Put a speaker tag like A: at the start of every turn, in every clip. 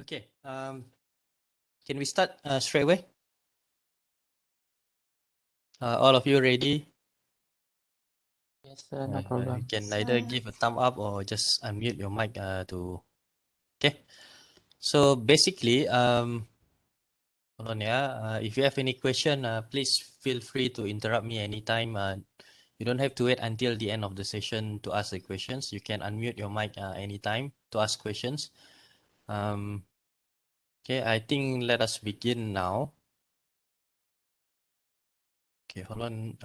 A: Okay. Can we start straight away? All of you ready?
B: Yes, sir, no problem.
A: You can either give a thumb up or just unmute your mic to. Okay. So basically, hold on, yeah. If you have any question, please feel free to interrupt me anytime. You don't have to wait until the end of the session to ask the questions. You can unmute your mic anytime to ask questions. Okay, I think let us begin now. Okay, hold on.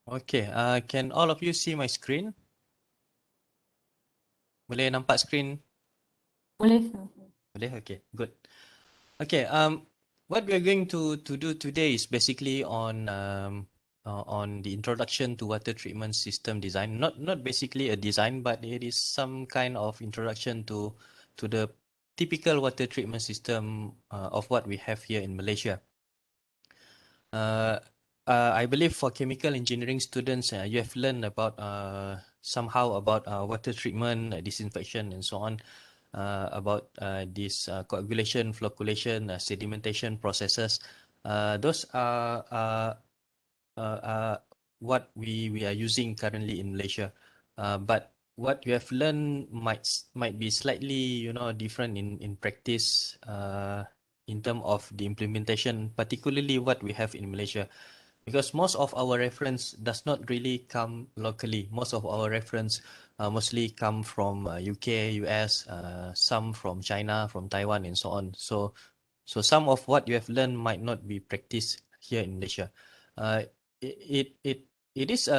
A: Okay, can all of you see my screen? Boleh nampak screen?
B: Boleh, sir.
A: Boleh? Okay, good. Okay, what we are going to do today is basically on the introduction to water treatment system design. Not basically a design, but it is some kind of introduction to the typical water treatment system of what we have here in Malaysia. I believe for chemical engineering students, you have learned about somehow about water treatment, disinfection, and so on. About this coagulation, flocculation, sedimentation processes. Those are what we are using currently in Malaysia. But what you have learned might be slightly different in practice in terms of the implementation, particularly what we have in Malaysia. Because most of our reference does not really come locally. Most of our reference mostly come from UK, US, some from China, from Taiwan, and so on. So some of what you have learned might not be practiced here in Malaysia. Uh, it is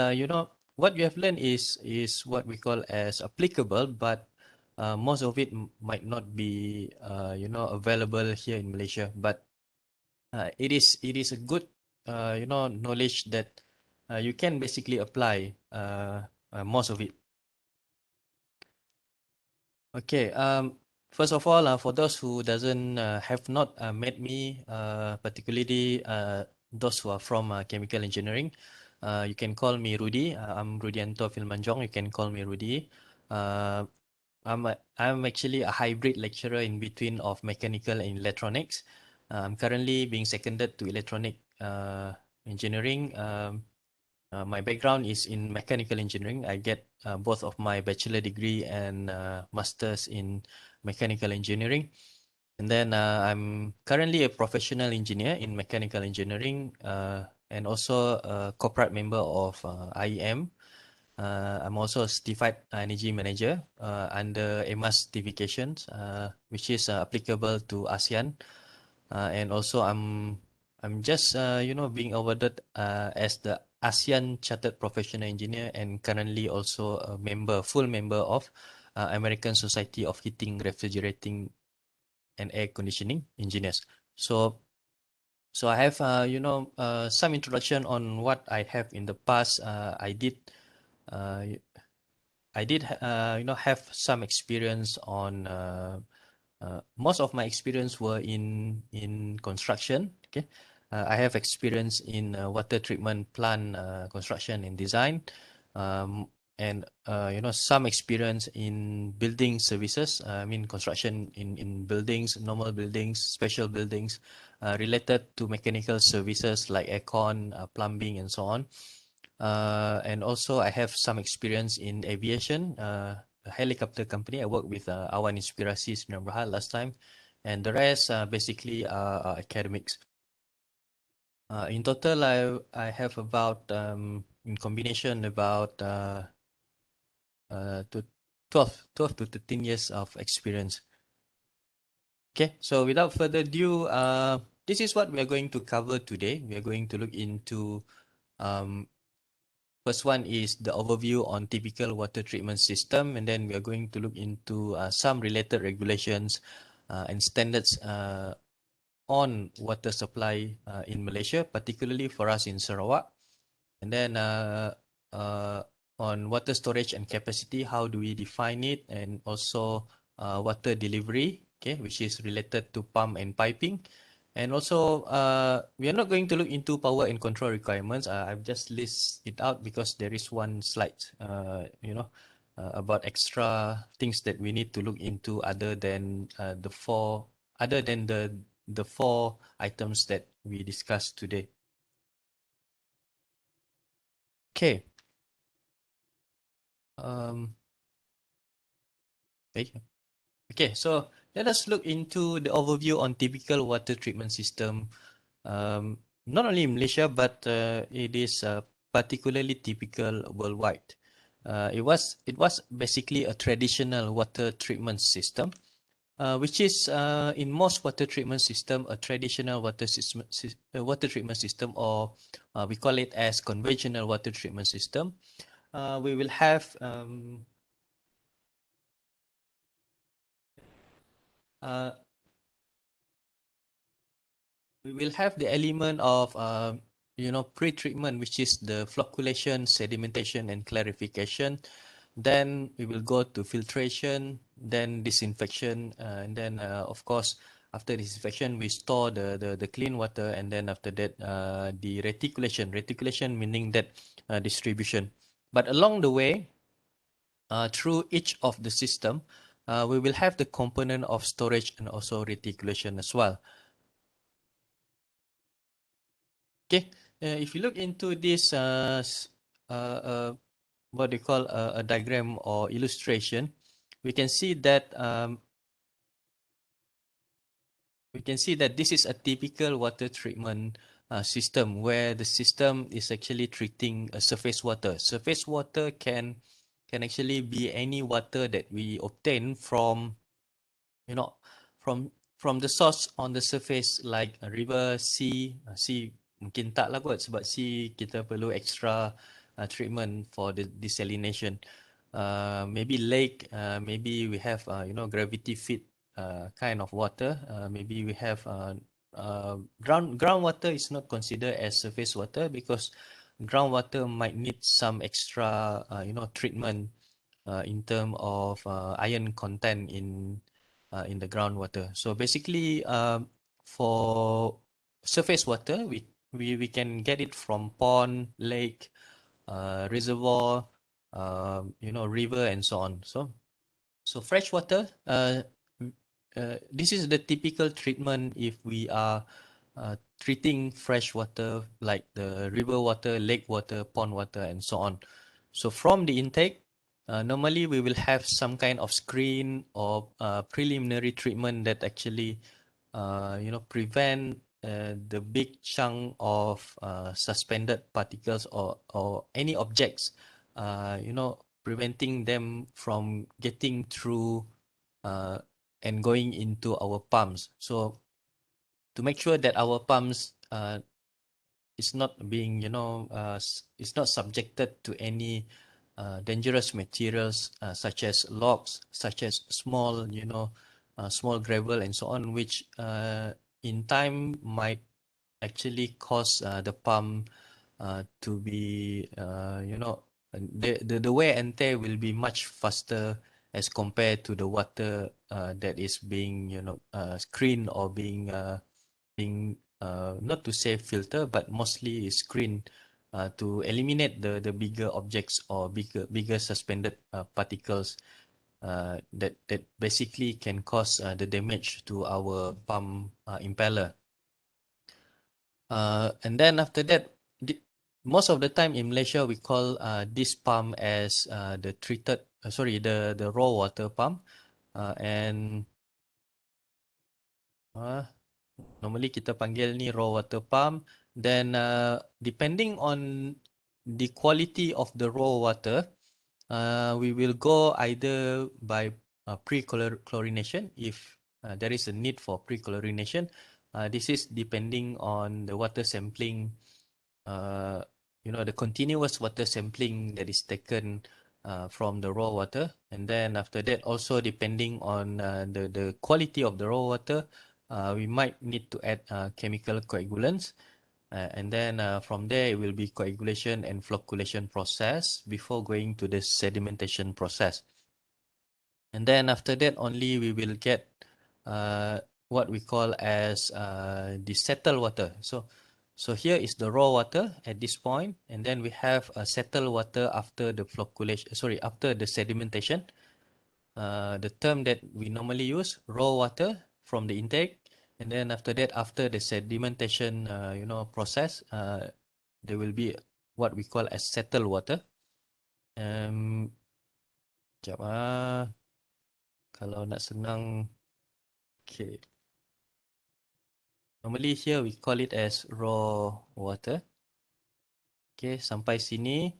A: what you have learned is what we call as applicable, but most of it might not be available here in Malaysia. But it is a good knowledge that you can basically apply most of it. Okay. First of all, for those who doesn't have not met me, particularly those who are from chemical engineering, you can call me Rudy. I'm Rudianto Filmanjong. You can call me Rudy. Uh, I'm actually a hybrid lecturer in between of mechanical and electronics. I'm currently being seconded to electronic engineering. My background is in mechanical engineering. I get both of my bachelor degree and master's in mechanical engineering. And then I'm currently a professional engineer in mechanical engineering and also a corporate member of IEM. I'm also a certified energy manager under EMAS certifications, which is applicable to ASEAN. And also I'm just being awarded as the ASEAN Chartered Professional Engineer and currently also a full member of American Society of Heating, Refrigerating and Air Conditioning Engineers. So I have some introduction on what I have in the past. Uh, I did have some experience on most of my experience were in construction. Okay, I have experience in water treatment plant construction and design, and some experience in building services. I mean construction in buildings, normal buildings, special buildings, related to mechanical services like aircon, plumbing, and so on. And also I have some experience in aviation, a helicopter company. I worked with Awan Inspirasi Sdn Bhd last time, and the rest basically are academics. In total, I have about in combination about to 12 to 13 years of experience. Okay, so without further ado, this is what we are going to cover today. We are going to look into first one is the overview on typical water treatment system, and then we are going to look into some related regulations and standards on water supply in Malaysia, particularly for us in Sarawak. And then uh, on water storage and capacity, how do we define it? And also water delivery, okay, which is related to pump and piping. And also, we are not going to look into power and control requirements. I've just list it out because there is one slide, about extra things that we need to look into other than the four items that we discussed today. Okay. Um, okay. Okay, so let us look into the overview on typical water treatment system. Not only in Malaysia, but it is particularly typical worldwide. It was basically a traditional water treatment system, which is in most water treatment system a traditional water treatment system, or we call it as conventional water treatment system. We will have uh, we will have the element of pre-treatment, which is the flocculation, sedimentation, and clarification. Then we will go to filtration, then disinfection, and then of course after disinfection we store the clean water, and then after that the reticulation meaning that distribution. But along the way, through each of the system, we will have the component of storage and also reticulation as well. Okay, if you look into this, what they call a diagram or illustration, we can see that this is a typical water treatment system where the system is actually treating a surface water. Surface water can actually be any water that we obtain from you know from the source on the surface, like a river, sea mungkin tak lah kot, sebab sea kita perlu extra treatment for the desalination. Maybe lake, maybe we have gravity feed kind of water. Maybe we have groundwater is not considered as surface water because groundwater might need some extra treatment in term of iron content in the groundwater. So basically, for surface water, we can get it from pond, lake, reservoir, river, and so on. So fresh water, this is the typical treatment if we are treating fresh water like the river water, lake water, pond water, and so on. So from the intake, normally we will have some kind of screen or preliminary treatment that actually prevent the big chunk of suspended particles or any objects, preventing them from getting through and going into our pumps. So to make sure that our pumps is not being, is not subjected to any dangerous materials such as logs, such as small, small gravel and so on, which in time might actually cause the pump to be, the wear and tear will be much faster as compared to the water that is being, screened or being not to say filter, but mostly screened to eliminate the bigger objects or bigger suspended particles that basically can cause the damage to our pump impeller. And then after that, most of the time in Malaysia, we call this pump as the treated, the raw water pump. And normally kita panggil ni raw water pump. Then depending on the quality of the raw water, we will go either by pre-chlorination if there is a need for pre-chlorination. This is depending on the water sampling, the continuous water sampling that is taken from the raw water. And then after that, also depending on the quality of the raw water, we might need to add chemical coagulants. And then from there, it will be coagulation and flocculation process before going to the sedimentation process. And then after that, only we will get what we call as the settled water. So here is the raw water at this point, and then we have a settled water after the flocculation. Sorry, after the sedimentation. The term that we normally use, raw water from the intake, and then after that, after the sedimentation, process, there will be what we call as settled water. Sekejap kalau nak senang, okay. Normally here we call it as raw water. Okay, sampai sini,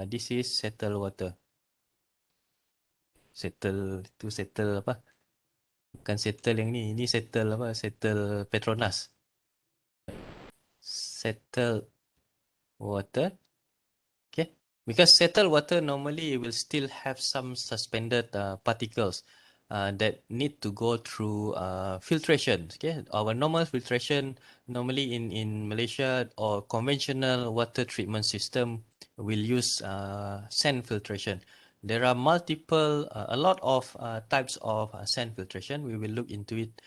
A: this is settled water. Settle, itu settle apa? Bukan settle yang ni settle apa? Settle Petronas. Settled water. Okay, because settled water normally will still have some suspended particles that need to go through filtration. Okay, our normal filtration normally in Malaysia or conventional water treatment system will use sand filtration. There are multiple, a lot of types of sand filtration. We will look into it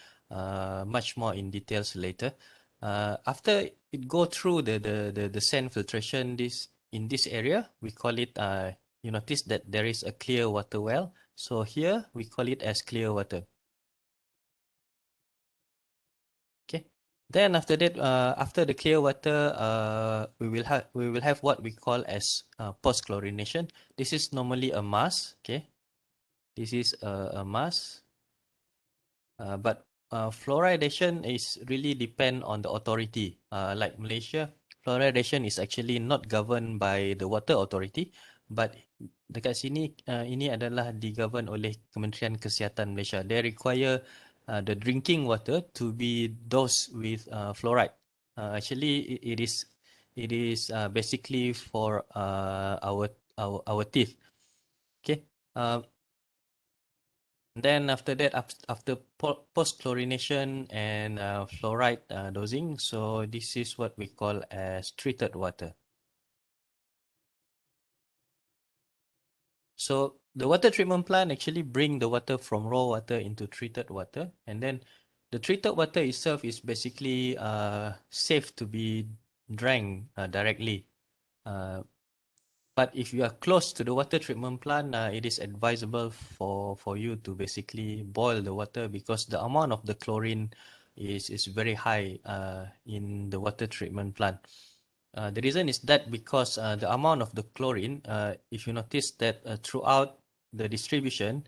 A: much more in details later. After it go through the sand filtration, in this area we call it. You notice that there is a clear water well. So here we call it as clear water. Okay. Then after that, after the clear water, we will have what we call as post chlorination. This is normally a mass. Okay. This is a mass. But fluoridation is really depend on the authority. Like Malaysia, fluoridation is actually not governed by the water authority, but dekat sini ini adalah digovern oleh Kementerian Kesihatan Malaysia. They require the drinking water to be dosed with fluoride. Actually, it is basically for our teeth. Okay. Then after that, after post chlorination and fluoride dosing, so this is what we call as treated water. So the water treatment plant actually bring the water from raw water into treated water, and then the treated water itself is basically safe to be drank directly. But if you are close to the water treatment plant, it is advisable for you to basically boil the water because the amount of the chlorine is very high in the water treatment plant. The reason is that because the amount of the chlorine, if you notice that throughout the distribution,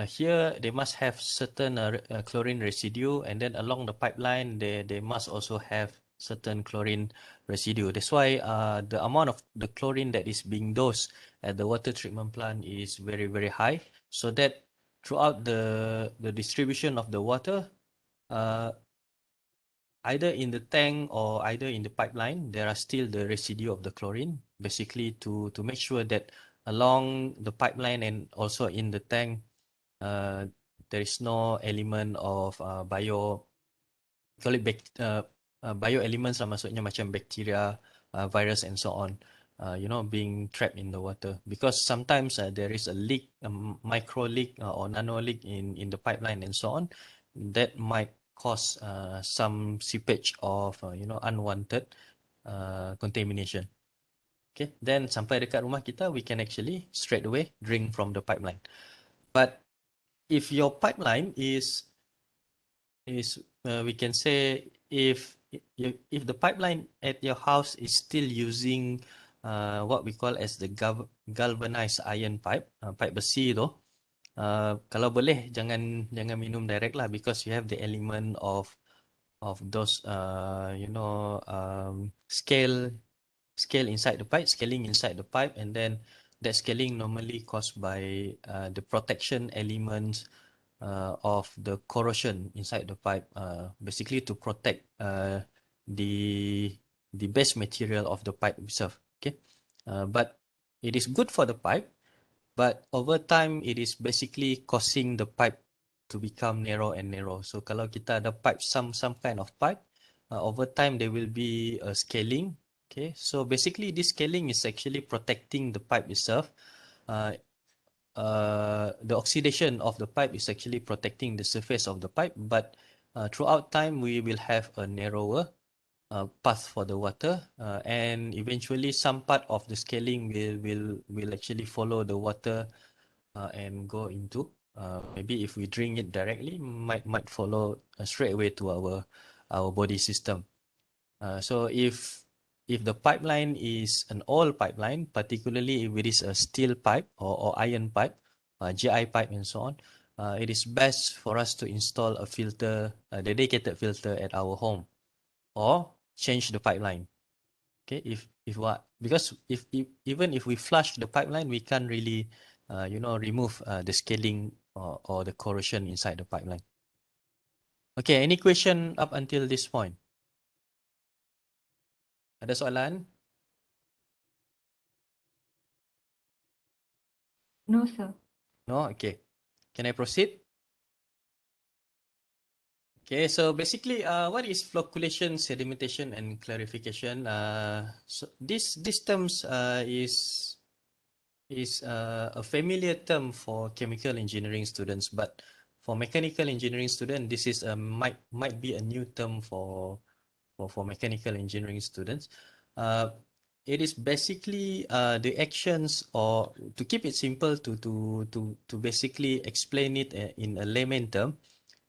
A: here they must have certain chlorine residue, and then along the pipeline they must also have certain chlorine residue. That's why the amount of the chlorine that is being dosed at the water treatment plant is very, very high, so that throughout the distribution of the water, either in the tank or either in the pipeline, there are still the residue of the chlorine, basically to make sure that along the pipeline and also in the tank, there is no element of call it bio elements lah, maksudnya macam bacteria, virus and so on, being trapped in the water. Because sometimes there is a leak, a micro leak or nano leak in the pipeline and so on, that might cause some seepage of unwanted contamination. Okay, then sampai dekat rumah kita, we can actually straight away drink from the pipeline. But if your pipeline is we can say if the pipeline at your house is still using what we call as the galvanized iron pipe, pipe besi tu, kalau boleh jangan minum direct lah, because you have the element of those scale inside the pipe, scaling inside the pipe, and then that scaling normally caused by the protection elements of the corrosion inside the pipe, basically to protect the base material of the pipe itself. Okay, but it is good for the pipe, but over time it is basically causing the pipe to become narrow and narrow. So kalau kita ada pipe, some kind of pipe, over time there will be a scaling. Okay, so basically this scaling is actually protecting the pipe itself. Uh, the oxidation of the pipe is actually protecting the surface of the pipe, but throughout time we will have a narrower path for the water, and eventually some part of the scaling will actually follow the water and go into, maybe if we drink it directly, might follow straight away to our body system. So if the pipeline is an old pipeline, particularly if it is a steel pipe or iron pipe, GI pipe and so on, it is best for us to install a filter, a dedicated filter at our home, or change the pipeline. Okay, if what, because if even if we flush the pipeline, we can't really remove the scaling or the corrosion inside the pipeline. Okay, any question up until this point? Ada soalan?
B: No, sir.
A: No? Okay. Can I proceed? Okay, so basically, what is flocculation, sedimentation, and clarification? So these terms is a familiar term for chemical engineering students, but for mechanical engineering student, this is might be a new term for mechanical engineering students. Uh, it is basically the actions, or to keep it simple, to basically explain it in a layman term.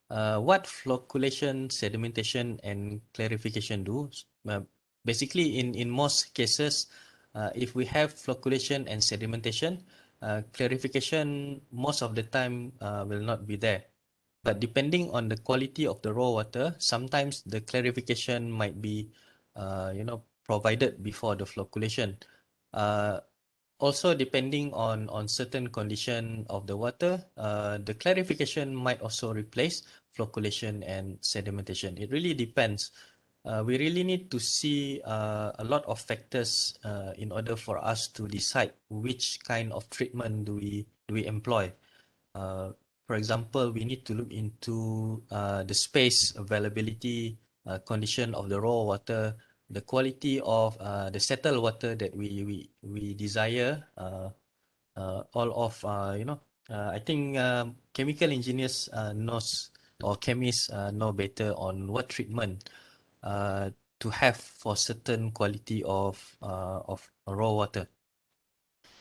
A: What flocculation, sedimentation, and clarification do? Uh, Basically, in most cases, if we have flocculation and sedimentation, clarification most of the time will not be there. But depending on the quality of the raw water, sometimes the clarification might be, provided before the flocculation. Uh, Also, depending on certain condition of the water, the clarification might also replace flocculation and sedimentation. It really depends. We really need to see a lot of factors in order for us to decide which kind of treatment do we employ. Uh, for example, we need to look into the space availability, condition of the raw water, the quality of the settled water that we desire. All of I think chemical engineers knows, or chemists know better on what treatment to have for certain quality of raw water.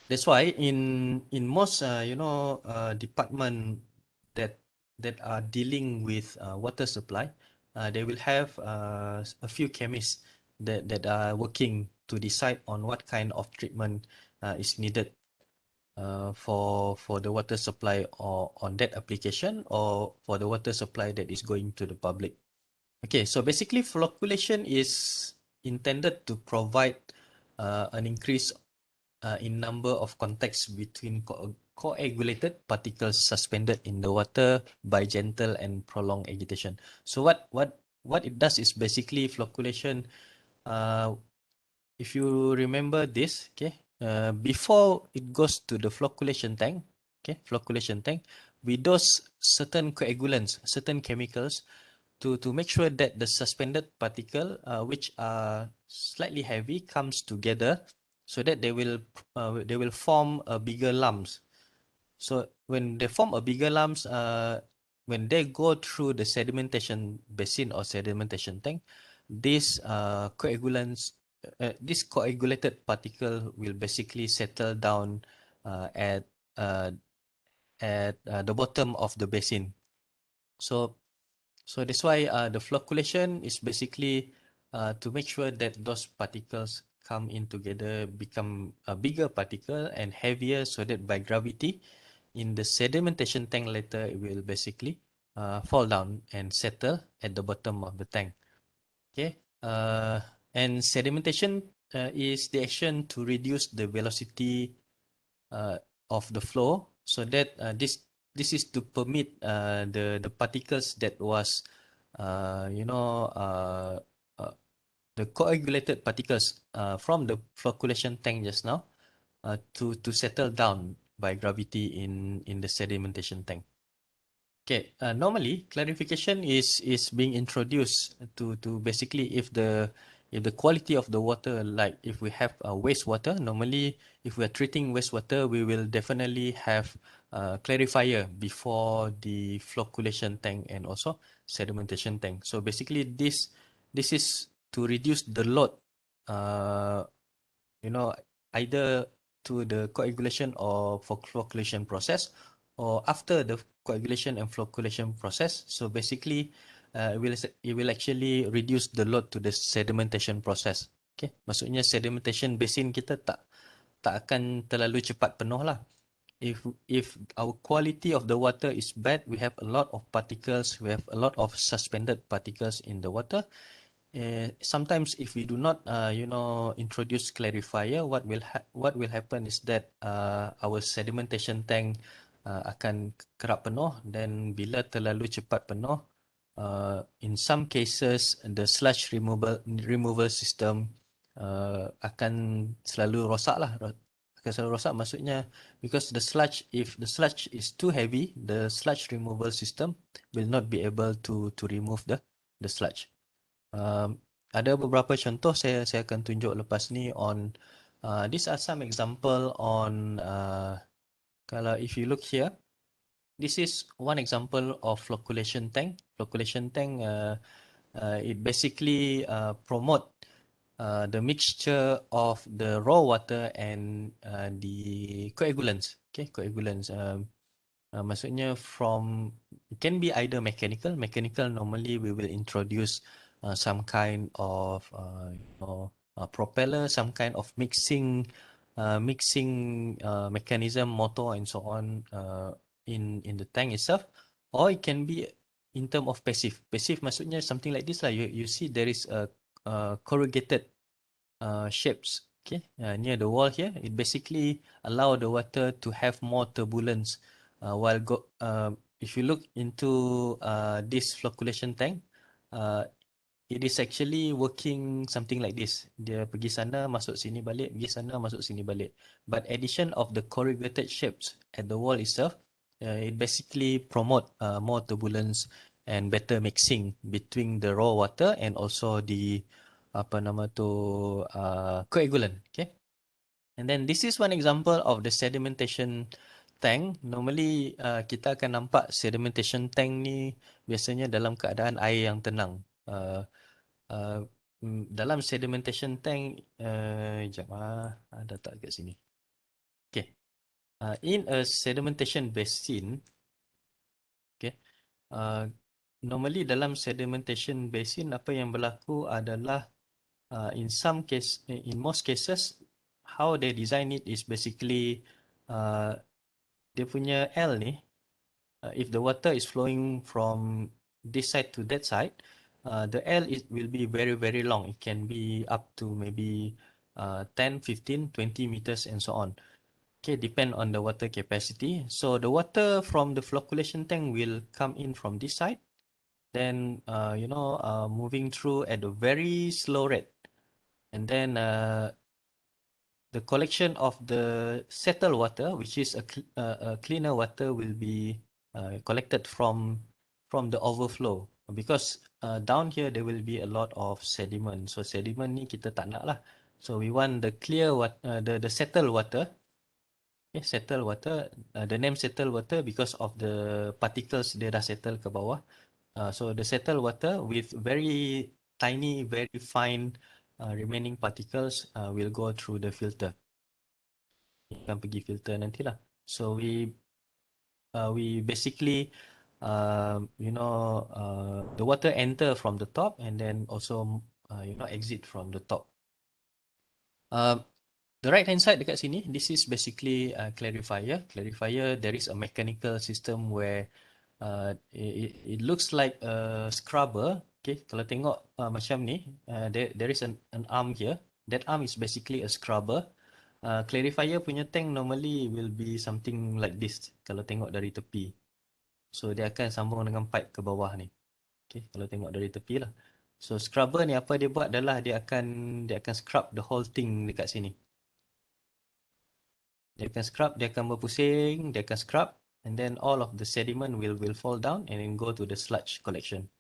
A: That's why in most department that that are dealing with water supply, they will have a few chemists that are working to decide on what kind of treatment is needed for the water supply, or on that application, or for the water supply that is going to the public. Okay, so basically flocculation is intended to provide an increase in number of contacts between coagulated particles suspended in the water by gentle and prolonged agitation. So what it does is basically flocculation. Uh, if you remember this, okay, before it goes to the flocculation tank, okay, flocculation tank, we dose certain coagulants, certain chemicals to make sure that the suspended particle, which are slightly heavy, comes together, so that they will form a bigger lumps. So when they form a bigger lumps, when they go through the sedimentation basin or sedimentation tank, these this coagulated particle will basically settle down uh, at uh, at the bottom of the basin. So so that's why the flocculation is basically to make sure that those particles come in together, become a bigger particle and heavier, so that by gravity in the sedimentation tank later, it will basically fall down and settle at the bottom of the tank. Okay. And sedimentation is the action to reduce the velocity uh, of the flow, so that this is to permit the particles that was uh, you know uh, uh, the coagulated particles from the flocculation tank just now to settle down by gravity in the sedimentation tank. Okay, normally clarification is being introduced to basically if the quality of the water, like if we have wastewater, normally if we are treating wastewater, we will definitely have clarifier before the flocculation tank and also sedimentation tank. So basically this is to reduce the load, uh, you know, either to the coagulation or flocculation process, or after the coagulation and flocculation process. So basically, it will actually reduce the load to the sedimentation process. Okay, maksudnya sedimentation basin kita tak akan terlalu cepat penuh lah. If our quality of the water is bad, we have a lot of particles, we have a lot of suspended particles in the water. Sometimes if we do not introduce clarifier, what will happen is that our sedimentation tank akan kerap penuh, dan bila terlalu cepat penuh, in some cases the sludge removal system akan selalu rosak lah. Akan selalu rosak maksudnya because if the sludge is too heavy, the sludge removal system will not be able to remove the sludge. Ada beberapa contoh saya akan tunjuk lepas ni on these are some example on kalau if you look here, this is one example of flocculation tank. Flocculation tank it basically promote the mixture of the raw water and the coagulants. Okay, coagulants. Maksudnya it can be either mechanical. Mechanical normally we will introduce some kind of propeller, some kind of mixing mechanism, motor and so on in the tank itself, or it can be in term of passive. Passive maksudnya something like this lah. You see there is a corrugated shapes, okay, near the wall here. It basically allow the water to have more turbulence if you look into this flocculation tank, it is actually working something like this. Dia pergi sana, masuk sini balik, pergi sana, masuk sini balik. But addition of the corrugated shapes at the wall itself, it basically promote more turbulence and better mixing between the raw water and also the coagulant. Okay. And then this is one example of the sedimentation tank. Normally kita akan nampak sedimentation tank ni biasanya dalam keadaan air yang tenang. Dalam sedimentation tank, jap ada tak kat sini. Okay. In a sedimentation basin, okay, normally dalam sedimentation basin apa yang berlaku adalah in most cases how they design it is basically dia punya L ni, if the water is flowing from this side to that side, the L will be very very long. It can be up to maybe 10, 15, 20 meters and so on. Okay, depend on the water capacity. So the water from the flocculation tank will come in from this side, then moving through at a very slow rate, and then the collection of the settled water, which is a cleaner water, will be collected from the overflow, because down here there will be a lot of sediment. So sediment ni kita tak nak lah. So we want the clear water, the settled water. Okay, settled water. The name settled water because of the particles dia dah settle ke bawah. So the settled water with very tiny, very fine remaining particles will go through the filter. Akan pergi filter nantilah. So we basically the water enter from the top and then also exit from the top. The right hand side dekat sini, this is basically clarifier. Clarifier, there is a mechanical system where it looks like a scrubber. Okay, kalau tengok macam ni, there is an arm here. That arm is basically a scrubber. Clarifier punya tank normally will be something like this kalau tengok dari tepi. So dia akan sambung dengan pipe ke bawah ni. Okay, kalau tengok dari tepi lah. So scrubber ni apa dia buat adalah dia akan scrub the whole thing dekat sini. Dia akan scrub, dia akan berpusing, dia akan scrub, and then all of the sediment will fall down and then go to the sludge collection.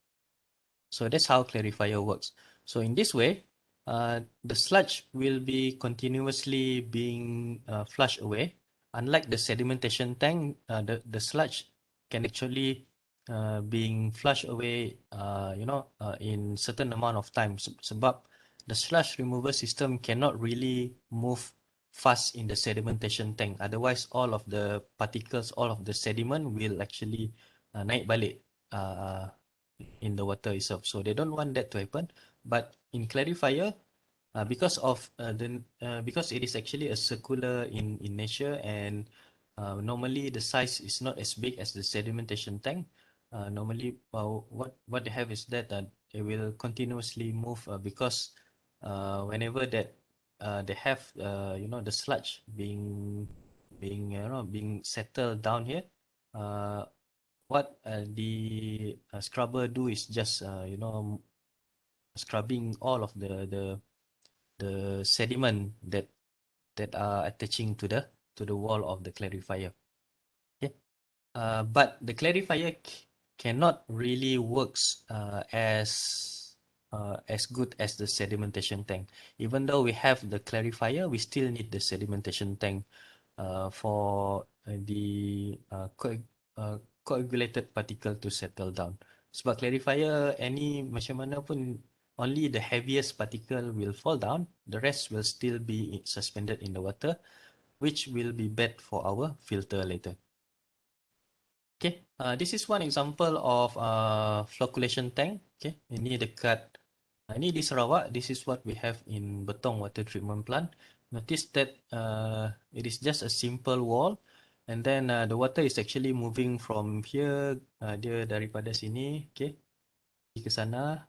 A: So that's how clarifier works. So in this way, the sludge will be continuously being flushed away. Unlike the sedimentation tank, the sludge can actually being flushed away, in certain amount of time. Sebab the sludge removal system cannot really move fast in the sedimentation tank. Otherwise, all of the particles, all of the sediment will actually naik balik in the water itself. So they don't want that to happen. But in clarifier, because it is actually a circular in nature, and normally the size is not as big as the sedimentation tank. Normally, what they have is that they will continuously move because whenever that they have the sludge being settled down here, uh, what the scrubber do is just scrubbing all of the sediment that are attaching to the wall of the clarifier. Okay, but the clarifier cannot really works as good as the sedimentation tank. Even though we have the clarifier, we still need the sedimentation tank for the coagulated particle to settle down. Sebab clarifier, any macam mana pun, only the heaviest particle will fall down. The rest will still be suspended in the water, which will be bad for our filter later. Okay, this is one example of flocculation tank. Okay, ini dekat, ini di Sarawak. This is what we have in Betong Water Treatment Plant. Notice that it is just a simple wall, and then the water is actually moving from here. Dia daripada sini, okay, pergi ke sana.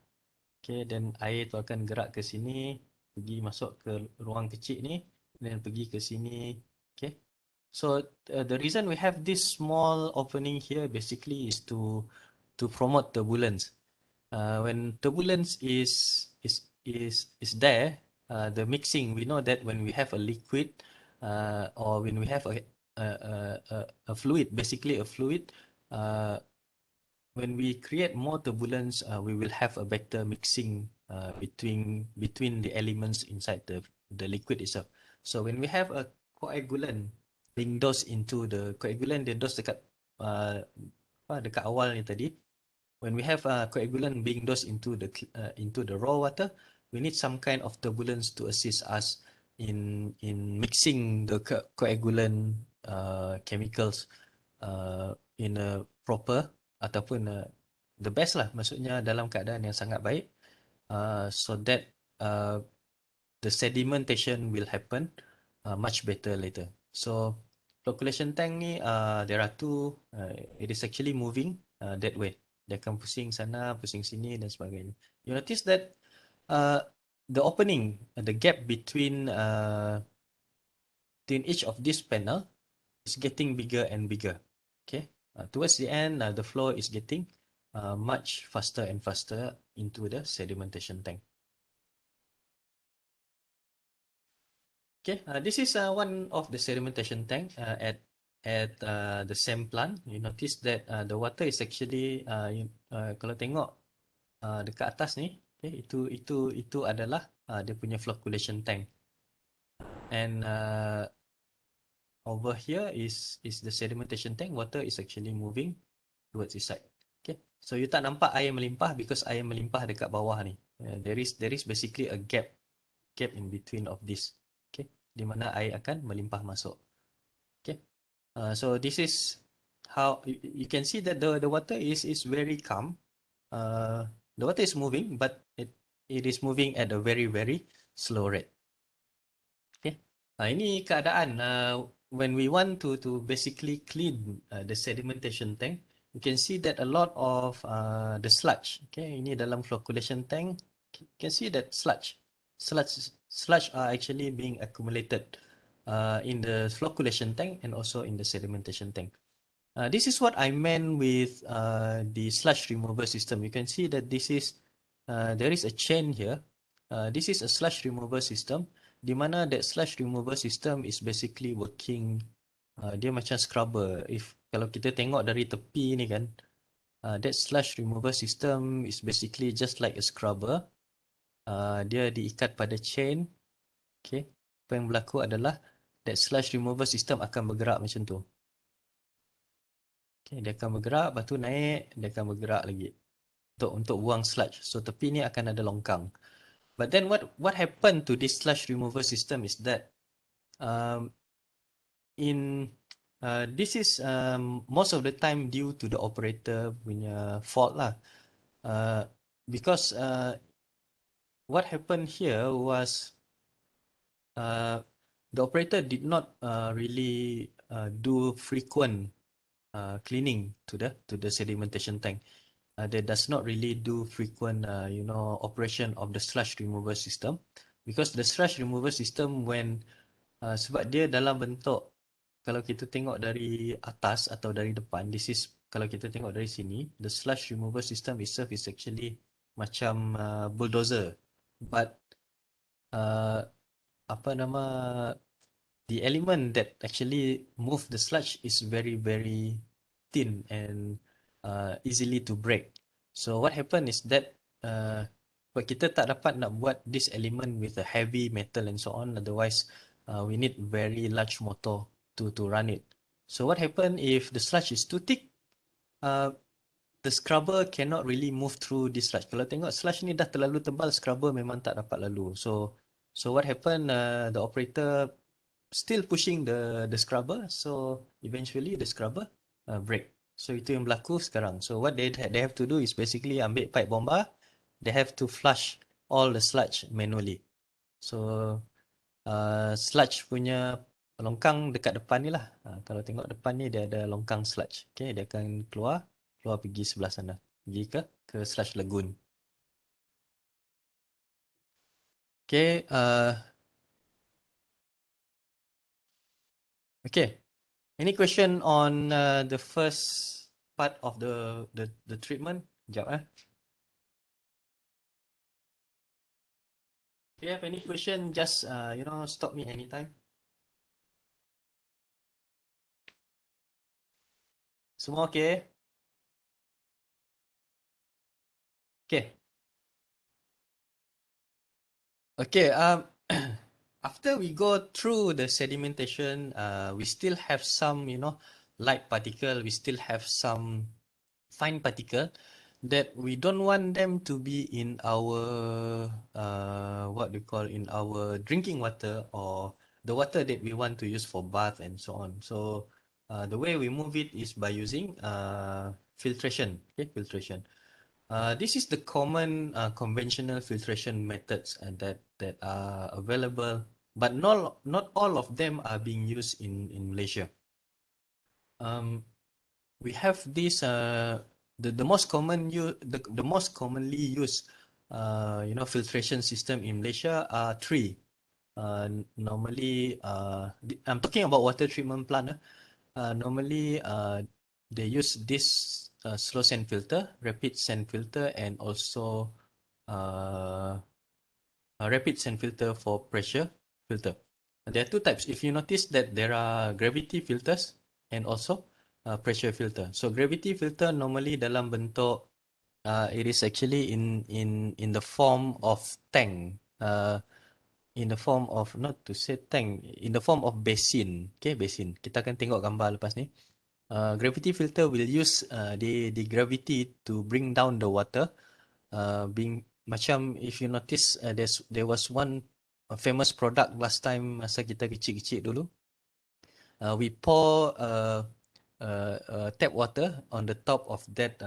A: Okay, dan air tu akan gerak ke sini, pergi masuk ke ruang kecil ni, dan pergi ke sini. Okay. So the reason we have this small opening here basically is to promote turbulence. When turbulence is there, the mixing, we know that when we have a liquid or when we have a fluid, basically a fluid, when we create more turbulence, we will have a better mixing between the elements inside the liquid itself. So when we have a coagulant being dosed into the coagulant, dia dose dekat dekat awal ni tadi. When we have a coagulant being dosed into the raw water, we need some kind of turbulence to assist us in mixing the coagulant chemicals in a proper ataupun the best lah, maksudnya dalam keadaan yang sangat baik, so that the sedimentation will happen much better later. So flocculation tank ni, there are two, it is actually moving that way. Dia akan pusing sana, pusing sini dan sebagainya. You notice that the opening, the gap between each of this panel is getting bigger and bigger. Okay, towards the end, the flow is getting much faster and faster into the sedimentation tank. Okay, this is one of the sedimentation tank at the same plant. You notice that the water is actually kalau tengok dekat atas ni, okay, itu adalah dia punya flocculation tank, and over here is the sedimentation tank. Water is actually moving towards this side. Okay, so you tak nampak air melimpah because air melimpah dekat bawah ni. There is basically a gap in between of this. Okay, di mana air akan melimpah masuk. Okay, so this is how you can see that the water is very calm. The water is moving, but it is moving at a very slow rate. Okay, ini keadaan when we want to basically clean the sedimentation tank. You can see that a lot of the sludge. Okay, ini dalam flocculation tank. You can see that sludge are actually being accumulated in the flocculation tank and also in the sedimentation tank. This is what I meant with the sludge removal system. You can see that this is there is a chain here. This is a sludge removal system, di mana that sludge removal system is basically working Dia macam scrubber. Kalau kita tengok dari tepi ni kan, that sludge removal system is basically just like a scrubber. Dia diikat pada chain. Okay. Apa yang berlaku adalah that sludge removal system akan bergerak macam tu. Okay, dia akan bergerak, lepas tu naik, dia akan bergerak lagi untuk buang sludge. So tepi ni akan ada longkang. But then what happened to this sludge removal system is that um, this is most of the time due to the operator punya fault lah. Because what happened here was the operator did not really do frequent cleaning to the sedimentation tank. They does not really do frequent operation of the sludge removal system, because the sludge removal system when sebab dia dalam bentuk, kalau kita tengok dari atas atau dari depan, this is kalau kita tengok dari sini, the sludge removal system itself is actually macam bulldozer, but apa nama, the element that actually move the sludge is very very thin and easily to break. So what happen is that kita tak dapat nak buat this element with a heavy metal and so on, otherwise we need very large motor to run it. So what happen if the sludge is too thick, the scrubber cannot really move through this sludge. Kalau tengok sludge ni dah terlalu tebal, scrubber memang tak dapat lalu. So what happen, the operator still pushing the scrubber, so eventually the scrubber break. So itu yang berlaku sekarang. So what they have to do is basically ambil pipe bomba, they have to flush all the sludge manually. So sludge punya longkang dekat depan ni lah. Kalau tengok depan ni dia ada longkang sludge. Okay, dia akan keluar pergi sebelah sana, pergi ke sludge lagoon. Okay, okay. Any question on the first part of the treatment? Sekejap. If you have any question, just stop me anytime. Semua okay? Okay. Okay. After we go through the sedimentation, we still have some, light particle. We still have some fine particle that we don't want them to be in our what we call in our drinking water or the water that we want to use for bath and so on. So the way we move it is by using filtration. Okay, filtration. This is the common conventional filtration methods that are available, but not all of them are being used in Malaysia. We have this the most most commonly used filtration system in Malaysia are three. Normally, I'm talking about water treatment plant. Normally, they use this slow sand filter, rapid sand filter, and also rapid sand filter for pressure filter. There are two types. If you notice that there are gravity filters and also pressure filter. So gravity filter normally dalam bentuk it is actually in the form of tank. In the form of, not to say tank, in the form of basin. Okay, basin. Kita akan tengok gambar lepas ni. Gravity filter will use the gravity to bring down the water. Being macam if you notice, there was one famous product last time masa kita kecil-kecil dulu. We pour tap water on the top of that,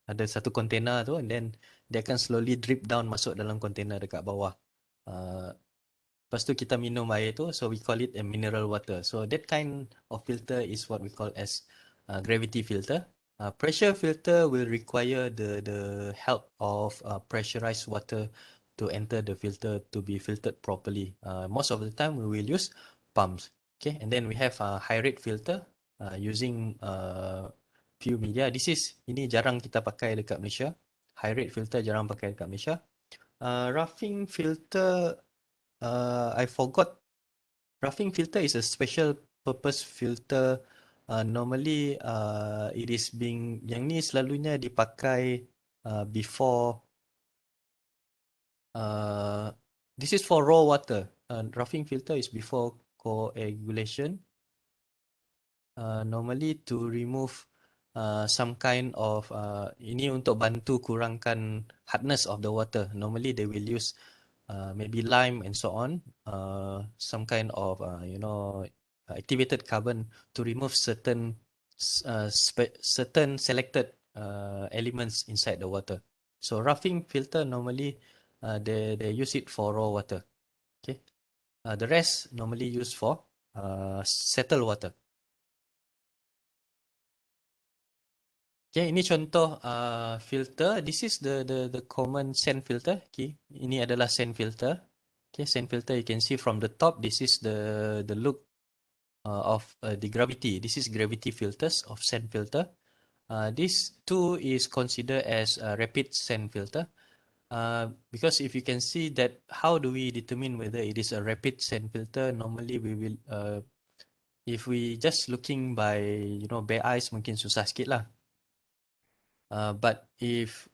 A: ada satu container tu, and then dia akan slowly drip down masuk dalam container dekat bawah. Lepas tu kita minum air tu, so we call it a mineral water. So that kind of filter is what we call as gravity filter. Pressure filter will require the help of pressurized water to enter the filter to be filtered properly. Most of the time we will use pumps. Okay, and then we have a high rate filter using few media. Ini jarang kita pakai dekat Malaysia. High rate filter jarang pakai dekat Malaysia. Roughing filter, I forgot. Roughing filter is a special purpose filter, normally it is being, yang ni selalunya dipakai before, this is for raw water. Roughing filter is before coagulation. Normally to remove some kind of, ini untuk bantu kurangkan hardness of the water. Normally they will use maybe lime and so on, some kind of activated carbon to remove certain certain selected elements inside the water. So roughing filter normally they use it for raw water. Okay, the rest normally used for settled water. Okay, ini contoh filter. This is the common sand filter. Okay, ini adalah sand filter. Okay, sand filter you can see from the top. This is the look of the gravity. This is gravity filters of sand filter. This too is considered as a rapid sand filter. Because if you can see that, how do we determine whether it is a rapid sand filter? Normally we will, if we just looking by bare eyes, mungkin susah sikit lah. But if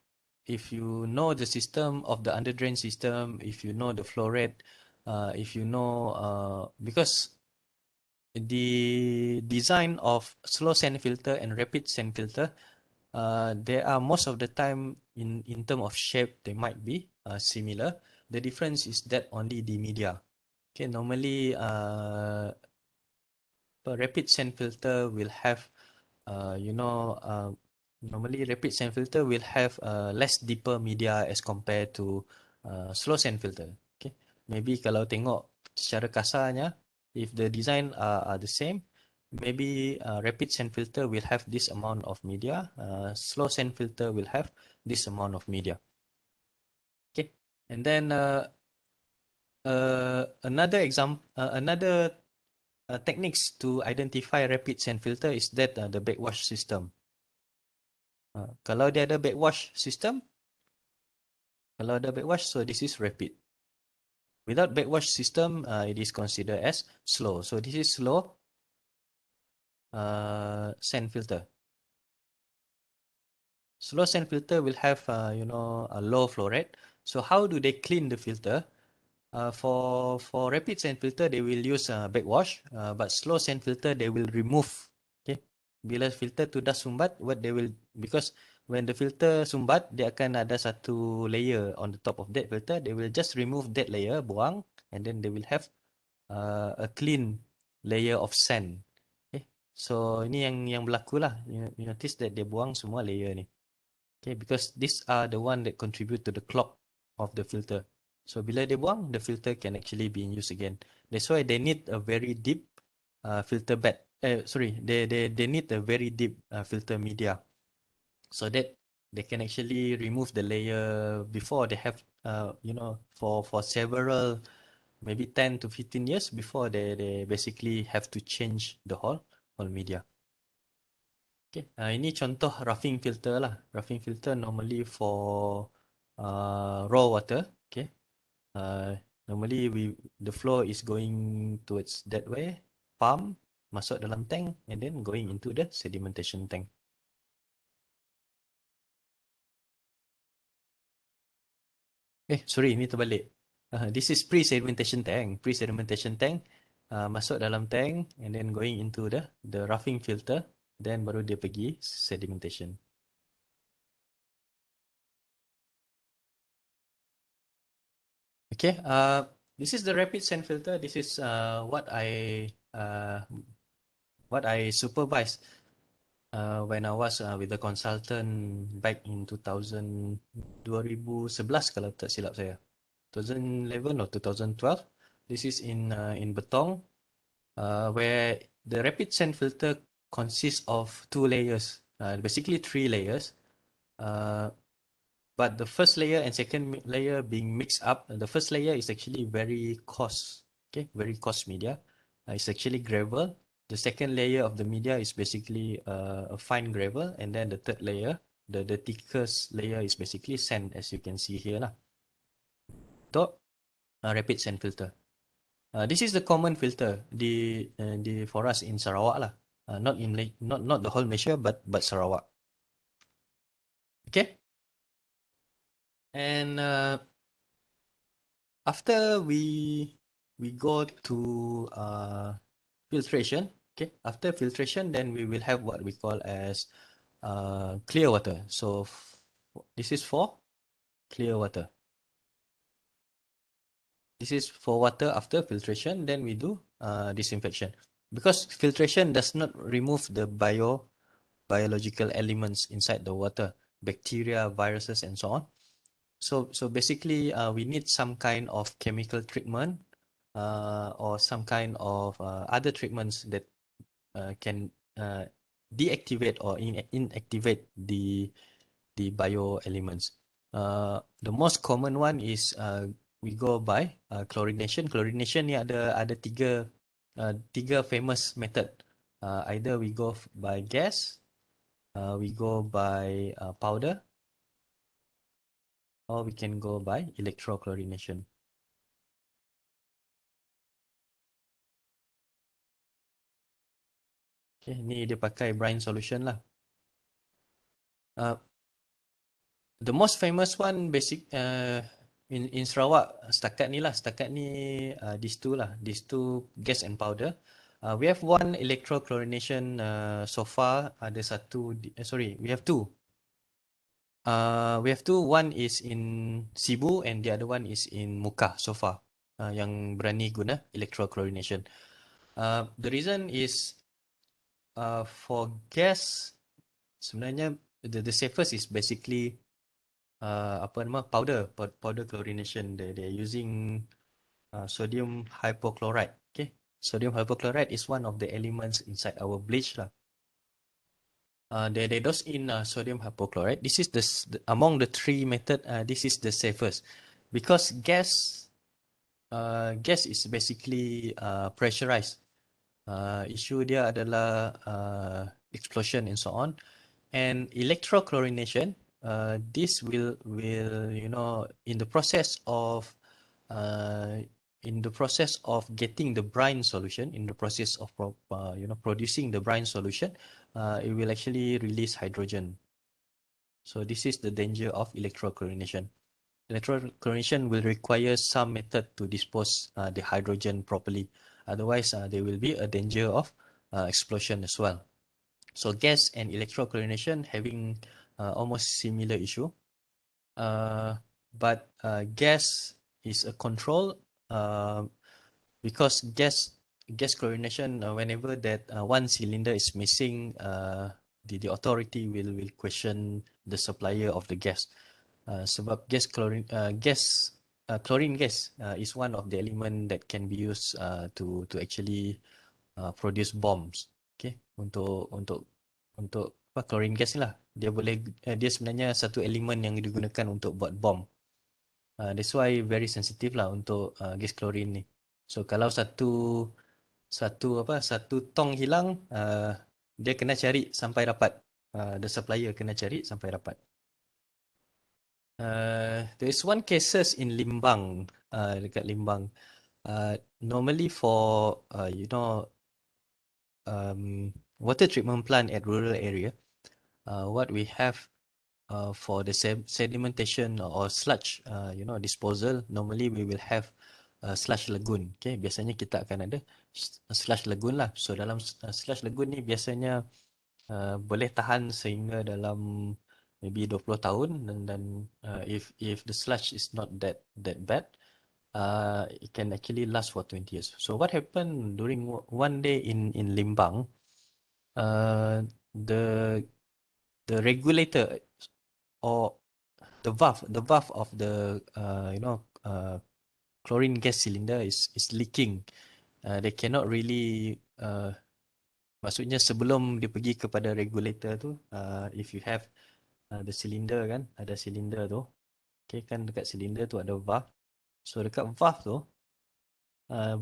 A: you know the system of the underdrain system, if you know the flow rate, if you know, because the design of slow sand filter and rapid sand filter, they are most of the time in term of shape, they might be similar. The difference is that only the media. Okay, normally a rapid sand filter will have normally rapid sand filter will have less deeper media as compared to slow sand filter. Okay, maybe kalau tengok secara kasarnya, if the design are the same, maybe rapid sand filter will have this amount of media, slow sand filter will have this amount of media. Okay, and then another example, another techniques to identify rapid sand filter is that the backwash system. Kalau dia ada backwash system, kalau ada backwash, so this is rapid. Without backwash system, it is considered as slow. So this is slow sand filter. Slow sand filter will have a low flow rate. So how do they clean the filter? For rapid sand filter, they will use backwash, but slow sand filter they will remove. Okay, bila filter tu dah sumbat, what they will, because when the filter sumbat, dia akan ada satu layer on the top of that filter. They will just remove that layer, buang, and then they will have a clean layer of sand. Okay, so ini yang berlaku lah. You notice that dia buang semua layer ni. Okay, because these are the one that contribute to the clog of the filter. So bila dia buang, the filter can actually be in use again. That's why they need a very deep filter bed. They need a very deep filter media, so that they can actually remove the layer before they have for several, maybe 10 to 15 years before they basically have to change the whole media. Okay, ini contoh roughing filter lah. Roughing filter normally for raw water. Okay, normally the flow is going towards that way, pump masuk dalam tank and then going into the sedimentation tank. Sorry, ini terbalik. This is pre-sedimentation tank. Pre-sedimentation tank masuk dalam tank and then going into the roughing filter, then baru dia pergi sedimentation. Okay, this is the rapid sand filter. This is what I supervised when I was with the consultant back in 2011 kalau tak silap saya. 2011 or 2012. This is in Betong, where the rapid sand filter consists of two layers, basically three layers. But the first layer and second layer being mixed up. The first layer is actually very coarse, very coarse media. It's actually gravel. The second layer of the media is basically a fine gravel, and then the third layer, the thickest layer is basically sand, as you can see here lah. Untuk rapid sand filter. This is the common filter for us in Sarawak lah. Not the whole Malaysia, but Sarawak. Okay. And after we go to filtration. Okay. After filtration, then we will have what we call as clear water. So this is for clear water. This is for water after filtration. Then we do disinfection, because filtration does not remove the biological elements inside the water, bacteria, viruses, and so on. So basically, we need some kind of chemical treatment or some kind of other treatments that can deactivate or inactivate the bio elements. The most common one is we go by chlorination. Chlorination ni ada tiga famous method. Either we go by gas, we go by powder, or we can go by electrochlorination. Okay, ni dia pakai brine solution lah. The most famous one in Sarawak setakat ni these two gas and powder. We have one electrochlorination so far. We have two. One is in Sibu and the other one is in Muka so far. Yang berani guna electrochlorination. The reason is for gas, sebenarnya the safest is basically powder chlorination. They're using sodium hypochlorite. Okay, sodium hypochlorite is one of the elements inside our bleach lah. They dose in sodium hypochlorite. This is among the three method. This is the safest, because gas is basically pressurized. Issue dia adalah explosion and so on. And electrochlorination, this will in the process of getting the brine solution, in the process of producing the brine solution, it will actually release hydrogen. So this is the danger of electrochlorination. Electrochlorination will require some method to dispose the hydrogen properly. Otherwise, there will be a danger of explosion as well. So gas and electrochlorination having almost similar issue. But gas is a control because gas chlorination, whenever that one cylinder is missing, the authority will question the supplier of the gas. Sebab chlorine gas is one of the element that can be used to actually produce bombs. Okay, untuk chlorine gas ni lah, dia sebenarnya satu elemen yang digunakan untuk buat bom. That's why very sensitive lah untuk gas chlorine ni. So kalau satu tong hilang, dia kena cari sampai dapat. The supplier kena cari sampai dapat. There is one cases in Limbang, dekat Limbang. Normally for water treatment plant at rural area, what we have for the sedimentation or sludge disposal, normally we will have sludge lagoon. Okay, biasanya kita akan ada sludge lagoon lah. So dalam sludge lagoon ni biasanya boleh tahan sehingga dalam maybe 20 tahun, dan if the sludge is not that bad, it can actually last for 20 years. So what happened during one day in Limbang, the regulator or the valve of the chlorine gas cylinder is leaking. They cannot really maksudnya sebelum dia pergi kepada regulator tu, if you have the cylinder kan, ada cylinder tu, okay, kan dekat cylinder tu ada valve. So dekat valve tu,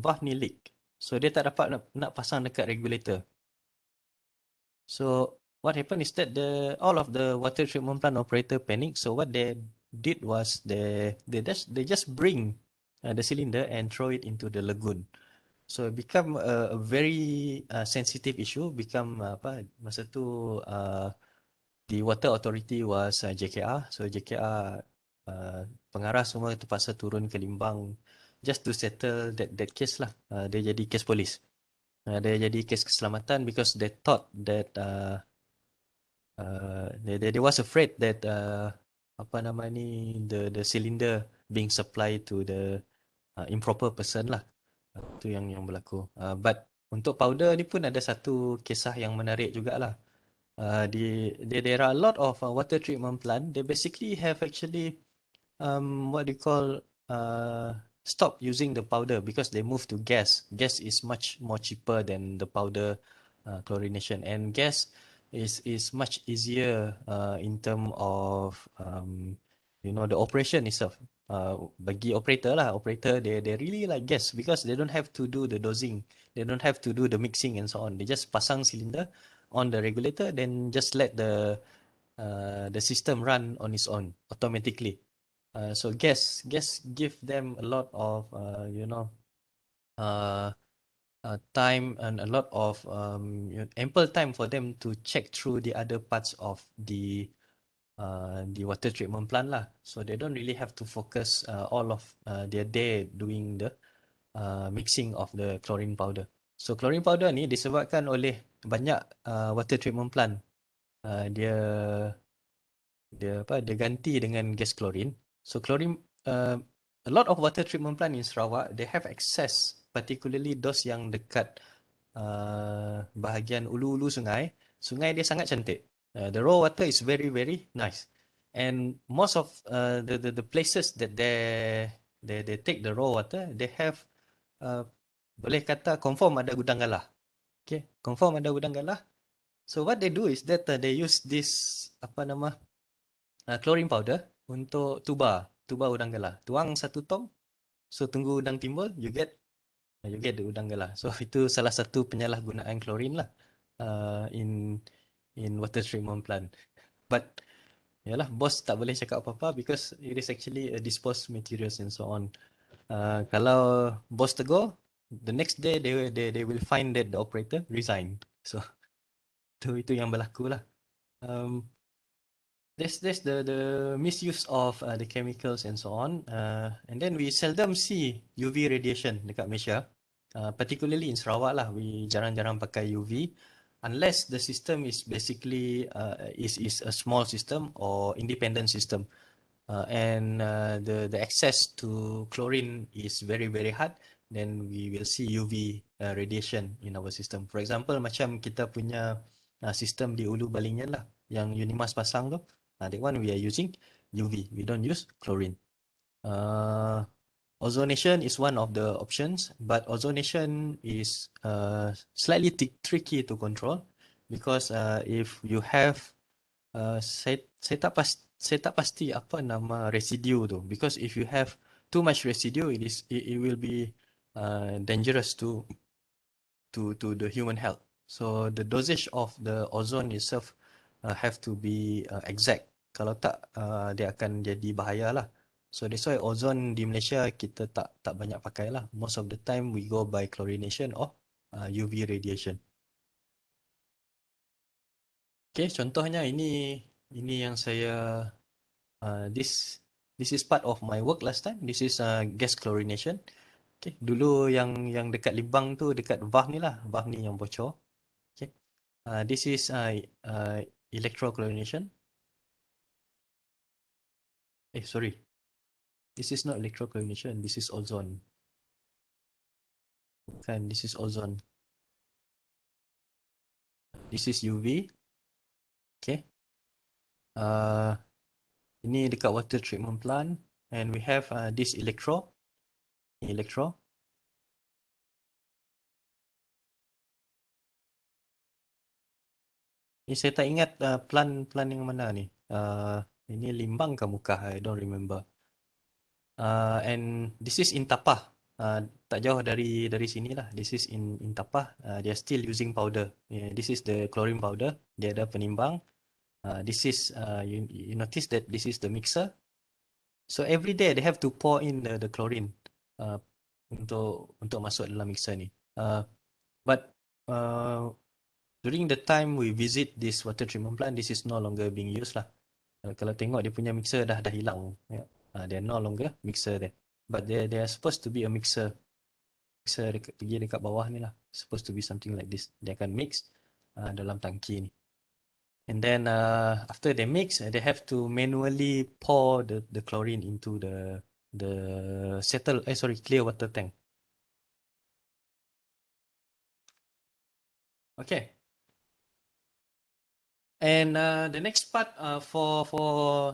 A: valve ni leak. So dia tak dapat nak pasang dekat regulator. So what happened is that all of the water treatment plant operator panic. So what they did was they just bring the cylinder and throw it into the lagoon. So it become a very sensitive issue. Become apa masa tu the water authority was JKR. So JKR pengarah semua terpaksa turun ke Limbang just to settle that case lah. Dia jadi case polis. Dia jadi kes keselamatan because they thought that they was afraid that apa nama ni the cylinder being supplied to the improper person lah. Itu yang berlaku. But untuk powder ni pun ada satu kisah yang menarik jugalah. There are a lot of water treatment plant. They basically have actually what do you call stop using the powder because they move to gas. Gas is much more cheaper than the powder chlorination, and gas is much easier in term of the operation itself. Bagi operator lah, operator they really like gas because they don't have to do the dosing, they don't have to do the mixing and so on. They just pasang cylinder on the regulator, then just let the system run on its own automatically. So gas give them a lot of uh, time and a lot of ample time for them to check through the other parts of the water treatment plant lah. So they don't really have to focus all of their day doing the mixing of the chlorine powder. So chlorine powder ni disebabkan oleh banyak water treatment plant dia ganti dengan gas klorin. So chlorine a lot of water treatment plant in Sarawak they have access, particularly those yang dekat bahagian ulu-ulu sungai. Sungai dia sangat cantik. The raw water is very very nice. And most of the places that they take the raw water, they have boleh kata confirm ada gudang galah. Okay, confirm ada gudang galah. So what they do is that they use this chlorine powder untuk tuba udang galah. Tuang satu tong, so tunggu udang timbul, you get the udang galah. So itu salah satu penyalahgunaan klorin lah in water treatment plant. But yalah, bos tak boleh cakap apa-apa because it is actually a disposed materials and so on. Kalau bos tegur, the next day they will find that the operator resigned. So itu yang berlaku lah. There's the misuse of the chemicals and so on, and then we seldom see UV radiation dekat Malaysia, particularly in Sarawak lah. We jarang-jarang pakai UV unless the system is basically is a small system or independent system, and the access to chlorine is very very hard. Then we will see UV radiation in our system. For example, macam kita punya sistem di Ulu Balingyan lah, yang Unimas pasang tu. That one we are using UV. We don't use chlorine. Ozonation is one of the options, but ozonation is slightly tricky to control because if you have saya tak pasti apa nama residue tu, because if you have too much residue, it will be dangerous to the human health. So the dosage of the ozone itself have to be exact. Kalau tak dia akan jadi bahaya lah. So that's why ozone di Malaysia kita tak banyak pakai lah. Most of the time we go by chlorination or UV radiation. Okay, contohnya ini yang saya this is part of my work last time. This is gas chlorination. Okay, dulu yang dekat Limbang tu, dekat valve ni lah, valve ni yang bocor. Okay, this is electrochlorination. Sorry. This is not electrochlorination. This is ozone. Bukan, this is ozone. This is UV. Okay. Ini dekat water treatment plant. And we have this electro. Electro. Ini saya tak ingat plant yang mana ni. Ini Limbang ke Mukah? I don't remember. And this is in Tapah. Tak jauh dari sini lah. This is in Tapah. They are still using powder. This is the chlorine powder. Dia ada penimbang. This is you notice that this is the mixer. So every day they have to pour in the chlorine. uh, untuk masuk dalam mixer ni. But during the time we visit this water treatment plant, this is no longer being used lah. Kalau tengok dia punya mixer dah hilang. Yeah. They are no longer mixer there. But they are supposed to be a mixer pergi dekat bawah ni lah. Supposed to be something like this. Dia akan mix dalam tangki ni. And then after they mix, they have to manually pour the chlorine into the clear water tank. Okay. And the next part for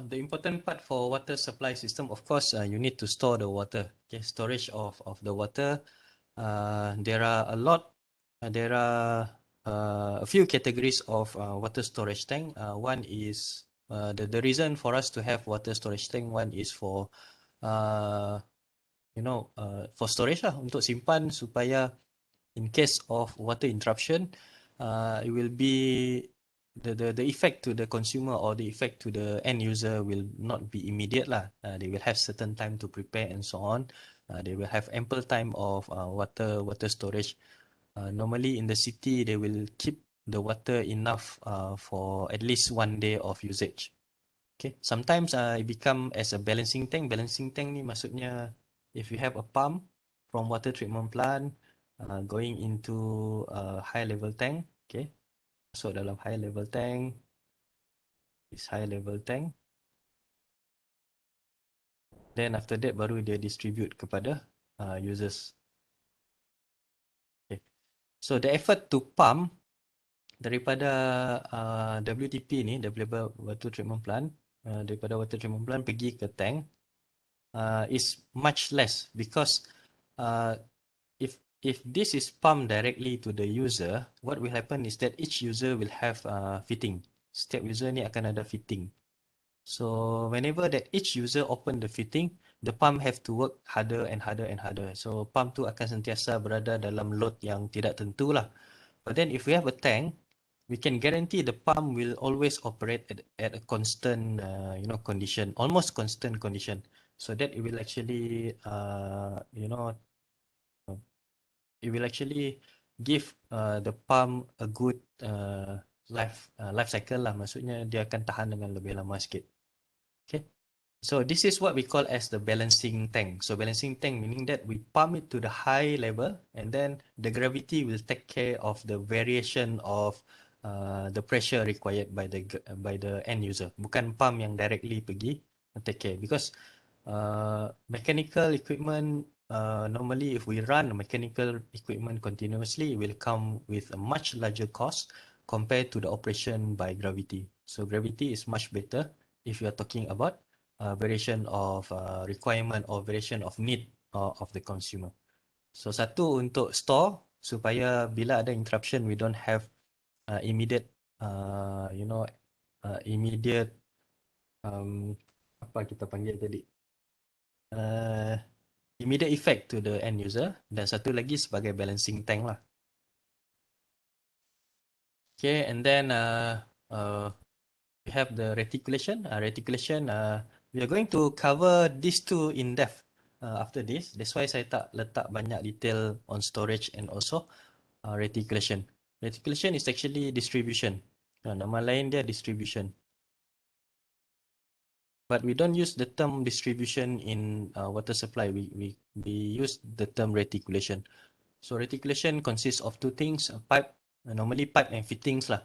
A: the important part for water supply system, of course, you need to store the water. Okay, storage of the water. There are a few categories of water storage tank. One is the reason for us to have water storage tank. One is for for storage lah, untuk simpan supaya in case of water interruption, it will be the effect to the consumer or the effect to the end user will not be immediate lah. They will have certain time to prepare and so on. They will have ample time of water storage. Normally in the city, they will keep the water enough for at least 1 day of usage. Okay, sometimes it become as a balancing tank. Balancing tank ni maksudnya if you have a pump from water treatment plant going into a high level tank, okay, masuk dalam high level tank, this high level tank, then after that baru dia distribute kepada users. Okay. So the effort to pump daripada WTP ni, daripada water treatment plant, daripada water treatment plant pergi ke tank is much less because if this is pumped directly to the user, what will happen is that each user will have fitting. Setiap user ni akan ada fitting. So whenever that each user open the fitting, the pump have to work harder and harder and harder. So pump tu akan sentiasa berada dalam load yang tidak tentu lah. But then if we have a tank, we can guarantee the pump will always operate at a constant, condition, almost constant condition. So that it will actually, it will actually give the pump a good life cycle lah. Maksudnya dia akan tahan dengan lebih lama sikit. Okay. So this is what we call as the balancing tank. So balancing tank meaning that we pump it to the high level and then the gravity will take care of the variation of the pressure required by the end user. Bukan pump yang directly pergi take care because mechanical equipment normally if we run a mechanical equipment continuously, it will come with a much larger cost compared to the operation by gravity. So gravity is much better if you are talking about variation of requirement or variation of need of the consumer. So satu untuk store supaya bila ada interruption we don't have immediate immediate apa kita panggil tadi immediate effect to the end user, dan satu lagi sebagai balancing tank lah. Okay, and then we have the reticulation. We are going to cover these two in depth after this. That's why saya tak letak banyak detail on storage and also reticulation. Reticulation is actually distribution. Nama lain dia distribution. But we don't use the term distribution in water supply. We use the term reticulation. So reticulation consists of two things: a pipe, normally pipe and fittings lah.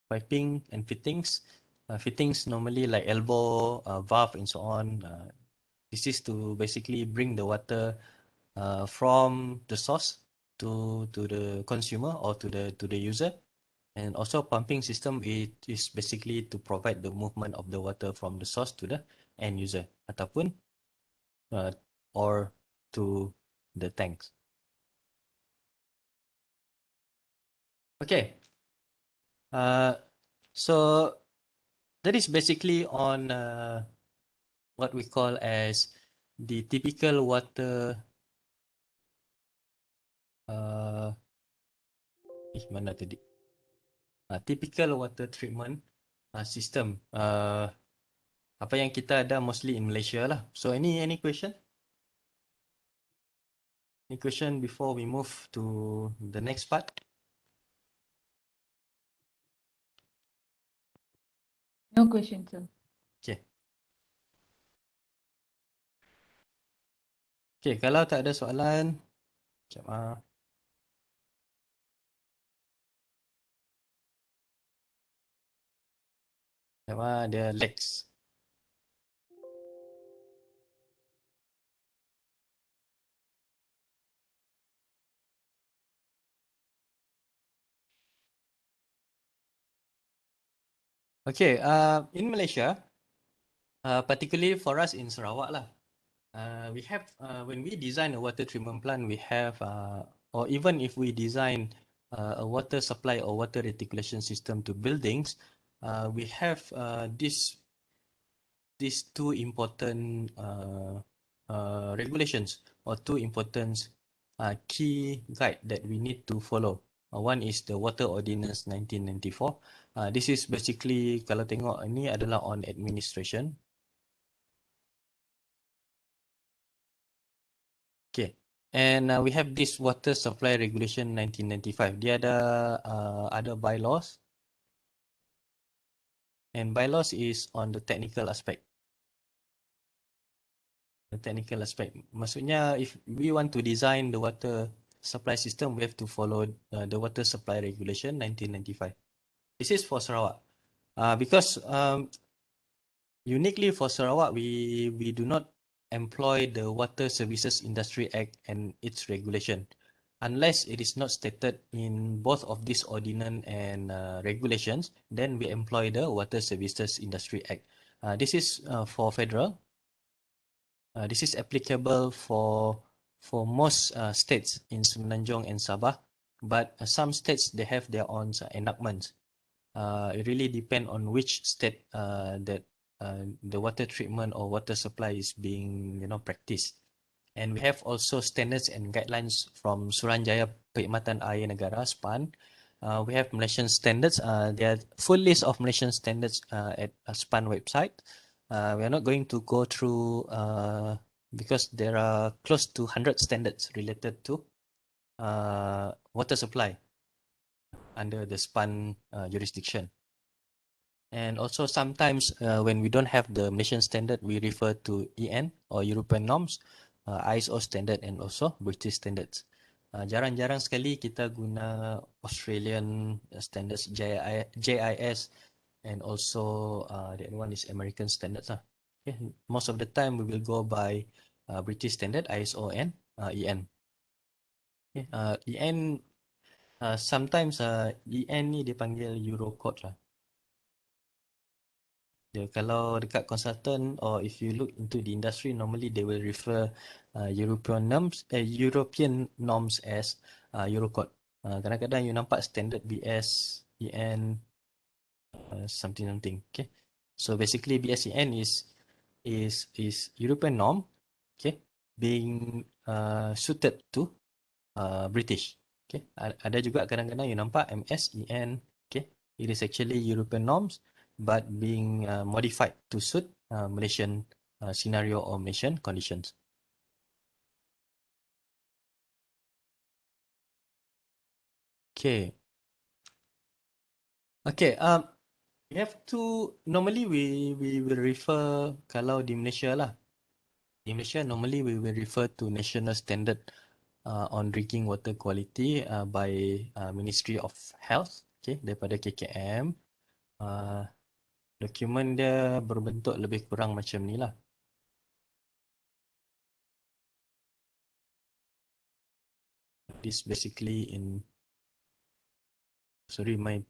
A: Piping and fittings. Fittings normally like elbow, valve, and so on. This is to basically bring the water from the source to the consumer or to the user. And also pumping system, it is basically to provide the movement of the water from the source to the end user ataupun or to the tanks. Okay. So that is basically on what we call as the typical water mana tadi? Typical water treatment system. Apa yang kita ada mostly in Malaysia lah. So any question? Any question before we move to the next part?
B: No question, sir.
A: Okay. Okay, kalau tak ada soalan, sekejap ah. Sekejap ah, dia Lex. Okay, in Malaysia, particularly for us in Sarawak lah, we have when we design a water treatment plant, we have or even if we design a water supply or water reticulation system to buildings, we have these two important regulations or two important key guide that we need to follow. One is the Water Ordinance 1994. This is basically kalau tengok ini adalah on administration. Okay. And we have this Water Supply Regulation 1995. Dia ada bylaws, and bylaws is on the technical aspect. The technical aspect. Maksudnya, if we want to design the water supply system, we have to follow the Water Supply Regulation 1995. This is for Sarawak. Because uniquely for Sarawak, we do not employ the Water Services Industry Act and its regulation. Unless it is not stated in both of these ordinance and regulations, then we employ the Water Services Industry Act. This is for federal. This is applicable for most states in Semenanjung and Sabah, but some states they have their own enactments. It really depends on which state that the water treatment or water supply is being practiced. And we have also standards and guidelines from Suruhanjaya Perkhidmatan Air Negara (SPAN). We have Malaysian standards. There are full list of Malaysian standards at SPAN website. We are not going to go through because there are close to 100 standards related to water supply under the SPAN jurisdiction. And also sometimes when we don't have the Malaysian standard, we refer to EN or European norms, ISO standard and also British standards. Jarang-jarang sekali kita guna Australian standards, JIS, and also the other one is American standards. Okay. Most of the time we will go by British standard, ISO and EN. Okay. EN sometimes EN ni dipanggil Eurocode lah. Kalau dekat consultant or if you look into the industry, normally they will refer European norms as Eurocode. Kadang-kadang you nampak standard BS, EN, something. Okay. So basically BS-EN is European norm, okay, being suited to British. Okay. Ada juga kadang-kadang you nampak MS-EN, okay. It is actually European norms but being modified to suit Malaysian scenario or Malaysian conditions. Okay. Okay. We have to normally we will refer kalau di Malaysia lah. Di Malaysia normally we will refer to national standard on drinking water quality by Ministry of Health. Okay, daripada KKM. Dokumen dia berbentuk lebih kurang macam ni lah. This basically in, sorry my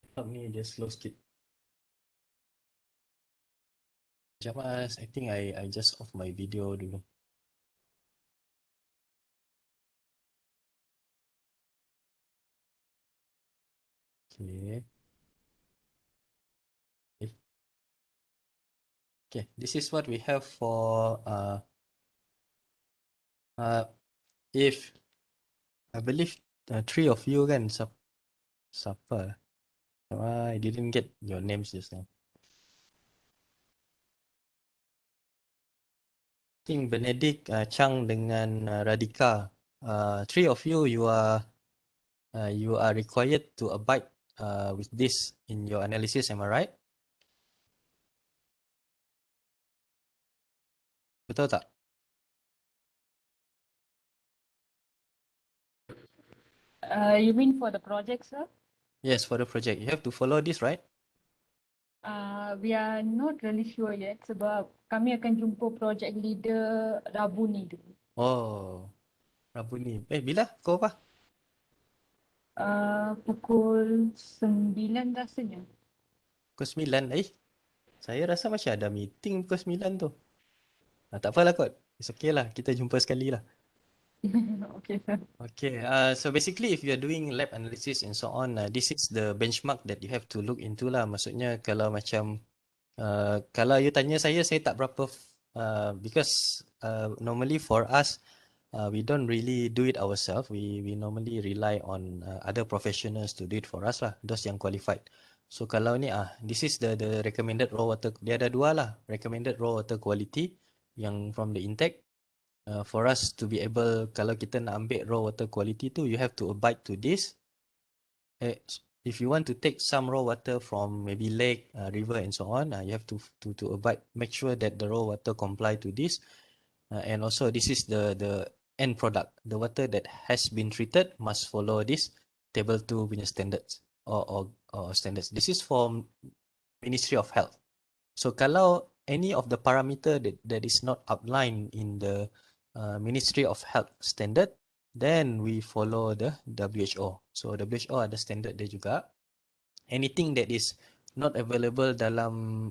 A: laptop ni dia slow sikit. Sekejap mas, I think I just off my video dulu. Okay. Okay, this is what we have for if I believe 3 of you kan siapa? I didn't get your names just now. think Benedict, Chang dengan Radhika, three of you, you are required to abide with this in your analysis. Am I right? Betul tak?
B: You mean for the project, sir?
A: Yes, for the project. You have to follow this, right?
B: We are not really sure yet sebab kami akan jumpa project leader Rabu ni dulu.
A: Oh, Rabu ni. Bila? Kau apa?
B: Pukul 9 rasanya.
A: Pukul 9. Saya rasa macam ada meeting pukul 9 tu. Tak apalah kot. It's okay lah. Kita jumpa sekali lah.
B: Okay, sir.
A: Okay, so basically if you are doing lab analysis and so on, this is the benchmark that you have to look into lah. Maksudnya kalau macam, kalau you tanya saya tak berapa, because normally for us, we don't really do it ourselves. We normally rely on other professionals to do it for us lah, those yang qualified. So kalau ni this is the recommended raw water. Dia ada dua lah, recommended raw water quality yang from the intake. For us to be able, kalau kita nak ambil raw water quality tu, you have to abide to this. If you want to take some raw water from maybe lake, river and so on, you have to abide, make sure that the raw water comply to this. And also this is the end product. The water that has been treated must follow this table 2 punya standards or standards. This is from Ministry of Health. So kalau any of the parameter that is not outlined in the Ministry of Health standard, then we follow the WHO. So WHO ada standard dia juga. Anything that is not available dalam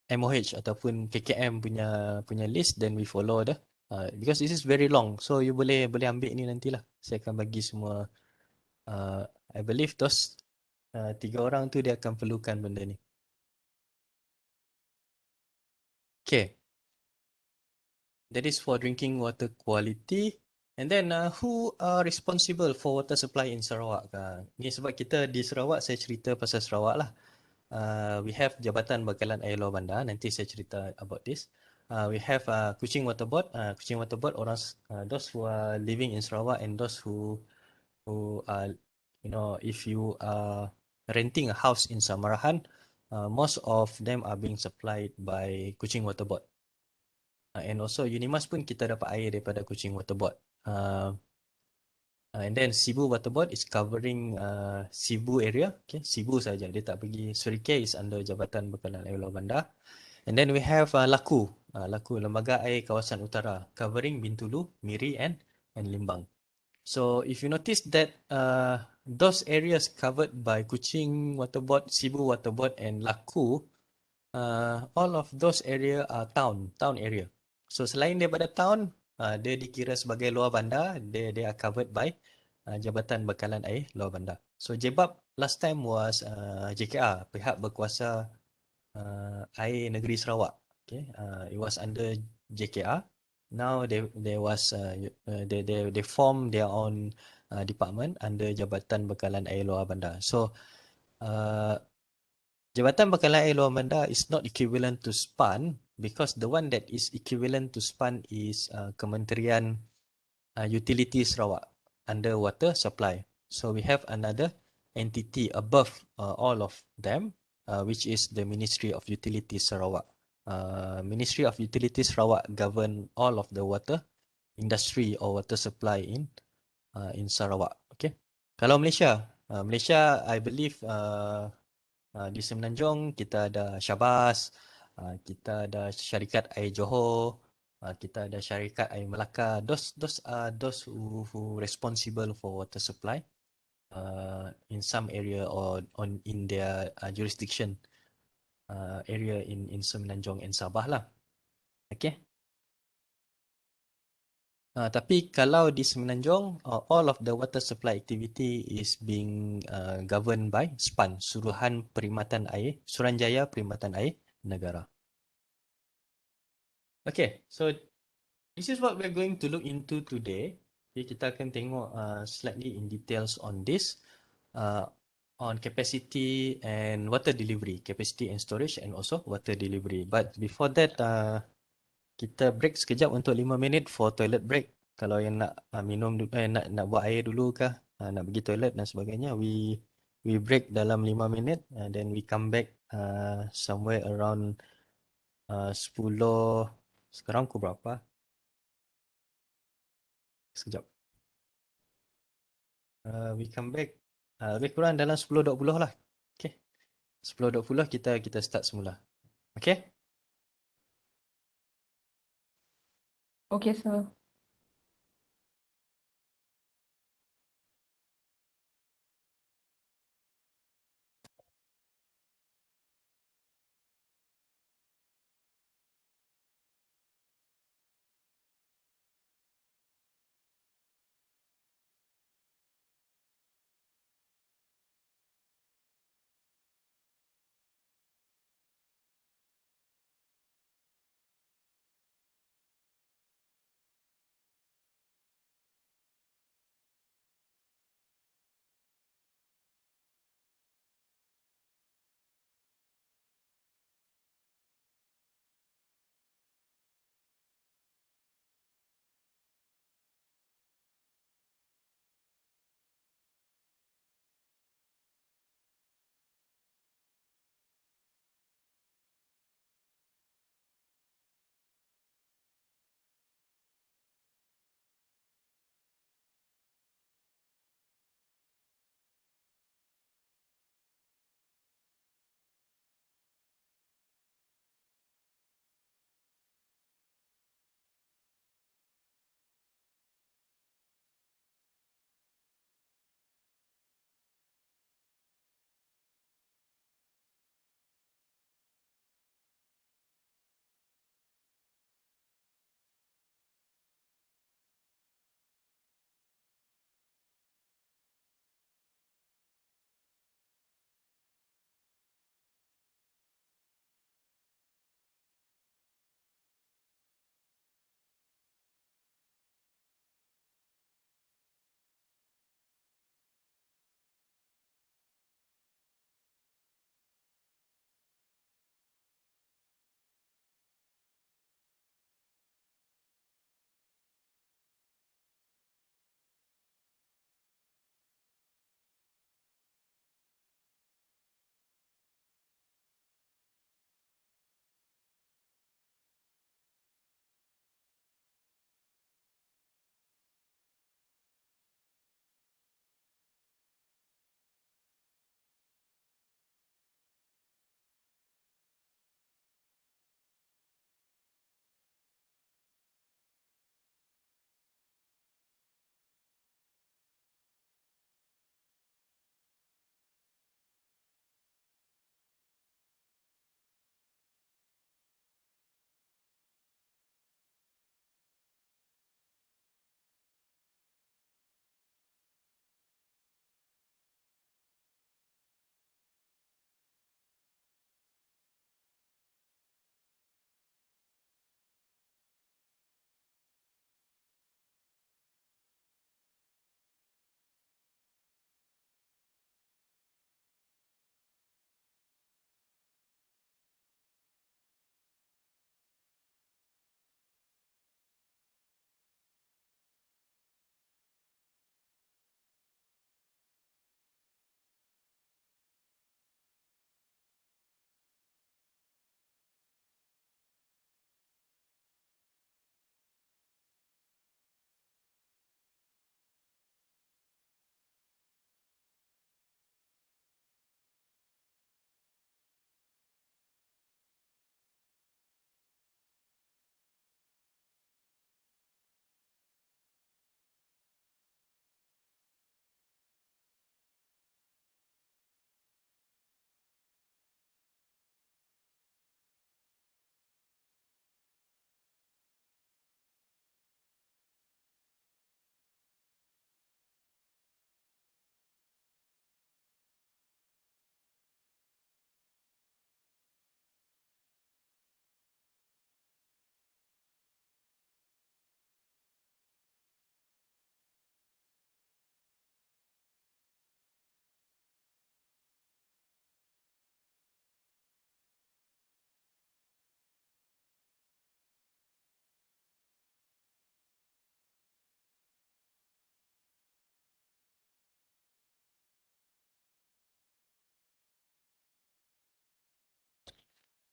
A: MOH ataupun KKM punya list, then we follow the because this is very long. So you boleh ambil ni nantilah. Saya akan bagi semua. I believe those 3 orang tu dia akan perlukan benda ni. Okay. That is for drinking water quality. And then who are responsible for water supply in Sarawak? Ni sebab kita di Sarawak, saya cerita pasal Sarawak lah. We have Jabatan Bekalan Air Luar Bandar. Nanti saya cerita about this. We have Kuching Water Board. Kuching Water Board, orang those who are living in Sarawak and those who are, if you are renting a house in Samarahan, most of them are being supplied by Kuching Water Board. And also Unimas pun kita dapat air daripada Kuching Water Board. And then Sibu Water Board is covering Sibu area. Okay, Sibu saja. Dia tak pergi. Surikei is under Jabatan Bekalan Air Luar Bandar. And then we have Laku. Laku, Lembaga Air Kawasan Utara, covering Bintulu, Miri and Limbang. So if you notice that those areas covered by Kuching Water Board, Sibu Water Board and Laku, all of those area are town area. So selain daripada town, dia dikira sebagai luar bandar, they are covered by Jabatan Bekalan Air Luar Bandar. So JBAP last time was JKR, pihak berkuasa air negeri Sarawak. Okay, it was under JKR. Now there was they form their own department under Jabatan Bekalan Air Luar Bandar. So Jabatan Bekalan Air Luar Bandar is not equivalent to SPAN because the one that is equivalent to SPAN is Kementerian Utilities Sarawak under water supply. So we have another entity above all of them, which is the Ministry of Utilities Sarawak. Ministry of Utilities Sarawak govern all of the water industry or water supply in Sarawak. Okay. Kalau Malaysia, I believe di Semenanjung kita ada Syabas, kita ada Syarikat Air Johor, kita ada Syarikat Air Melaka. Those are those who responsible for water supply in some area or in their jurisdiction area in Semenanjung and Sabah lah. Okay. Tapi kalau di Semenanjung, all of the water supply activity is being governed by SPAN, Suruhan Perkhidmatan Air, Suruhanjaya Perkhidmatan Air Negara. Okay, so this is what we're going to look into today. Okay, kita akan tengok slightly in details on this. on capacity and water delivery, capacity and storage and also water delivery. But before that, kita break sekejap untuk 5 minit for toilet break. Kalau yang nak nak buat air dulu kah, nak pergi toilet dan sebagainya, we break dalam 5 minit and then we come back somewhere around 10. Sekarang pukul berapa? Sekejap. We come back lebih kurang dalam 10.20 lah. Okay. 10.20 kita start semula. Okay?
B: Okay, sir.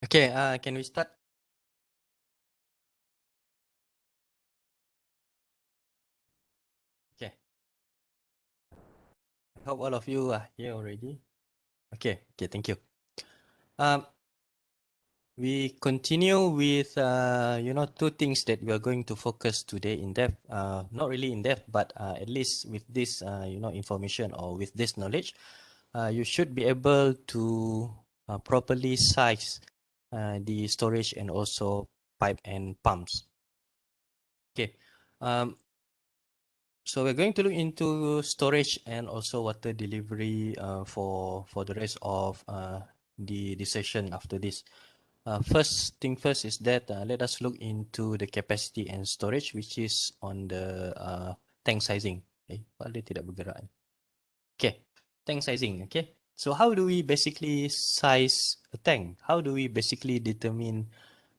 A: Okay, can we start? Okay. I hope all of you are here already. Okay, thank you. Um, we continue with two things that we are going to focus today in depth. Not really in depth, but at least with this information or with this knowledge, you should be able to properly size the storage and also pipe and pumps. Okay. Um, So we're going to look into storage and also water delivery for the rest of the session after this. First thing first is that let us look into the capacity and storage, which is on the tank sizing. Why dia tidak bergerak? Okay, tank sizing. Okay, so how do we basically size a tank? How do we basically determine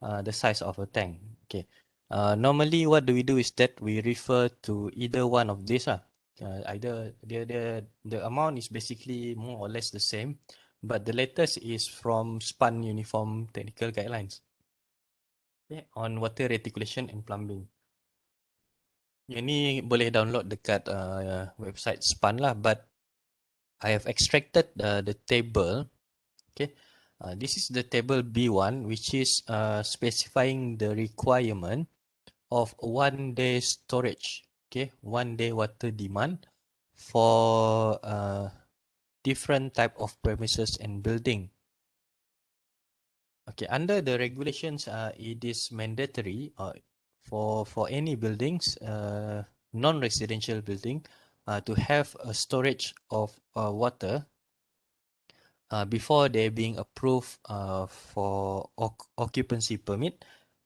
A: the size of a tank? Okay, normally what do we do is that we refer to either one of these. Either the amount is basically more or less the same, but the latest is from SPAN Uniform Technical Guidelines. Okay, on water reticulation and plumbing. Yang ni boleh download dekat website SPAN lah, but I have extracted the table. Okay, this is the table B1, which is specifying the requirement of 1 day storage. Okay, 1 day water demand for different type of premises and building. Okay, under the regulations, it is mandatory for any buildings, non-residential building, to have a storage of water before they being approved for occupancy permit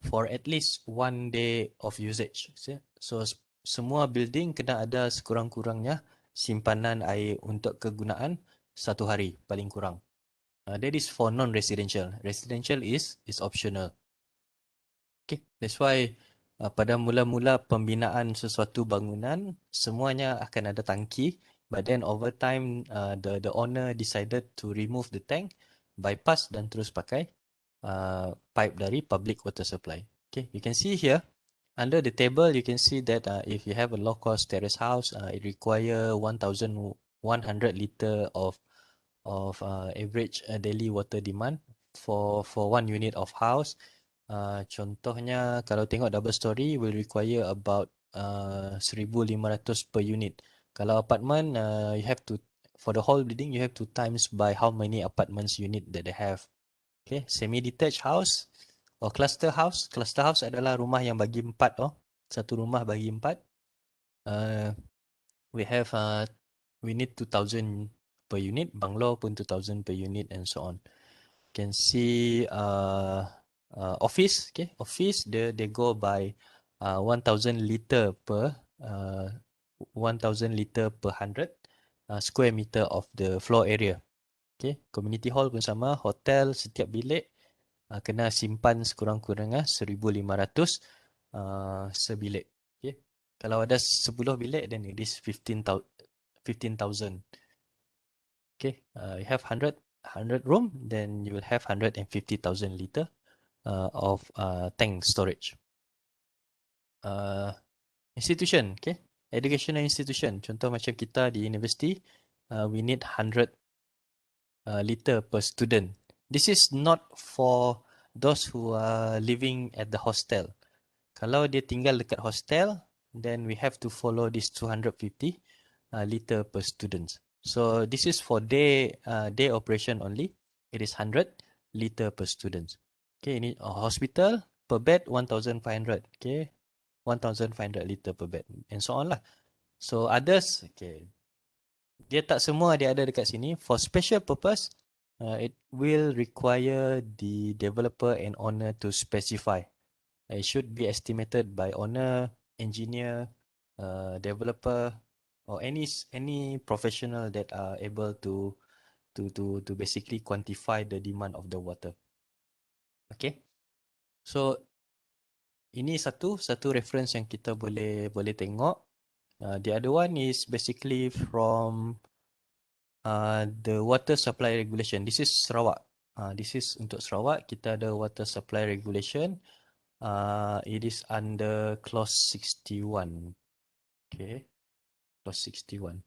A: for at least 1 day of usage. So semua building kena ada sekurang-kurangnya simpanan air untuk kegunaan 1 hari paling kurang. That is for non-residential. Residential is optional. Okay, that's why pada mula-mula pembinaan sesuatu bangunan semuanya akan ada tangki, but then over time the owner decided to remove the tank, bypass dan terus pakai pipe dari public water supply. Okay, you can see here under the table you can see that if you have a low cost terrace house, it require 1,100 liter of average daily water demand for 1 unit of house. Contohnya kalau tengok double story will require about 1,500 per unit. Kalau apartment you have to, for the whole building you have to times by how many apartments unit that they have. Okay, semi detached house or cluster house. Cluster house adalah rumah yang bagi 4 satu rumah bagi 4. We have we need 2,000 per unit, bungalow pun 2,000 per unit and so on. You can see office, okay, office they go by 1,000 liter per 1,000 liter per 100 square meter of the floor area. Okay, community hall pun sama, hotel setiap bilik kena simpan sekurang-kurangnya 1,500 sebilik. Okay, kalau ada 10 bilik then it is 15,000. Okay, you have 100 room, then you will have 150,000 liter of tank storage. Institution, okay, educational institution. Contoh macam kita di university, we need 100 liter per student. This is not for those who are living at the hostel. Kalau dia tinggal dekat hostel, then we have to follow this 250 liter per student. So this is for day operation only. It is 100 liter per student. Okay, ini hospital per bed 1,500. Okay, 1,500 liter per bed and so on lah. So others, okay, dia tak semua dia ada dekat sini. For special purpose, it will require the developer and owner to specify. It should be estimated by owner, engineer, developer, or any professional that are able to basically quantify the demand of the water. Okay, so ini satu reference yang kita boleh tengok. The other one is basically from the water supply regulation. This is Sarawak. This is untuk Sarawak. Kita ada water supply regulation. It is under clause 61. Okay, clause 61.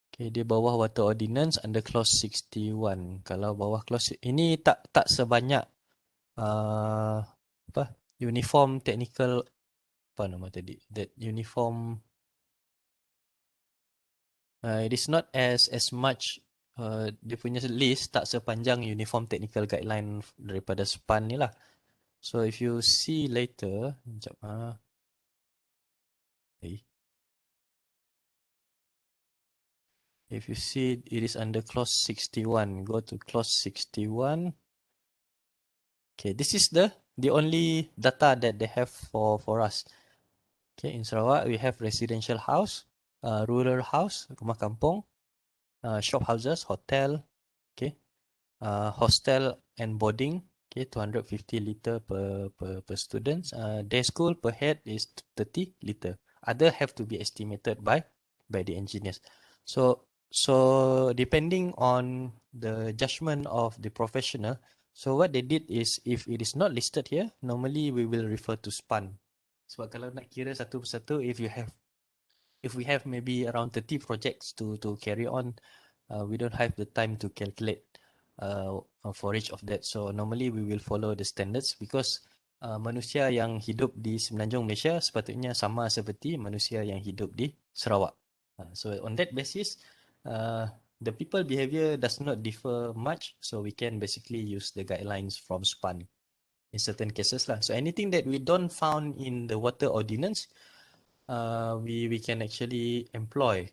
A: Okay, di bawah water ordinance under clause 61. Kalau bawah clause ini tak sebanyak apa uniform technical apa nama tadi? That uniform it is not as much dia punya list tak sepanjang uniform technical guideline daripada SPAN ni lah. So if you see later, sekejap if you see it is under clause 61, go to clause 61. Okay, this is the only data that they have for us. Okay, in Sarawak we have residential house, rural house, rumah kampung, shop houses, hotel, okay, hostel and boarding, okay, 250 liter per students. Day school per head is 30 liter. Other have to be estimated by the engineers. So depending on the judgment of the professional, so what they did is if it is not listed here, normally we will refer to SPAN. Sebab kalau nak kira satu persatu, if we have maybe around 30 projects to carry on, we don't have the time to calculate for each of that. So normally we will follow the standards because manusia yang hidup di Semenanjung Malaysia sepatutnya sama seperti manusia yang hidup di Sarawak. So on that basis, the people behavior does not differ much, so we can basically use the guidelines from SPAN in certain cases lah. So anything that we don't found in the water ordinance, we can actually employ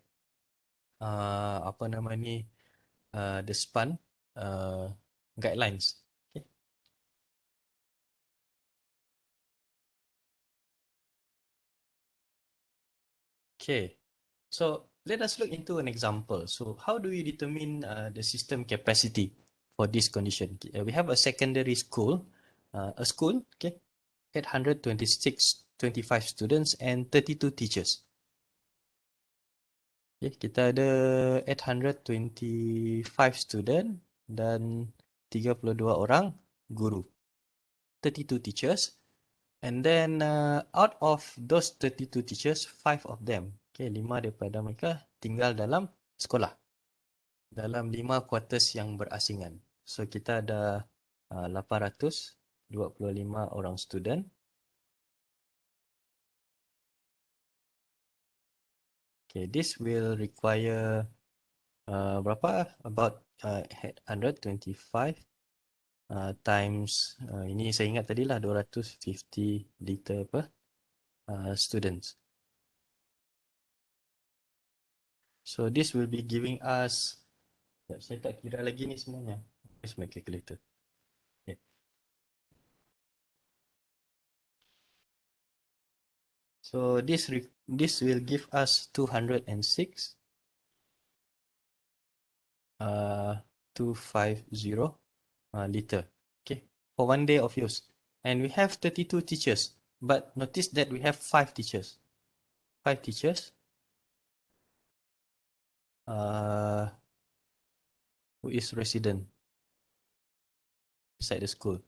A: apa nama ni the SPAN guidelines. Okay. Okay. So let us look into an example. So how do we determine the system capacity for this condition? We have a secondary school, okay, 825 students and 32 teachers. Okay, kita ada 825 student dan 32 orang guru. 32 teachers. And then out of those 32 teachers, 5 of them, okay, 5 daripada mereka tinggal dalam sekolah. Dalam 5 quarters yang berasingan. So kita ada 825 orang student. Okay, this will require berapa? About 125 times ini saya ingat tadi lah 250 liter per students. So this will be giving us, saya tak kira lagi ni semuanya. Where's my calculator? Okay. So this will give us 206 250 liter, okay, for 1 day of use. And we have 32 teachers, but notice that we have 5 teachers. 5 teachers who is resident inside the school.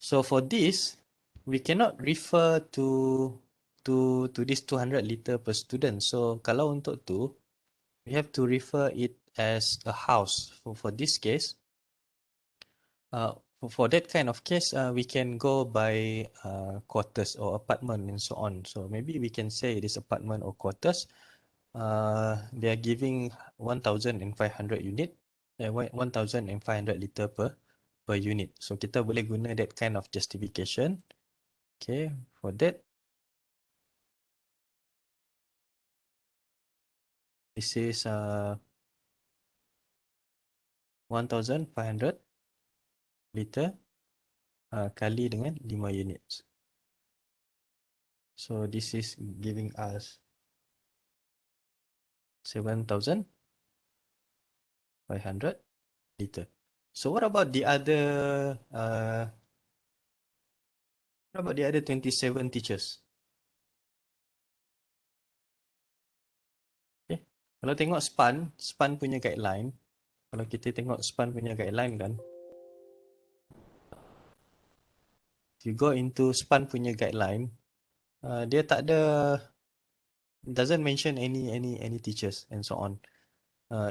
A: So for this, we cannot refer to this 200 liter per student. So kalau untuk tu, we have to refer it as a house. For this case, for that kind of case, we can go by quarters or apartment and so on. So maybe we can say it is apartment or quarters. They are giving 1,500 unit, 1,500 liter per unit. So kita boleh guna that kind of justification. Okay, for that, this is 1,500 liter kali dengan 5 units. So this is giving us 7,500 liter. So what about the other 27 teachers? Okay. Kalau tengok SPAN punya guideline, kalau kita tengok SPAN punya guideline kan, if you go into SPAN punya guideline, dia tak ada, doesn't mention any teachers and so on.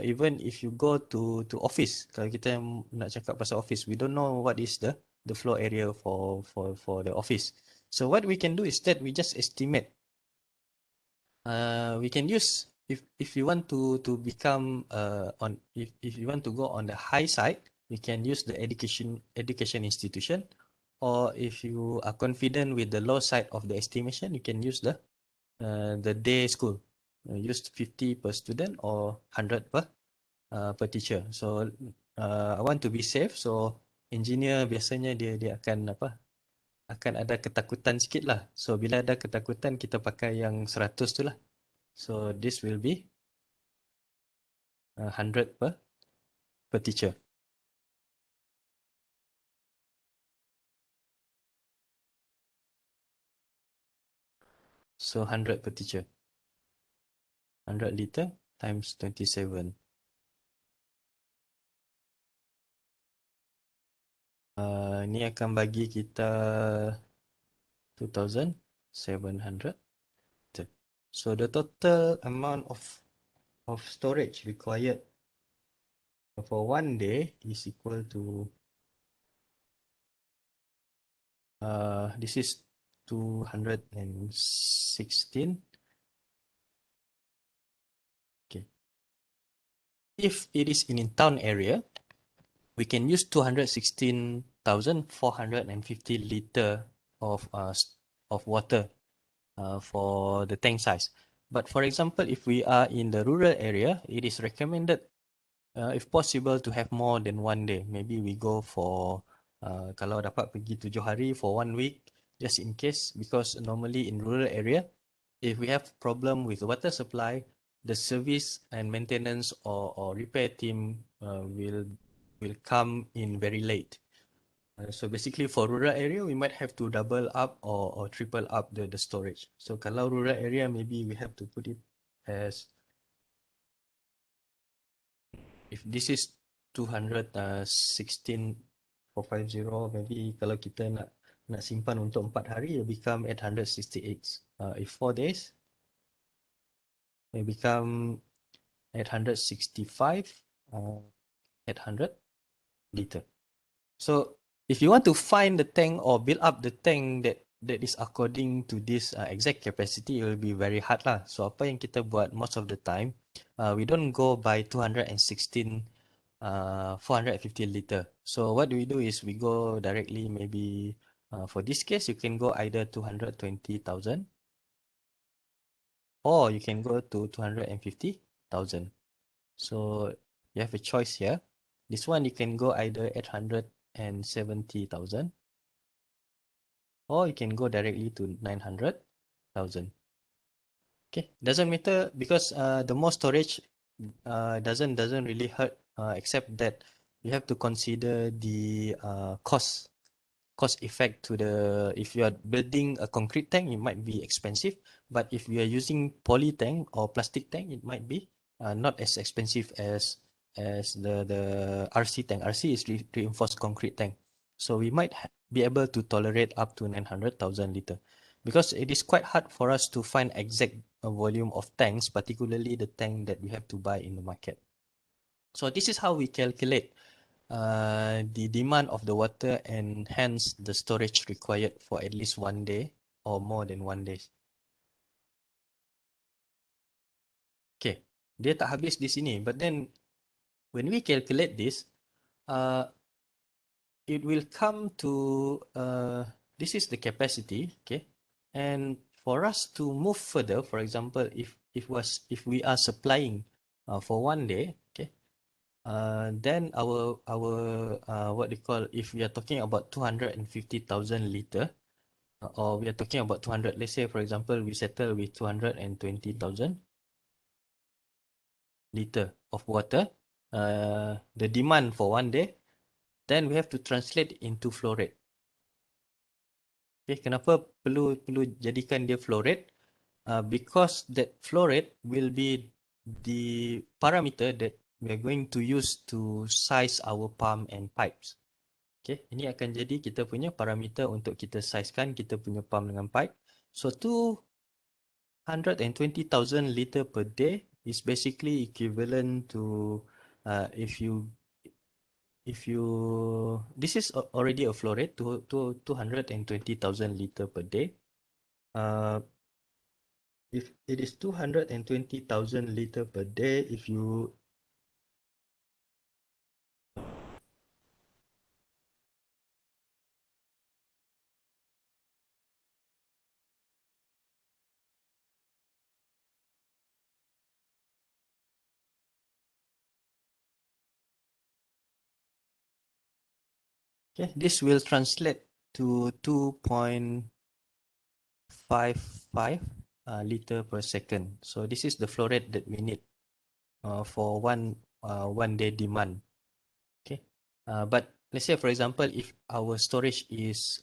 A: Even if you go to office, kalau kita nak cakap pasal office, we don't know what is the floor area for the office. So what we can do is that we just estimate. We can use, if you want to become on, if you want to go on the high side, we can use the education institution, or if you are confident with the low side of the estimation, you can use the day school. Use 50 per student or 100 per teacher. So I want to be safe. So engineer biasanya dia akan apa? Akan ada ketakutan sikit lah. So bila ada ketakutan, kita pakai yang 100 tu lah. So this will be 100 per teacher. So 100 per teacher. 100 liter times 27. Ni akan bagi kita 2,700. So the total amount of storage required for one day is equal to this is 216. Okay. If it is in town area, we can use 216,450 liter of water for the tank size. But for example, if we are in the rural area, it is recommended, if possible, to have more than one day. Maybe we go for kalau dapat pergi 7 hari for 1 week, just in case, because normally in rural area, if we have problem with water supply, the service and maintenance or repair team will come in very late. So basically for rural area, we might have to double up or triple up the storage. So kalau rural area, maybe we have to put it as, if this is 216,450, maybe kalau kita nak simpan untuk 4 hari, it become 868. If 4 days, it become 865, 800 liter. So if you want to find the tank or build up the tank that is according to this exact capacity, it will be very hard lah. So apa yang kita buat most of the time, we don't go by 216 450 liter. So what we do is we go directly, maybe for this case, you can go either 220,000 or you can go to 250,000. So you have a choice here. This one you can go either 870,000 or you can go directly to 900,000. Okay, doesn't matter because the more storage doesn't really hurt, except that you have to consider the cost effect to the, if you are building a concrete tank, it might be expensive, but if you are using poly tank or plastic tank, it might be not as expensive as the RC tank. RC is reinforced concrete tank, so we might be able to tolerate up to 900,000 liter, because it is quite hard for us to find exact volume of tanks, particularly the tank that we have to buy in the market. So this is how we calculate the demand of the water and hence the storage required for at least 1 day or more than 1 day. Okay, dia tak habis di sini, but then when we calculate this, it will come to, this is the capacity, okay, and for us to move further, for example, if we are supplying for 1 day, okay, then our what they call, if we are talking about 250,000 liter, or we are talking about 200, let's say for example we settle with 220,000 liter of water, the demand for 1 day, then we have to translate into flow rate. Okay, kenapa perlu jadikan dia flow rate? Because that flow rate will be the parameter that we are going to use to size our pump and pipes. Okay, ini akan jadi kita punya parameter untuk kita sizekan kita punya pump dengan pipe. So 220,000 liter per day is basically equivalent to if you this is already a flow rate to 220,000 liter per day. If it is 220,000 liter per day, if you okay, this will translate to 2.55 liter per second. So this is the flow rate that we need for one day demand. Okay, but let's say for example, if our storage is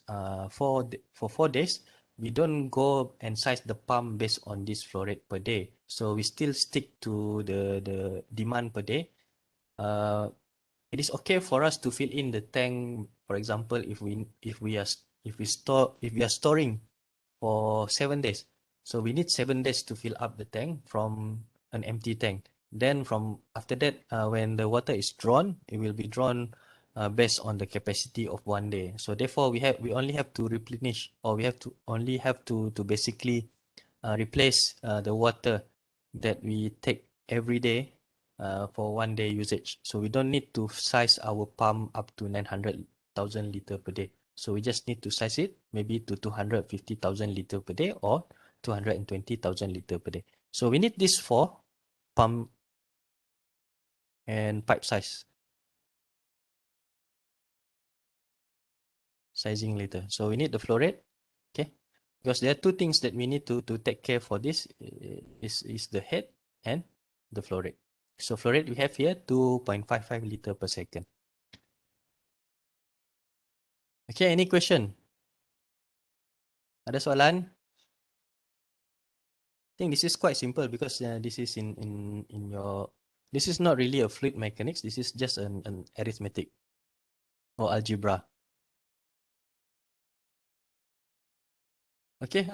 A: for 4 days, we don't go and size the pump based on this flow rate per day. So we still stick to the demand per day. It is okay for us to fill in the tank. For example, if we are storing for 7 days, so we need 7 days to fill up the tank from an empty tank. Then from after that, when the water is drawn, it will be drawn based on the capacity of one day. So therefore, we only have to replenish, or we have to only have to basically replace the water that we take every day for one day usage. So we don't need to size our pump up to 900,000 liter per day. So we just need to size it maybe to 250,000 liter per day or 220,000 liter per day. So we need this for pump and pipe size. Sizing later. So we need the flow rate. Okay. Because there are two things that we need to take care for this is the head and the flow rate. So flow rate we have here 2.55 liter per second. Okay, any question? Ada soalan? I think this is quite simple because this is in your this is not really a fluid mechanics, this is just an arithmetic or algebra. Okay,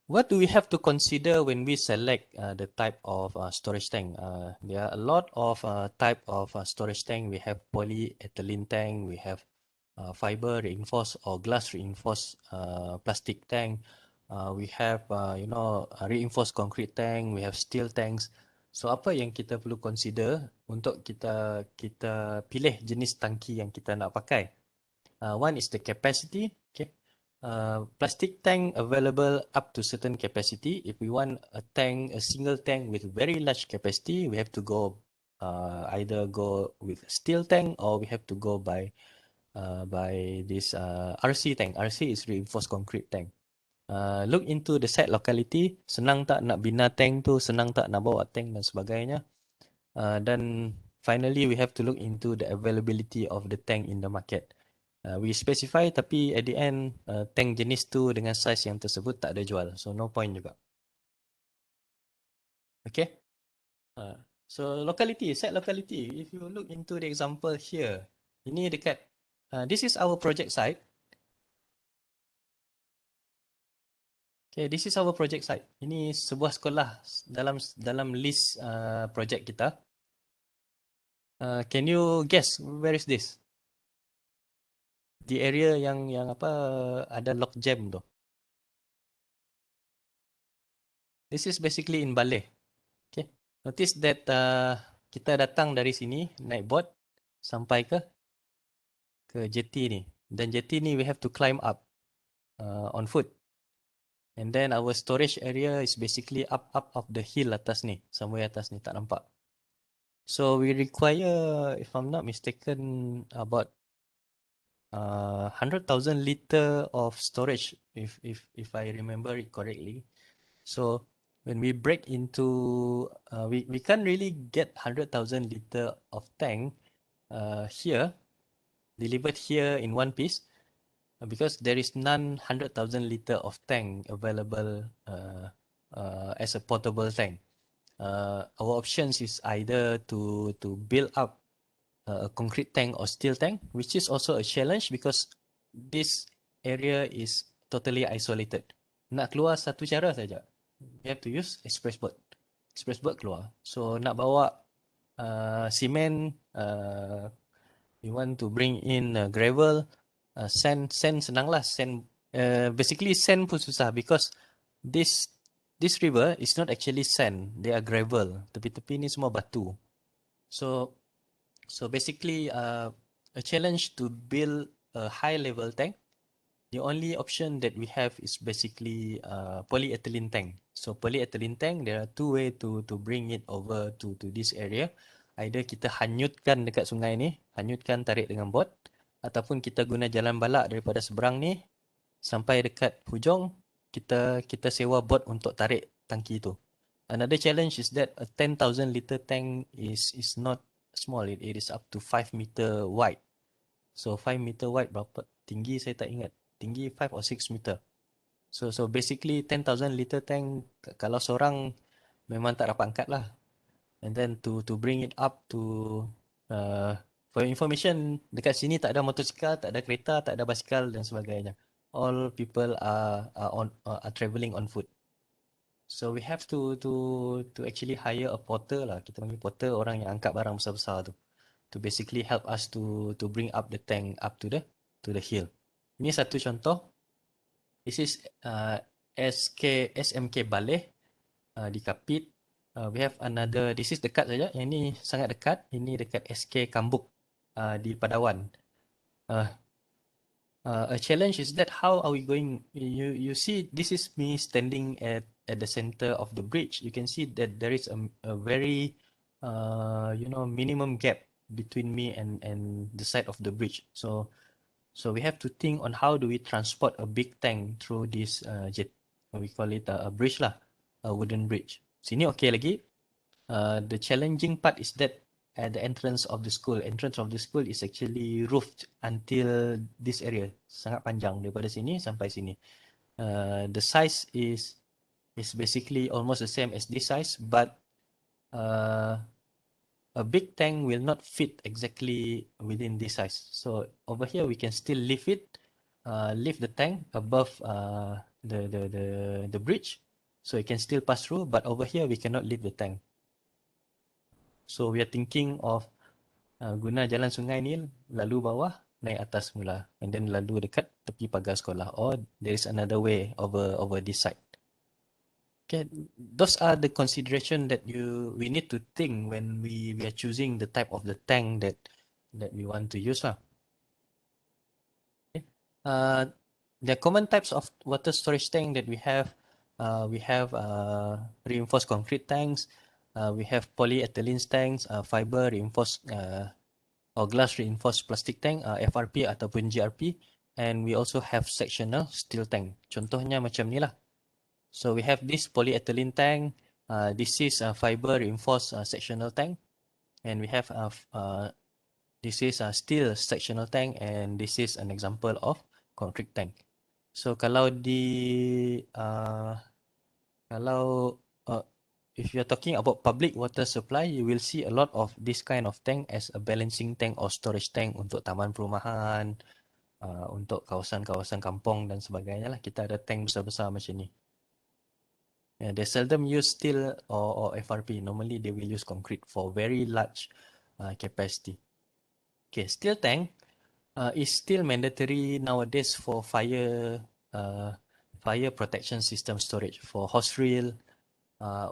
A: what do we have to consider when we select the type of storage tank? There are a lot of type of storage tank. We have polyethylene tank, we have fiber reinforced or glass reinforced plastic tank. We have reinforced concrete tank, we have steel tanks. So apa yang kita perlu consider untuk kita pilih jenis tangki yang kita nak pakai? One is the capacity. Okay. Plastic tank available up to certain capacity. If we want a single tank with very large capacity, we have to go either go with steel tank or we have to go by this RC tank. RC is reinforced concrete tank. Look into the site locality. Senang tak nak bina tank tu, senang tak nak bawa tank dan sebagainya. Dan finally we have to look into the availability of the tank in the market. We specify tapi at the end tank jenis tu dengan size yang tersebut tak ada jual. So no point juga. Okay. So locality, site locality. If you look into the example here, ini dekat, this is our project site. Okay, this is our project site. Ini sebuah sekolah dalam list project kita. Can you guess where is this? The area yang apa ada lock jam tu. This is basically in Baleh. Okay. Notice that kita datang dari sini naik boat sampai ke jetty ni. Dan jetty ni we have to climb up on foot. And then our storage area is basically up of the hill atas ni, somewhere atas ni tak nampak. So we require, if I'm not mistaken, about 100,000 liter of storage, if I remember it correctly. So when we break into, we can't really get 100,000 liter of tank here, delivered here in one piece, because there is none 100,000 liter of tank available as a portable tank. our options is either to build up a concrete tank or steel tank, which is also a challenge because this area is totally isolated. Nak keluar satu cara saja. You have to use express boat. Express boat keluar. So nak bawa cement, you want to bring in gravel, sand senang lah. Sand, basically sand pun susah because this river is not actually sand. They are gravel. Tepi-tepi ni semua batu. So basically, a challenge to build a high level tank. The only option that we have is basically polyethylene tank. So polyethylene tank, there are two way to bring it over to this area. Either kita hanyutkan dekat sungai ni, hanyutkan tarik dengan bot, ataupun kita guna jalan balak daripada seberang ni sampai dekat hujung, kita sewa bot untuk tarik tangki tu. Another challenge is that a 10,000 liter tank is not small. It is up to 5 meter wide. So 5 meter wide berapa tinggi saya tak ingat. Tinggi 5 or 6 meter. So basically 10,000 liter tank kalau seorang memang tak dapat angkat lah. And then to bring it up to for your information, dekat sini tak ada motosikal, tak ada kereta, tak ada basikal dan sebagainya. All people are travelling on foot. So we have to actually hire a porter lah. Kita panggil porter, orang yang angkat barang besar-besar tu, to basically help us to bring up the tank up to the hill. Ini satu contoh. This is SMK Baleh di Kapit. We have another, this is dekat saja. Yang ni sangat dekat. Ini dekat SK Kambuk di Padawan. A challenge is that how are we going, you see this is me standing at the center of the bridge. You can see that there is a very minimum gap between me and the side of the bridge. So we have to think on how do we transport a big tank through this jet, we call it a bridge lah, a wooden bridge. Sini okay lagi. The challenging part is that at the entrance of the school is actually roofed until this area. Sangat panjang daripada sini sampai sini. The size is basically almost the same as this size, but a big tank will not fit exactly within this size. So over here we can still lift it, lift the tank above the bridge, so it can still pass through. But over here we cannot lift the tank. So we are thinking of guna jalan sungai ni lalu bawah naik atas mula and then lalu dekat tepi pagar sekolah, or there is another way over this side. Okay, those are the consideration that we need to think when we are choosing the type of the tank that we want to use lah. Okay. The common types of water storage tank that we have reinforced concrete tanks, we have polyethylene tanks, fiber reinforced or glass reinforced plastic tank, FRP ataupun GRP, and we also have sectional steel tank. Contohnya macam ni lah. So we have this polyethylene tank, this is a fiber reinforced sectional tank, and we have this is a steel sectional tank, and this is an example of concrete tank. So kalau if you're talking about public water supply, you will see a lot of this kind of tank as a balancing tank or storage tank untuk taman perumahan, untuk kawasan-kawasan kampung dan sebagainya lah. Kita ada tank besar-besar macam ni. Yeah, they seldom use steel or FRP. Normally they will use concrete for very large capacity. Okay, steel tank is still mandatory nowadays for fire protection system storage, for hose reel,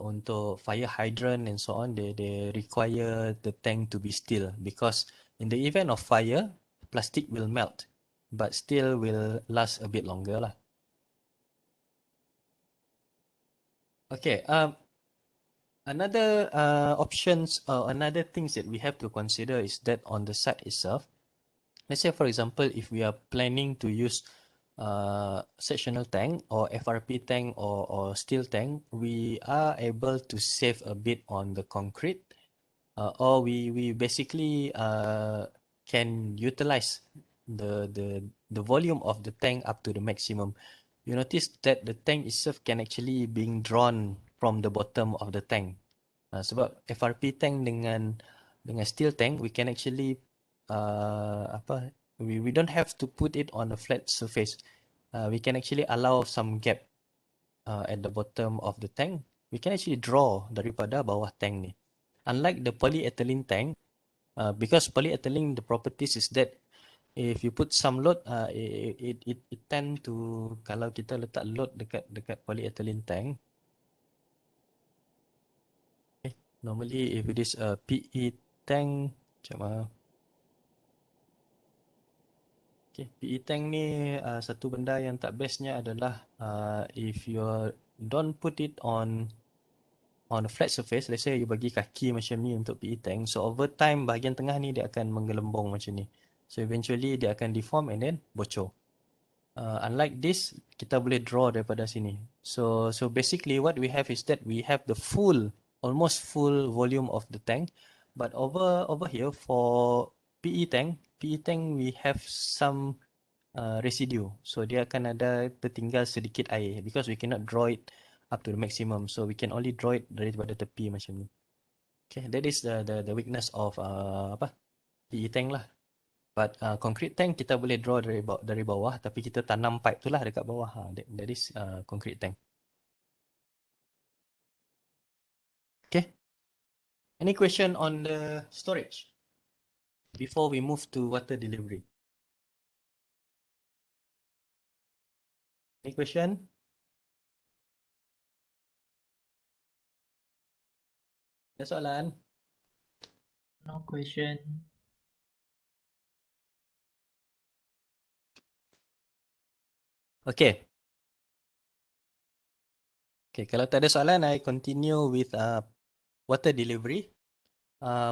A: untuk fire hydrant and so on. They require the tank to be steel because in the event of fire, plastic will melt, but steel will last a bit longer lah. Okay, another options or another things that we have to consider is that on the site itself, let's say for example, if we are planning to use sectional tank or FRP tank or steel tank, we are able to save a bit on the concrete, or we basically can utilize the volume of the tank up to the maximum. You notice that the tank itself can actually being drawn from the bottom of the tank. Sebab FRP tank dengan steel tank, we can actually we don't have to put it on a flat surface. We can actually allow some gap at the bottom of the tank. We can actually draw daripada bawah tank ni. Unlike the polyethylene tank, because polyethylene, the properties is that if you put some load, it tend to, kalau kita letak load dekat polyethylene tank, normally if it is a PE tank, macam mana? Okay, PE tank ni satu benda yang tak bestnya adalah if you don't put it on a flat surface, let's say you bagi kaki macam ni untuk PE tank, so over time bahagian tengah ni dia akan menggelembung macam ni. So eventually dia akan deform and then bocor. Unlike this, kita boleh draw daripada sini. So basically what we have is that we have the almost full volume of the tank, but over here for PE tank we have some residue. So dia akan ada tertinggal sedikit air because we cannot draw it up to the maximum. So we can only draw it daripada tepi macam ni. Okay, that is the weakness of PE tank lah. But concrete tank kita boleh draw dari bawah, tapi kita tanam pipe tu lah dekat bawah. That is concrete tank. Okay. Any question on the storage before we move to water delivery? Any question? Ada soalan?
C: No question.
A: Okay. Okay, kalau tak ada soalan, I continue with water delivery.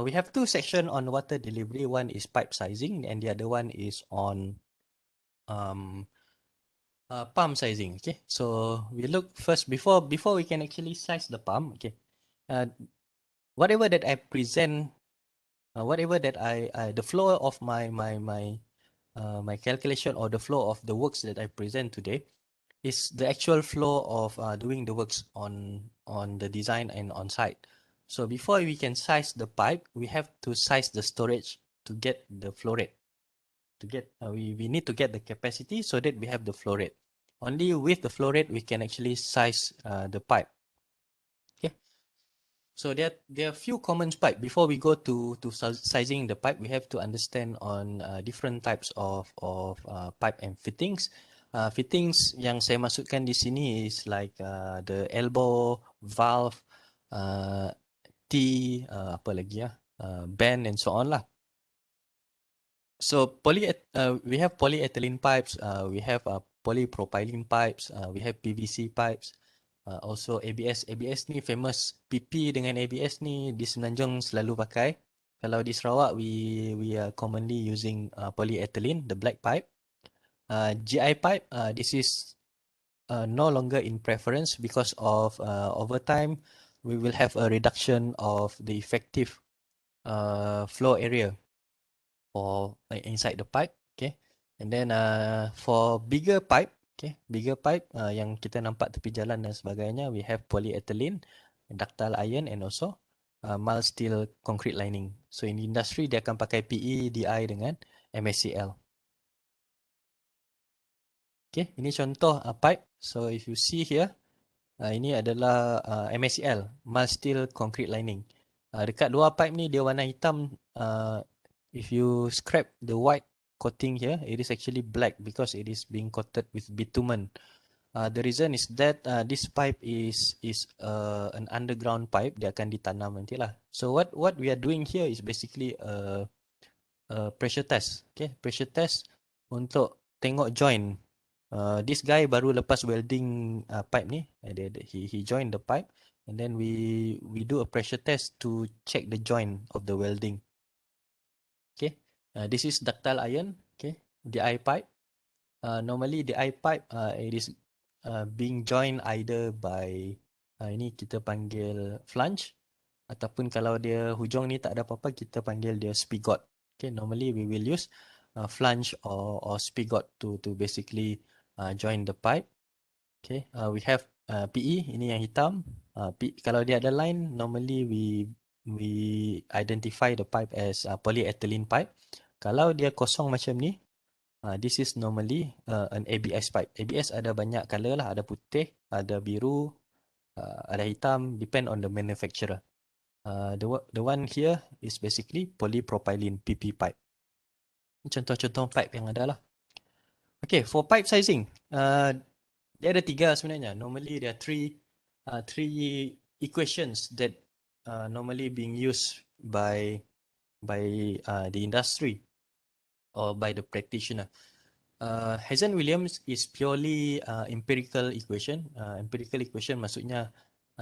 A: We have two sections on water delivery. One is pipe sizing and the other one is on pump sizing. Okay, so we look first before we can actually size the pump. Okay, whatever that I present, whatever that the flow of my calculation or the flow of the works that I present today is the actual flow of doing the works on the design and on site. So before we can size the pipe, we have to size the storage to get the flow rate. To get we need to get the capacity so that we have the flow rate. Only with the flow rate we can actually size the pipe. Okay. So there are few common pipe. Before we go to sizing the pipe, we have to understand on different types of pipe and fittings. Fittings yang saya masukkan di sini is like the elbow, valve, T, apa lagi ya, band and so on lah. So we have polyethylene pipes, we have polypropylene pipes, we have PVC pipes. Also ABS. ABS ni famous. PP dengan ABS ni di Semenanjung selalu pakai. Kalau di Sarawak we are commonly using polyethylene, the black pipe. GI pipe, this is no longer in preference because of over time we will have a reduction of the effective flow area for inside the pipe. Okay, and then for bigger pipe, okay, bigger pipe yang kita nampak tepi jalan dan sebagainya, we have polyethylene, ductile iron and also mild steel concrete lining. So in industry dia akan pakai PE, DI dengan MSCL. Okay, ini contoh pipe. So if you see here, ini adalah MSCL, mild steel concrete lining. Dekat luar pipe ni dia warna hitam. If you scrape the white coating here, it is actually black because it is being coated with bitumen. The reason is that this pipe is an underground pipe. Dia akan ditanam nantilah. So what we are doing here is basically a pressure test. Okay, pressure test untuk tengok joint. This guy baru lepas welding pipe ni. He joined the pipe and then we do a pressure test to check the joint of the welding. Okay, this is ductile iron. Okay, DI pipe. Normally DI pipe it is being joined either by ini kita panggil flange ataupun kalau dia hujung ni tak ada apa-apa kita panggil dia spigot. Okay, normally we will use flange or spigot to basically join the pipe. Okay, we have PE, ini yang hitam. Kalau dia ada line, normally we identify the pipe as polyethylene pipe. Kalau dia kosong macam ni, this is normally an ABS pipe. ABS ada banyak color lah, ada putih, ada biru, ada hitam, depend on the manufacturer. The one here is basically polypropylene PP pipe. Contoh-contoh pipe yang ada lah. Okay, for pipe sizing, dia ada 3 sebenarnya. Normally there are three equations that normally being used by the industry or by the practitioner. Hazen-Williams is purely empirical equation. Empirical equation maksudnya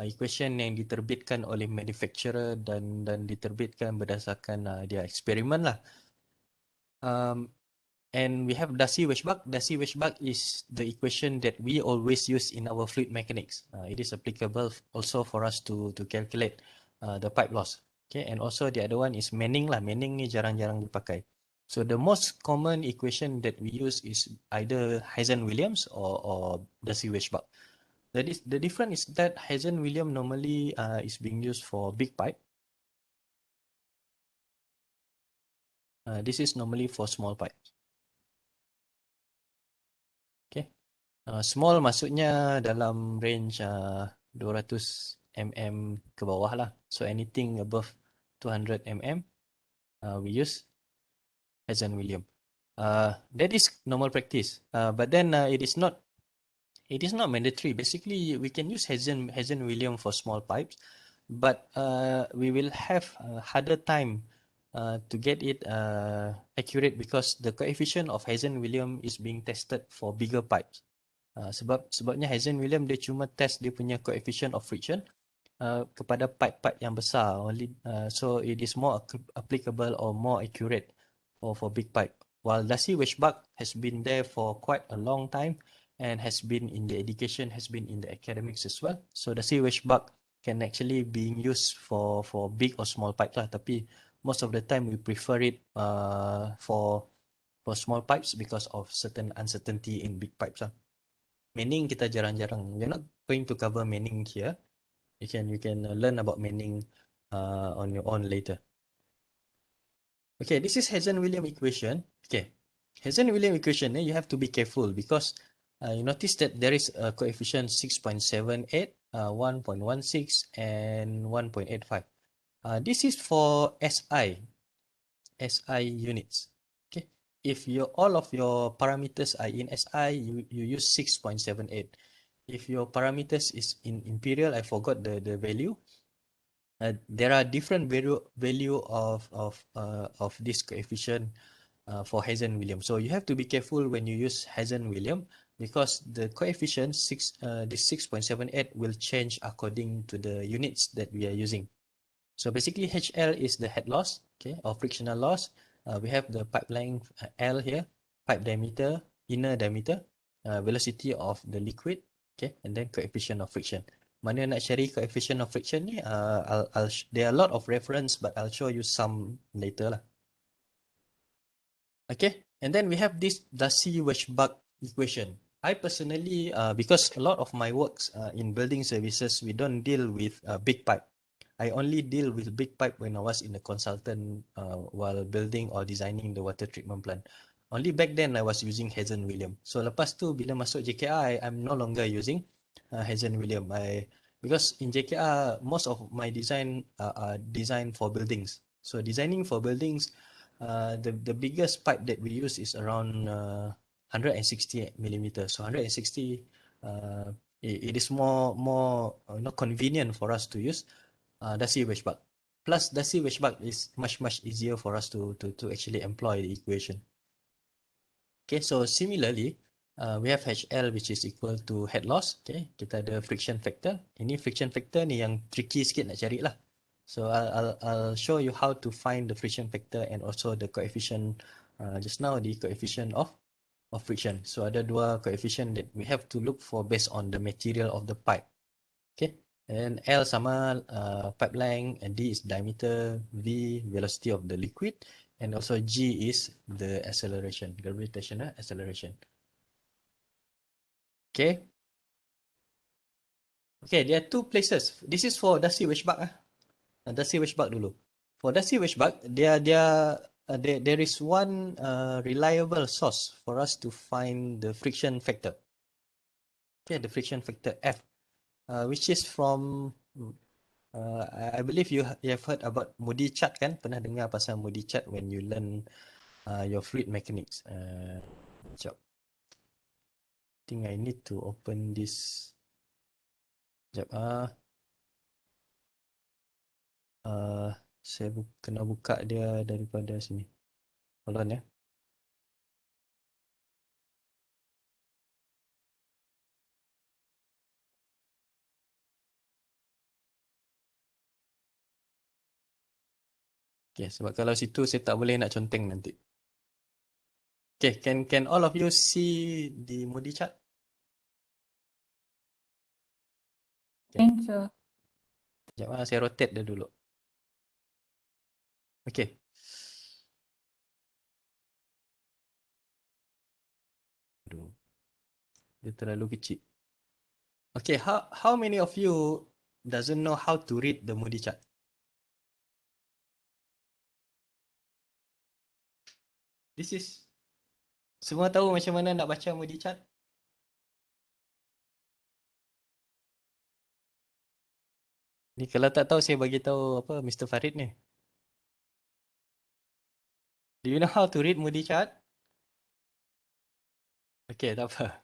A: equation yang diterbitkan oleh manufacturer dan diterbitkan berdasarkan dia eksperimen lah. And we have Darcy-Weisbach. Darcy-Weisbach is the equation that we always use in our fluid mechanics. It is applicable also for us to calculate the pipe loss. Okay, and also the other one is Manning lah. Manning ni jarang-jarang dipakai. So the most common equation that we use is either Hazen-Williams or Darcy-Weisbach. The difference is that Hazen-Williams normally is being used for big pipe. This is normally for small pipe. Okay. Small maksudnya dalam range 200 mm ke bawah lah. So anything above 200 mm we use Hazen-Williams. That is normal practice. But then it is not mandatory. Basically, we can use Hazen-Williams for small pipes, but we will have a harder time to get it accurate because the coefficient of Hazen-Williams is being tested for bigger pipes. Sebabnya Hazen-Williams dia cuma test dia punya coefficient of friction kepada pipe-pipe yang besar only, so it is more applicable or more accurate for big pipe. While Darcy-Weisbach has been there for quite a long time and has been in the education, has been in the academics as well. So Darcy-Weisbach can actually be used for big or small pipe lah. Tapi most of the time we prefer it for small pipes because of certain uncertainty in big pipes lah. Manning kita jarang-jarang. We're not going to cover Manning here. You can learn about Manning on your own later. Okay, this is Hazen-Williams equation. Okay, Hazen-Williams equation, you have to be careful because you notice that there is a coefficient 6.78, 1.16, and 1.85. This is for SI units. If all of your parameters are in SI, you use 6.78. If your parameters is in imperial, I forgot the value. There are different value of this coefficient for Hazen-Williams. So you have to be careful when you use Hazen-Williams because the coefficient this 6.78 will change according to the units that we are using. So basically HL is the head loss, okay, or frictional loss. We have the pipe length L here, pipe diameter, inner diameter, velocity of the liquid, okay, and then coefficient of friction. Mana nak cari coefficient of friction ni? There are a lot of reference, but I'll show you some later lah. Okay, and then we have this Darcy-Weisbach equation. I personally, because a lot of my works in building services, we don't deal with big pipe. I only deal with big pipe when I was in a consultant while building or designing the water treatment plant. Only back then I was using Hazen-Williams. So lepas tu bila masuk JKR, I'm no longer using Hazen-Williams. Because in JKR, most of my design are designed for buildings. So designing for buildings, the biggest pipe that we use is around 160 millimeters. So 160, it is more convenient for us to use Darcy-Weisbach. Plus Darcy-Weisbach is much easier for us to actually employ the equation. Okay, so similarly, we have HL which is equal to head loss. Okay, kita ada friction factor. Ini friction factor ni yang tricky sikit nak cari lah. So I'll show you how to find the friction factor and also the coefficient. Just now the coefficient of friction. So ada dua coefficient that we have to look for based on the material of the pipe. Okay. And L sama pipe length, and D is diameter, V velocity of the liquid, and also G is the acceleration, gravitational acceleration. Okay. Okay, there are two places. This is for Darcy Weisbach. Darcy Weisbach dulu. For Darcy Weisbach, there is one reliable source for us to find the friction factor. Okay, the friction factor F, which is from I believe you have heard about Moody chart kan? Pernah dengar pasal Moody chart when you learn your fluid mechanics. Sekejap. I think I need to open this. Sekejap. Saya kena buka dia daripada sini. Hold on ya. Okay, sebab kalau situ saya tak boleh nak conteng nanti. Okay, can all of you see the Moody chart?
B: Thank you.
A: Sekejap, saya rotate dia dulu. Okay. Aduh. Dia terlalu kecil. Okay, how many of you doesn't know how to read the Moody chart? This is semua tahu macam mana nak baca Moody chart? Ni kalau tak tahu saya bagi tahu apa Mr. Farid ni. Do you know how to read Moody chart? Okay, tak apa.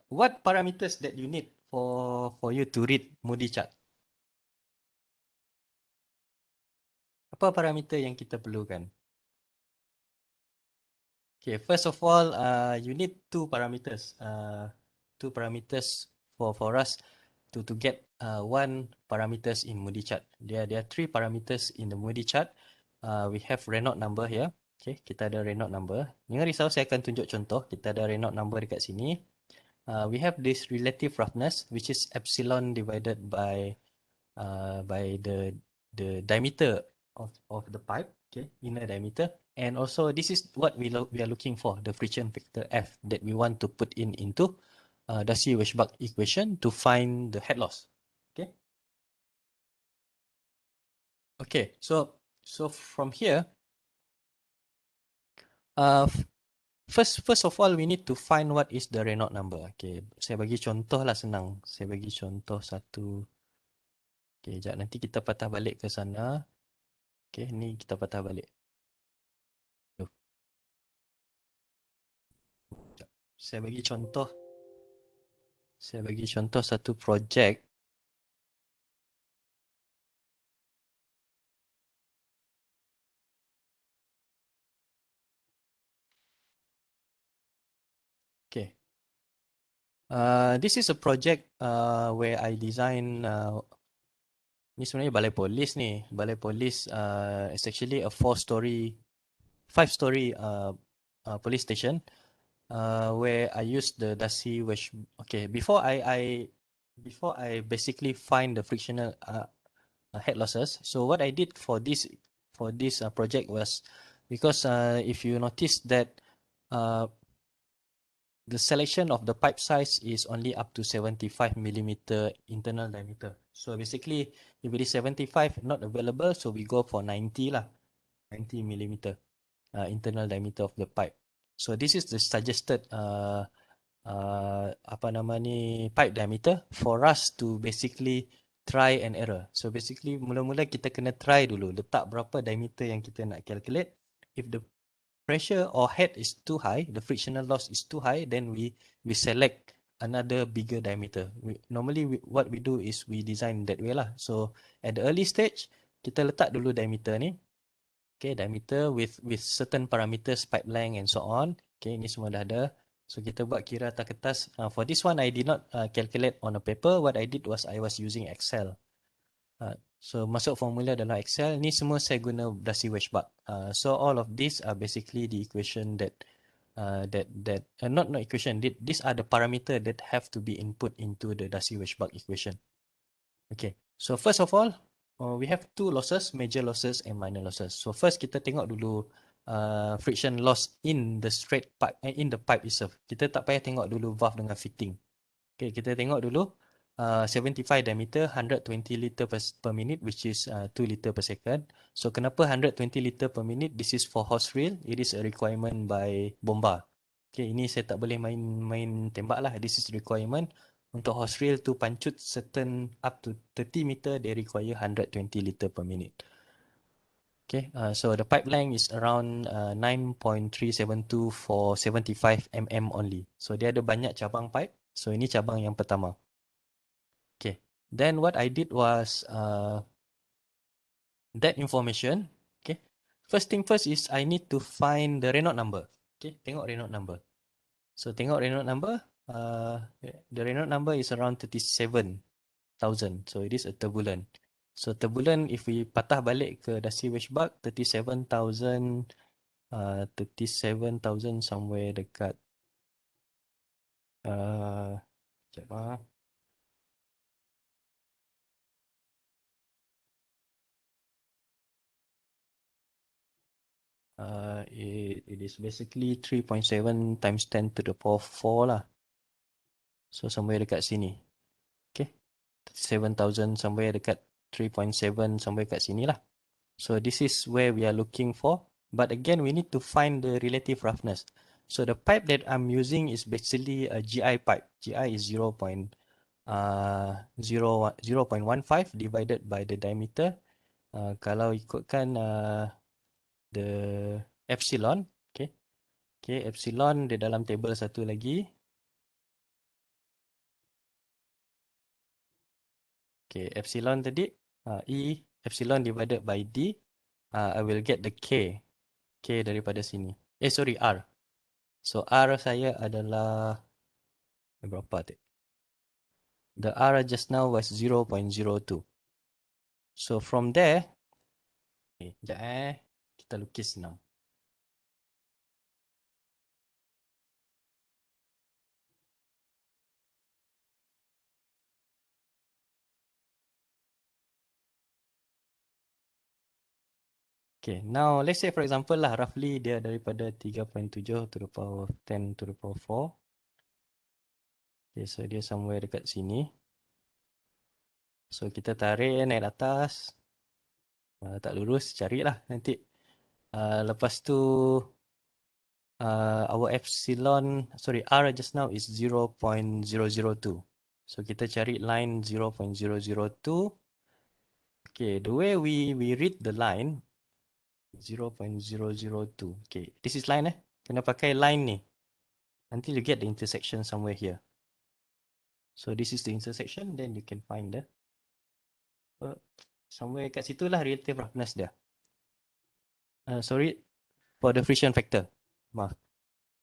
A: What parameters that you need for you to read Moody chart? Apa parameter yang kita perlukan? Okay, first of all, you need two parameters. Two parameters for us to get one parameters in Moody chart. There are three parameters in the Moody chart. We have Reynolds number here. Okay, kita ada Reynolds number. Jangan risau, saya akan tunjuk contoh. Kita ada Reynolds number dekat sini. We have this relative roughness, which is epsilon divided by the diameter of the pipe. Okay, inner diameter. And also this is what we are looking for, the friction factor F that we want to put into Darcy-Weisbach equation to find the head loss. Okay. Okay, so from here, first of all we need to find what is the Reynolds number. Okay, saya bagi contoh lah, senang. Saya bagi contoh satu. Okay, sekejap, nanti kita patah balik ke sana. Okay, ni kita patah balik. Saya bagi contoh satu projek. Okay. This is a project where I design ni sebenarnya balai polis ni. Balai polis is actually a 5-story police station where I use the Darcy-Weisbach. Okay, before I basically find the frictional head losses. So what I did for this project was, because if you notice that the selection of the pipe size is only up to 75 millimeter internal diameter. So basically, if it is 75 not available, so we go for 90 lah, 90 millimeter internal diameter of the pipe. So this is the suggested pipe diameter for us to basically try and error. So basically, mula-mula kita kena try dulu, letak berapa diameter yang kita nak calculate. If the pressure or head is too high, the frictional loss is too high, then we select another bigger diameter. Normally what we do is we design that way lah. So at the early stage, kita letak dulu diameter ni. Okay, diameter with certain parameters, pipe length and so on. Okay, ini semua dah ada. So kita buat kira atas kertas. For this one, I did not calculate on a paper. What I did was I was using Excel. So masuk formula dalam Excel, ni semua saya guna Darcy-Weisbach. So all of these are basically the equation that not equation. These are the parameter that have to be input into the Darcy-Weisbach equation. Okay. So first of all, we have two losses, major losses and minor losses. So first kita tengok dulu friction loss in the straight pipe, in the pipe itself. Kita tak payah tengok dulu valve dengan fitting. Okay, kita tengok dulu 75 diameter, 120 liter per minute, which is 2 liter per second. So kenapa 120 liter per minute? This is for hose reel. It is a requirement by bomba. Okay, ini saya tak boleh main tembak lah. This is requirement. Untuk hose reel to pancut certain up to 30 meter, they require 120 liter per minute. Okay, so the pipe length is around 9.372 for 75 mm only. So dia ada banyak cabang pipe. So ini cabang yang pertama. Okay, then what I did was that information. Okay, first thing first is I need to find the Renault number. Okay, tengok Renault number. So tengok Renault number. The Renault number is around 37,000. So it is a turbulent. So turbulent, if we patah balik ke dasi washback, 37,000, 37,000 somewhere dekat. Sekejap ah. It is basically 3.7 times 10 to the power 4 lah. So somewhere dekat sini. Okay. 7,000 somewhere dekat 3.7 somewhere dekat sini lah. So this is where we are looking for. But again, we need to find the relative roughness. So the pipe that I'm using is basically a GI pipe. GI is 0.15 divided by the diameter. Kalau ikutkan the epsilon, okay. Okay, epsilon di dalam table satu lagi. Okay, epsilon tadi, E epsilon divided by D, I will get the K. K daripada sini. Sorry, R. So, R saya adalah, berapa tu? The R just now was 0.02. So, from there, sekejap kita lukis senang. Okay, now let's say for example lah, roughly dia daripada 3.7 to the power of 10 to the power 4. Okay, so dia somewhere dekat sini. So kita tarik naik atas. Tak lurus, carilah nanti. Lepas tu our epsilon, sorry, R just now is 0.002. So kita cari line 0.002. Okay, the way we read the line 0.002. Okay, this is line Kena pakai line ni until you get the intersection somewhere here. So this is the intersection, then you can find the somewhere kat situ lah relative roughness dia. Sorry for the friction factor. Maaf.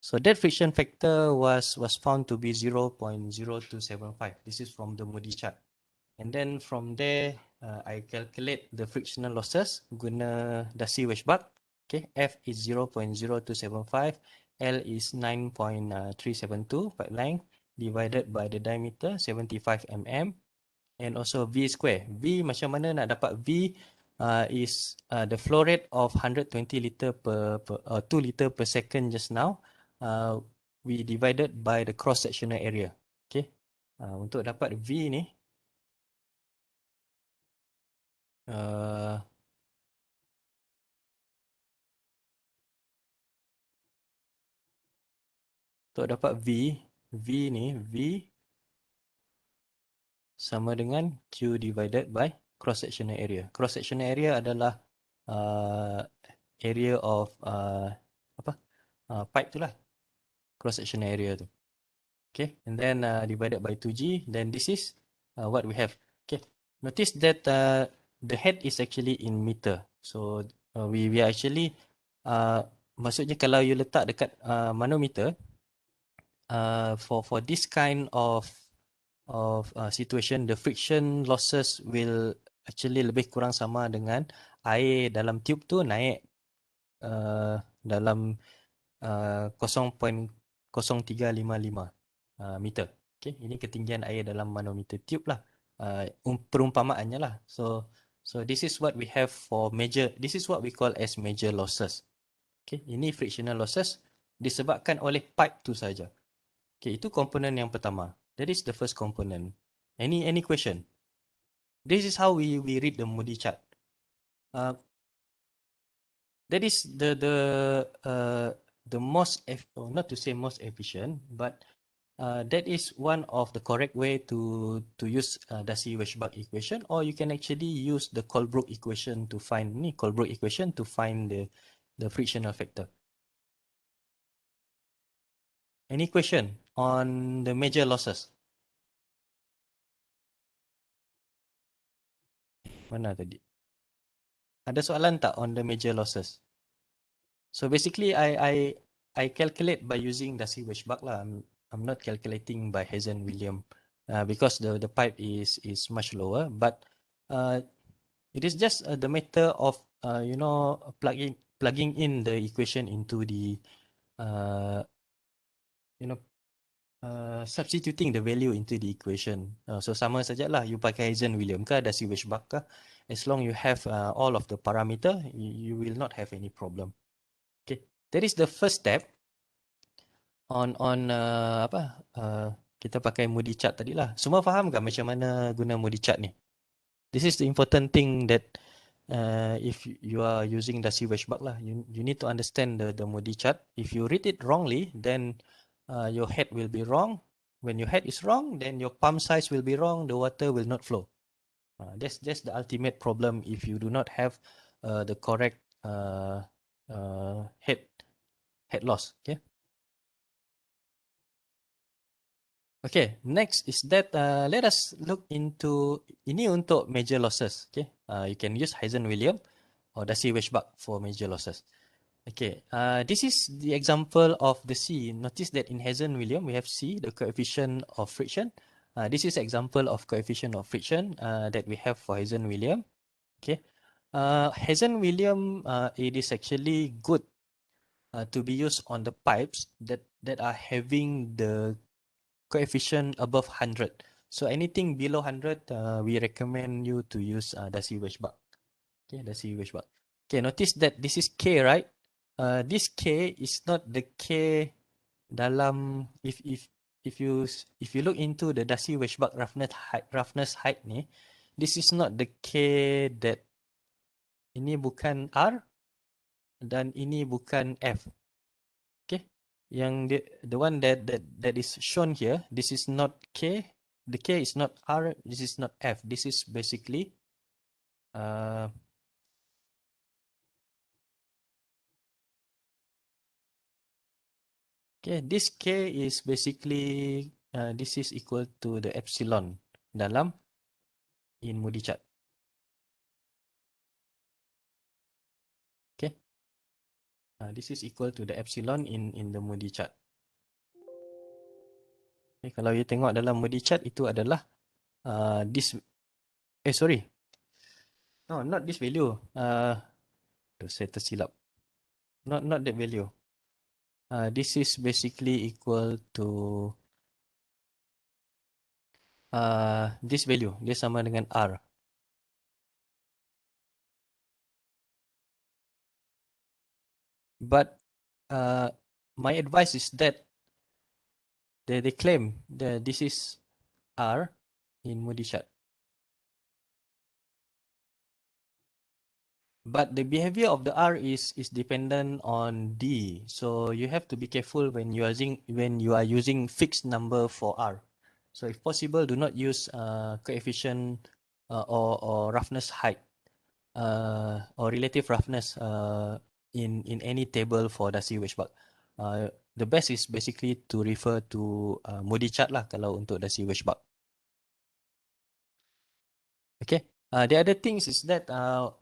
A: So that friction factor was found to be 0.0275. This is from the Moody chart. And then from there, I calculate the frictional losses guna dasi washback. Okay, F is 0.0275, L is 9.372 pipe length divided by the diameter 75 mm, and also V square. V macam mana nak dapat V? Is the flow rate of 120 liter per 2 liter per second just now. We divided by the cross sectional area. Okay, untuk dapat V ni, untuk dapat V ni, V sama dengan Q divided by cross sectional area. Cross sectional area adalah area of pipe tu lah, cross sectional area tu. Okay, and then divided by 2G, then this is what we have. Okay, notice that the head is actually in meter. So we are actually maksudnya kalau you letak dekat manometer, for this kind of situation, the friction losses will actually lebih kurang sama dengan air dalam tube tu naik dalam 0.0355 meter. Okay, ini ketinggian air dalam manometer tube lah. Perumpamaannya lah. So this is what we have for major. This is what we call as major losses. Okay, ini frictional losses disebabkan oleh pipe tu saja. Okay, itu komponen yang pertama. That is the first component. Any question? This is how we read the Moody chart. That is the most or not to say most efficient, but that is one of the correct way to use Darcy-Weisbach equation, or you can actually use the Colebrook equation to find the frictional factor. Any question on the major losses? Mana tadi? Ada soalan tak on the major losses? So basically, I calculate by using Darcy-Weisbach lah. I'm not calculating by Hazen-Williams because the pipe is much lower. But it is just the matter of plugging in the equation into the substituting the value into the equation. So sama sajalah you pakai Hazen-Williams ke Darcy-Weisbach ke, as long you have all of the parameter, you will not have any problem. Okay, that is the first step on kita pakai Moody chart tadi lah. Semua faham tak macam mana guna Moody chart ni? This is the important thing that if you are using Darcy-Weisbach lah, you need to understand the Moody chart. If you read it wrongly, then your head will be wrong. When your head is wrong, then your pump size will be wrong. The water will not flow. That's the ultimate problem if you do not have the correct head loss. Okay. Okay, next is that let us look into ini untuk major losses. Okay, you can use Hazen-Williams or Darcy-Weisbach for major losses. Okay, this is the example of the C. Notice that in Hazen-Williams we have C, the coefficient of friction. This is example of coefficient of friction that we have for Hazen-Williams. Okay, Hazen-Williams it is actually good to be used on the pipes that are having the coefficient above 100. So anything below 100, we recommend you to use Darcy-Weisbach. Okay, Darcy-Weisbach. Okay, notice that this is K, right? This K is not the K dalam if you look into the Darcy-Weisbach roughness height ni, this is not the K that ini bukan R dan ini bukan F. Okay, yang the one that is shown here, this is not K, the K is not R, this is not F, this is basically okay, this K is basically this is equal to the epsilon dalam in Moody chart. Okay, this is equal to the epsilon in the Moody chart. Okay, kalau you tengok dalam Moody chart itu adalah this sorry, no, not this value. Saya tersilap. Not that value. This is basically equal to this value. Dia sama dengan R. But my advice is that they claim that this is R in Moody chart. But the behavior of the R is dependent on D. So you have to be careful when you are using fixed number for R. So if possible, do not use coefficient or roughness height or relative roughness in any table for Darcy-Weisbach. The best is basically to refer to Moody chart lah kalau untuk Darcy-Weisbach. Okay. The other things is that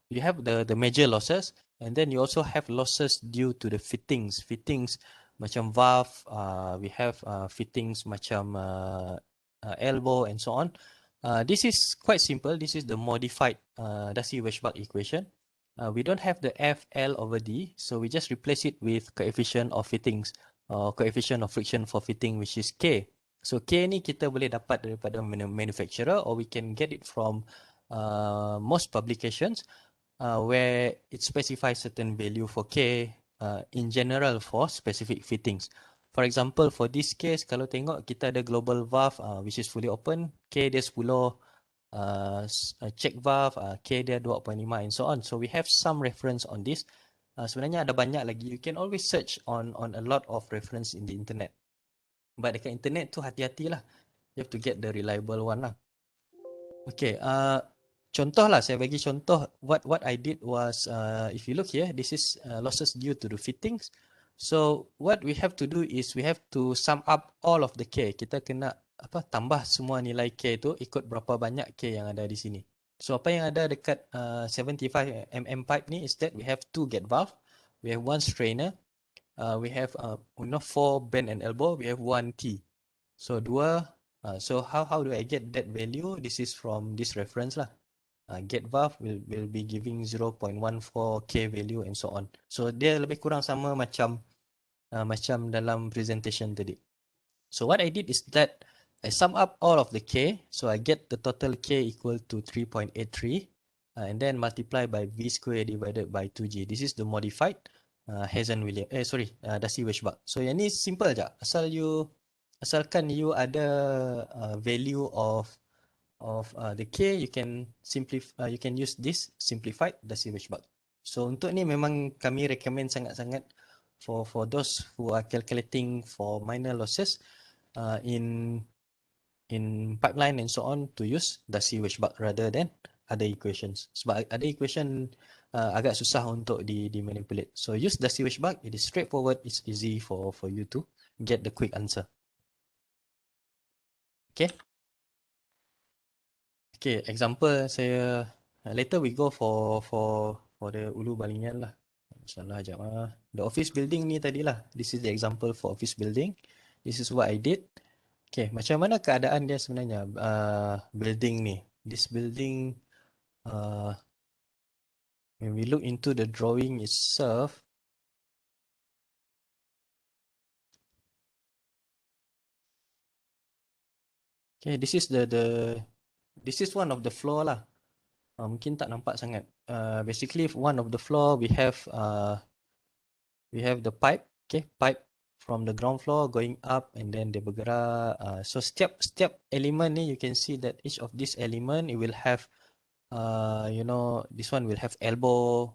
A: you have the major losses, and then you also have losses due to the fittings. Fittings macam valve, we have fittings macam elbow and so on. This is quite simple. This is the modified Darcy-Weisbach equation. We don't have the FL over D, so we just replace it with coefficient of fittings or coefficient of friction for fitting, which is K. So K ni kita boleh dapat daripada manufacturer, or we can get it from most publications where it specifies certain value for K in general for specific fittings. For example, for this case, kalau tengok kita ada global valve which is fully open, K dia 10, check valve, K dia 2.5 and so on. So we have some reference on this. Sebenarnya ada banyak lagi. You can always search on a lot of reference in the internet. But dekat internet tu hati-hatilah. You have to get the reliable one lah. Okay, contoh lah, saya bagi contoh. What I did was, if you look here, this is losses due to the fittings. So what we have to do is we have to sum up all of the K. Kita kena tambah semua nilai K tu ikut berapa banyak K yang ada di sini. So apa yang ada dekat 75 mm pipe ni is that we have 2 gate valve, we have 1 strainer, we have 4 bend and elbow, we have 1 T. So 2. So how do I get that value? This is from this reference lah. Gate valve will be giving 0.14 K value and so on. So dia lebih kurang sama macam dalam presentation tadi. So what I did is that I sum up all of the K. So I get the total K equal to 3.83 and then multiply by V square divided by 2G. This is the modified Hazen-Williams. Darcy-Weisbach. So yang ni simple je. Asalkan you ada value of the K, you can use this simplified Darcy-Weisbach. So untuk ni memang kami recommend sangat-sangat for those who are calculating for minor losses in pipeline and so on, to use Darcy-Weisbach rather than other equations. Sebab other equation agak susah untuk di manipulate. So use Darcy-Weisbach. It is straightforward. It's easy for you to get the quick answer. Okay. Okay, example saya later we go for the Ulu Balingan lah. InsyaAllah jap The office building ni tadilah. This is the example for office building. This is what I did. Okay, macam mana keadaan dia sebenarnya building ni? This building when we look into the drawing itself, okay, this is this is one of the floor lah. Mungkin tak nampak sangat. Basically one of the floor we have the pipe, okay, pipe from the ground floor going up and then dia bergerak. So setiap element ni you can see that each of this element it will have this one will have elbow,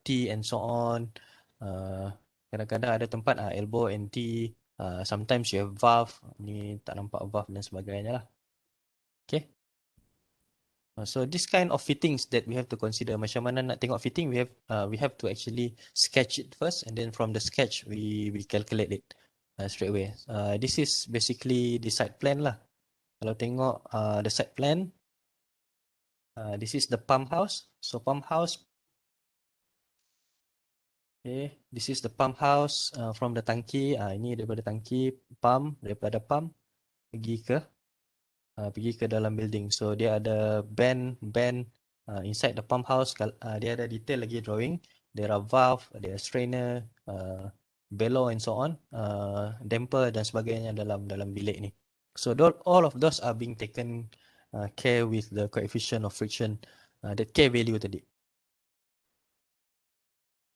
A: T and so on. Kadang-kadang ada tempat elbow and T. Sometimes you have valve. Ni tak nampak valve dan sebagainya lah. Okay. So this kind of fittings that we have to consider. Macam mana nak tengok fitting, we have to actually sketch it first, and then from the sketch we calculate it straight away. This is basically the site plan lah. Kalau tengok the site plan, this is the pump house. So pump house, okay, this is the pump house from the tangki. Ini daripada tangki, pump, daripada pump pergi ke dalam building. So dia ada band inside the pump house. Dia ada detail lagi drawing. There are valve, there are strainer, bellow and so on, damper dan sebagainya dalam bilik ni. So all of those are being taken care with the coefficient of friction, that K value tadi.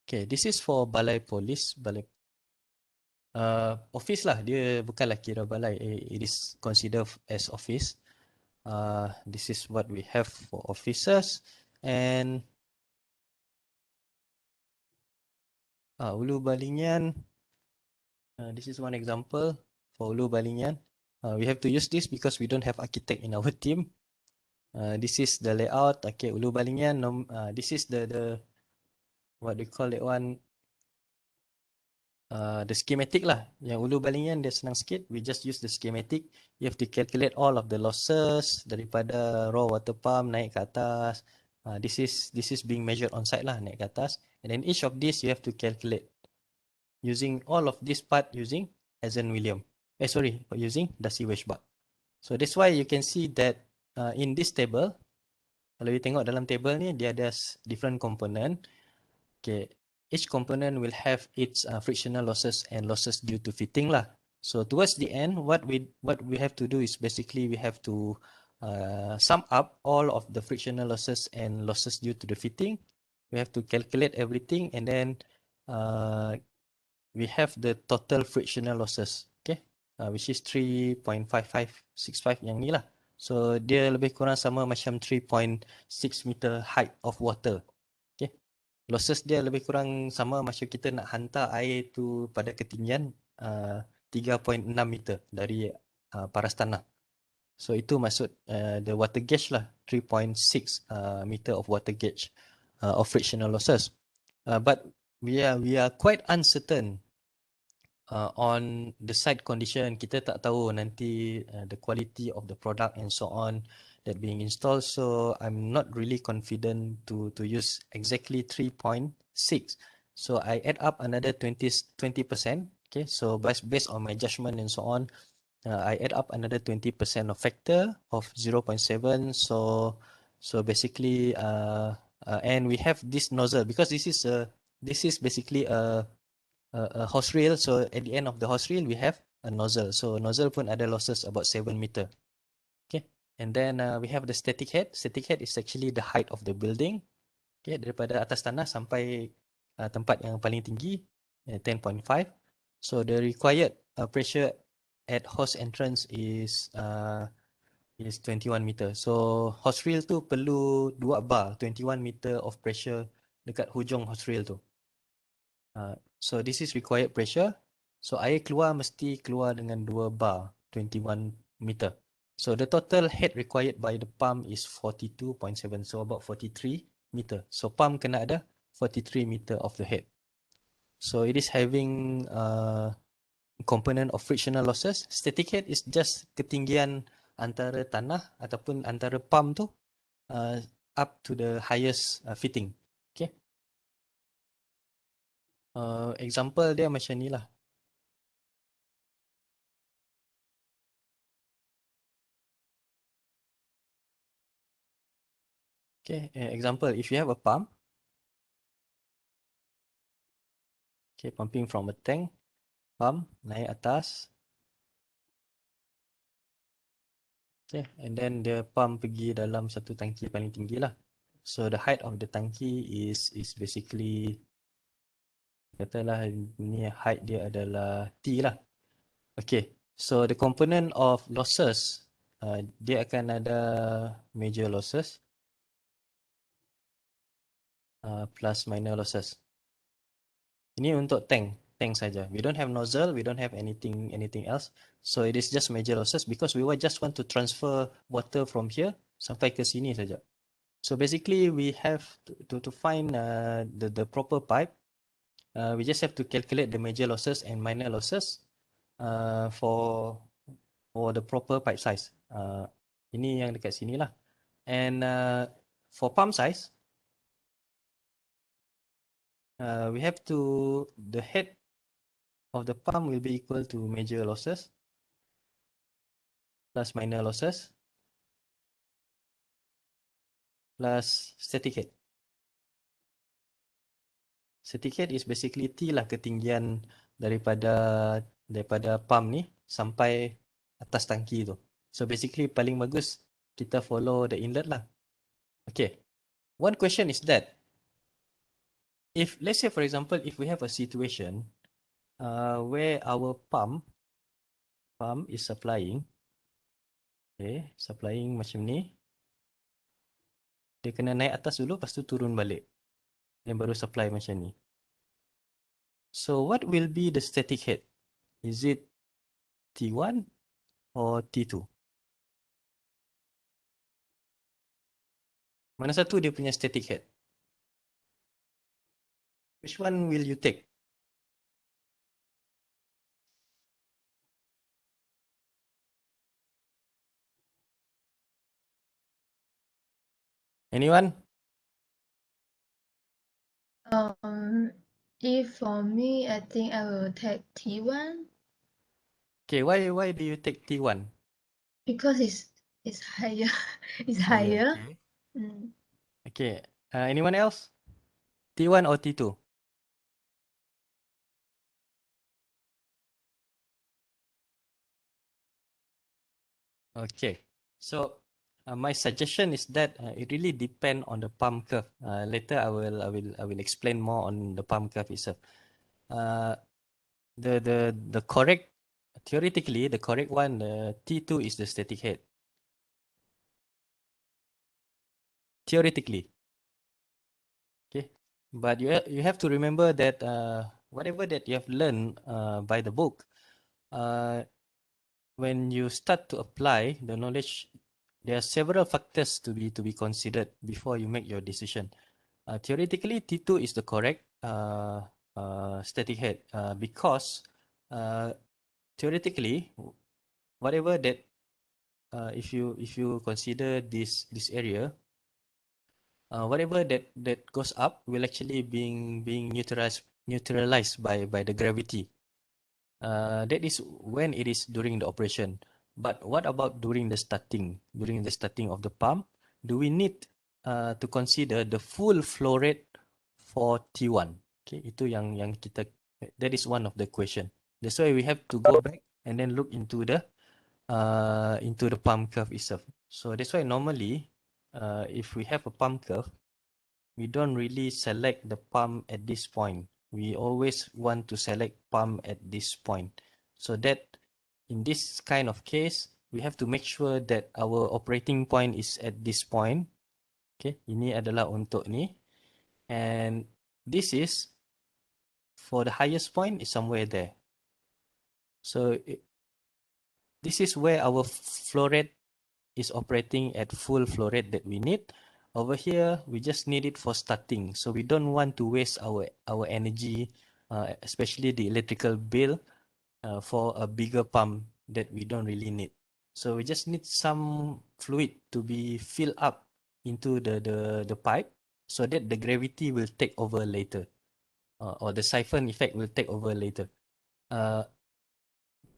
A: Okay, this is for balai polis, office lah. Dia bukanlah kira balai. It is considered as office. This is what we have for officers. And Ulu Balingan, this is one example for Ulu Balingan. We have to use this because we don't have architect in our team. This is the layout. Okay, Ulu Balingan. This is the what they call it one, the schematic lah. Yang Ulu Balingan dia senang sikit. We just use the schematic. You have to calculate all of the losses daripada raw water pump naik ke atas. This is being measured on site lah, naik ke atas. And then each of these you have to calculate using all of this part using Hazen-Williams. Using Darcy-Weisbach. So that's why you can see that in this table, kalau you tengok dalam table ni, dia ada different component. Okay, each component will have its frictional losses and losses due to fitting lah. So towards the end, what we have to do is basically we have to sum up all of the frictional losses and losses due to the fitting. We have to calculate everything and then we have the total frictional losses, okay, which is 3.5565 yang ni lah. So dia lebih kurang sama macam 3.6 meter height of water. Okay. Losses dia lebih kurang sama macam kita nak hantar air tu pada ketinggian 3.6 meter dari paras tanah. So itu maksud the water gauge lah, 3.6 meter of water gauge of frictional losses. But we are quite uncertain on the site condition. Kita tak tahu nanti the quality of the product and so on that being installed. So I'm not really confident to use exactly 3.6. So I add up another 20%. Okay, so based on my judgment and so on, I add up another 20% of factor of 0.7. So basically, and we have this nozzle because this is basically a hose reel. So at the end of the hose reel, we have a nozzle. So nozzle pun ada losses about 7 meter. Okay. And then we have the static head. Static head is actually the height of the building. Okay. Daripada atas tanah sampai tempat yang paling tinggi, 10.5. So the required pressure at hose entrance is 21 meter. So hose reel tu perlu 2 bar, 21 meter of pressure dekat hujung hose reel tu. So this is required pressure. So air keluar mesti keluar dengan 2 bar, 21 meter. So the total head required by the pump is 42.7, so about 43 meter. So pump kena ada 43 meter of the head. So it is having component of frictional losses. Static head is just ketinggian antara tanah ataupun antara pump tu up to the highest fitting. Okay. Example dia macam ni lah. Okay, example, if you have a pump, okay, pumping from a tank, pump naik atas, okay, and then the pump pergi dalam satu tangki paling tinggi lah. So the height of the tangki is basically, katalah ni height dia adalah T lah. Okay, so the component of losses, dia akan ada major losses plus minor losses. Ini untuk tank saja. We don't have nozzle, we don't have anything else. So it is just major losses because we just want to transfer water from here sampai ke sini saja. So basically we have to find the proper pipe. We just have to calculate the major losses and minor losses for the proper pipe size. Ini yang dekat sini lah. And for pump size, we have to, the head of the pump will be equal to major losses plus minor losses plus static head. Static head is basically T lah, ketinggian daripada pump ni sampai atas tangki tu. So basically paling bagus kita follow the inlet lah. Okay. One question is that if, let's say for example, if we have a situation where our pump is supplying, okay, supplying macam ni, dia kena naik atas dulu, lepas tu turun balik, dan baru supply macam ni. So what will be the static head? Is it T1 or T2? Mana satu dia punya static head? Which one will you take? Anyone?
D: If for me, I think I will take T1
A: Okay, why do you take T1?
D: because it's higher. It's higher.
A: Okay.
D: Mm.
A: Okay. Anyone else? T1 or T2? Okay. So my suggestion is that it really depend on the pump curve. Later I will explain more on the pump curve itself. the correct, theoretically the correct one, T2 is the static head. Theoretically, okay. But you have to remember that whatever that you have learned by the book, when you start to apply the knowledge, there are several factors to be considered before you make your decision. Theoretically, T2 is the correct static head because theoretically, whatever that if you consider this area, whatever that goes up will actually being neutralized by the gravity. That is when it is during the operation. But what about during the starting? During the starting of the pump, do we need to consider the full flow rate for T1? Okay, itu yang kita, that is one of the question. That's why we have to go back and then look into the pump curve itself. So that's why normally, if we have a pump curve, we don't really select the pump at this point. We always want to select pump at this point. So that in this kind of case, we have to make sure that our operating point is at this point. Okay, ini adalah untuk ni. And this is for the highest point is somewhere there. So this is where our flow rate is operating at full flow rate that we need. Over here, we just need it for starting. So we don't want to waste our energy, especially the electrical bill, for a bigger pump that we don't really need. So we just need some fluid to be filled up into the pipe so that the gravity will take over later, or the siphon effect will take over later.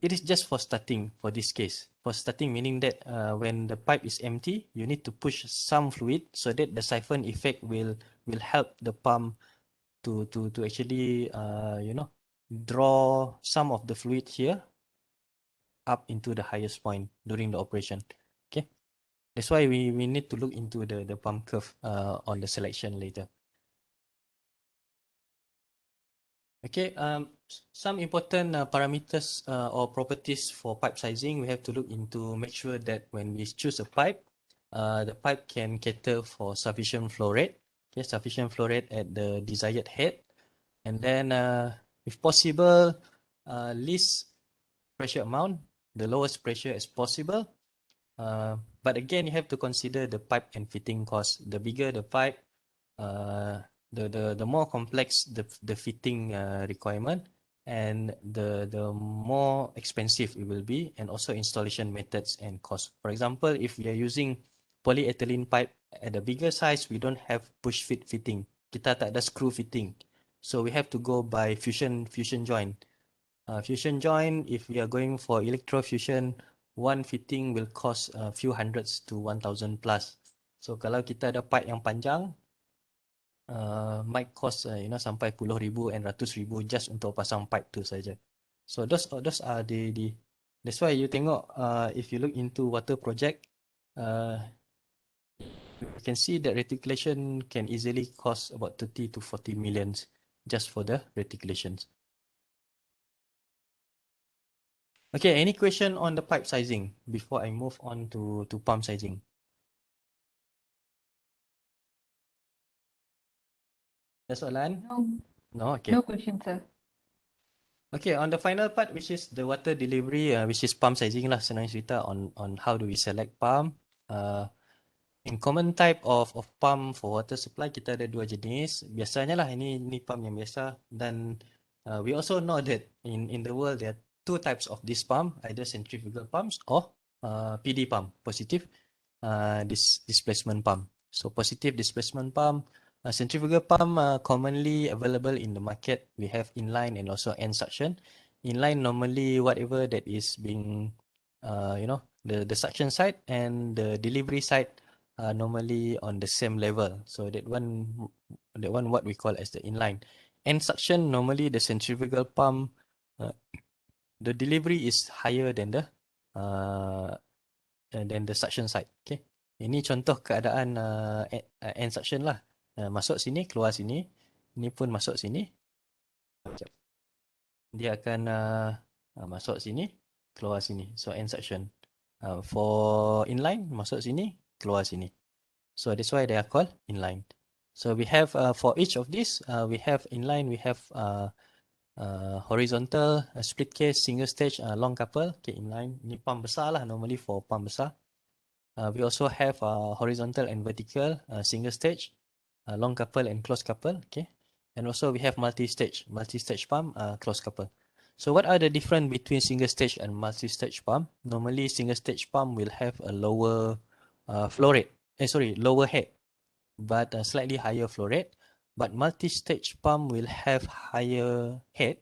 A: It is just for starting for this case. For starting, meaning that when the pipe is empty, you need to push some fluid so that the siphon effect will help the pump to actually draw some of the fluid here up into the highest point during the operation. Okay, that's why we need to look into the pump curve on the selection later. Okay, some important parameters or properties for pipe sizing we have to look into, make sure that when we choose a pipe, the pipe can cater for sufficient flow rate, okay, sufficient flow rate at the desired head, and then if possible, least pressure amount, the lowest pressure as possible. But again, you have to consider the pipe and fitting cost. The bigger the pipe, the more complex the fitting requirement, and the more expensive it will be, and also installation methods and cost. For example, if we are using polyethylene pipe at a bigger size, we don't have push fit fitting. Kita tak ada screw fitting, so we have to go by fusion joint. Fusion joint, if we are going for electrofusion, one fitting will cost a few hundreds to 1,000 plus. So kalau kita ada pipe yang panjang, might cost sampai puluh ribu and ratus ribu just untuk pasang pipe tu saja. So those are the that's why you tengok if you look into water project, you can see that reticulation can easily cost about 30 to 40 millions just for the reticulations. Okay, any question on the pipe sizing before I move on to pump sizing? Ada soalan? No, okay.
B: No question, sir.
A: Okay, on the final part, which is the water delivery, which is pump sizing lah, senang cerita on how do we select pump. In common type of pump for water supply, kita ada dua jenis. Biasanya lah, ini pump yang biasa. Dan we also know that in the world there are two types of this pump, either centrifugal pumps or PD pump, positive displacement pump. So positive displacement pump, centrifugal pump commonly available in the market. We have inline and also end suction. Inline normally whatever that is being, the suction side and the delivery side are normally on the same level. So that one what we call as the inline. End suction, normally the centrifugal pump, the delivery is higher than the suction side. Okay. Ini contoh keadaan end suction lah. Masuk sini, keluar sini. Ini pun masuk sini. dia akan masuk sini, keluar sini. So end suction. For inline, masuk sini, keluar sini. So that's why they are called inline. So we have for each of these, we have inline, we have horizontal, split case, single stage, long couple. Okay, inline. Ni pump besar lah, normally for pump besar. We also have horizontal and vertical, single stage, long couple and close couple. Okay, and also we have multi-stage pump, close couple. So what are the difference between single stage and multi-stage pump? Normally, single stage pump will have a lower flow rate. Lower head, but a slightly higher flow rate. But multi-stage pump will have higher head,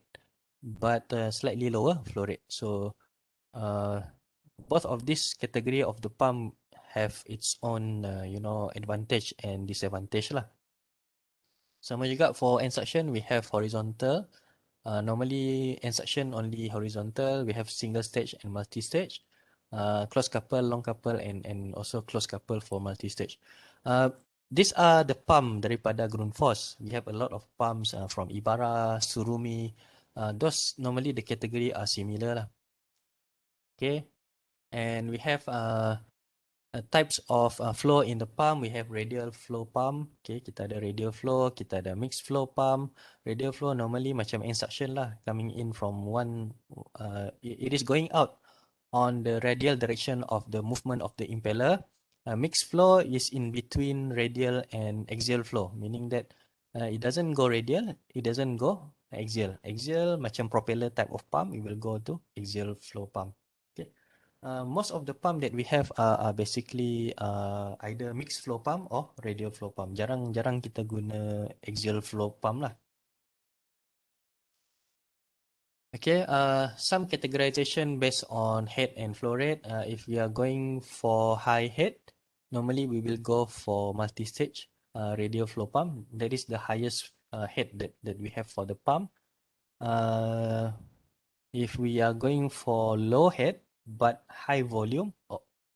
A: but slightly lower flow rate. So uh, both of this category of the pump have its own advantage and disadvantage lah. Sama juga for end suction, we have horizontal. Normally end suction only horizontal. We have single stage and multi stage. Close couple, long couple, and also close couple for multi stage. These are the pump daripada Grundfos. We have a lot of pumps from Ibara, Surumi. Those normally the category are similar lah. Okay, and we have types of flow in the pump. We have radial flow pump. Okay, kita ada radial flow, kita ada mixed flow pump. Radial flow normally macam end suction lah, coming in from one, it is going out on the radial direction of the movement of the impeller. Mixed flow is in between radial and axial flow, meaning that it doesn't go radial, it doesn't go axial. Axial macam propeller type of pump, it will go to axial flow pump. Okay. Most of the pump that we have are basically either mixed flow pump or radial flow pump. Jarang kita guna axial flow pump lah. Okay, some categorization based on head and flow rate. If we are going for high head, normally we will go for multi-stage radial flow pump. That is the highest head that we have for the pump. If we are going for low head but high volume,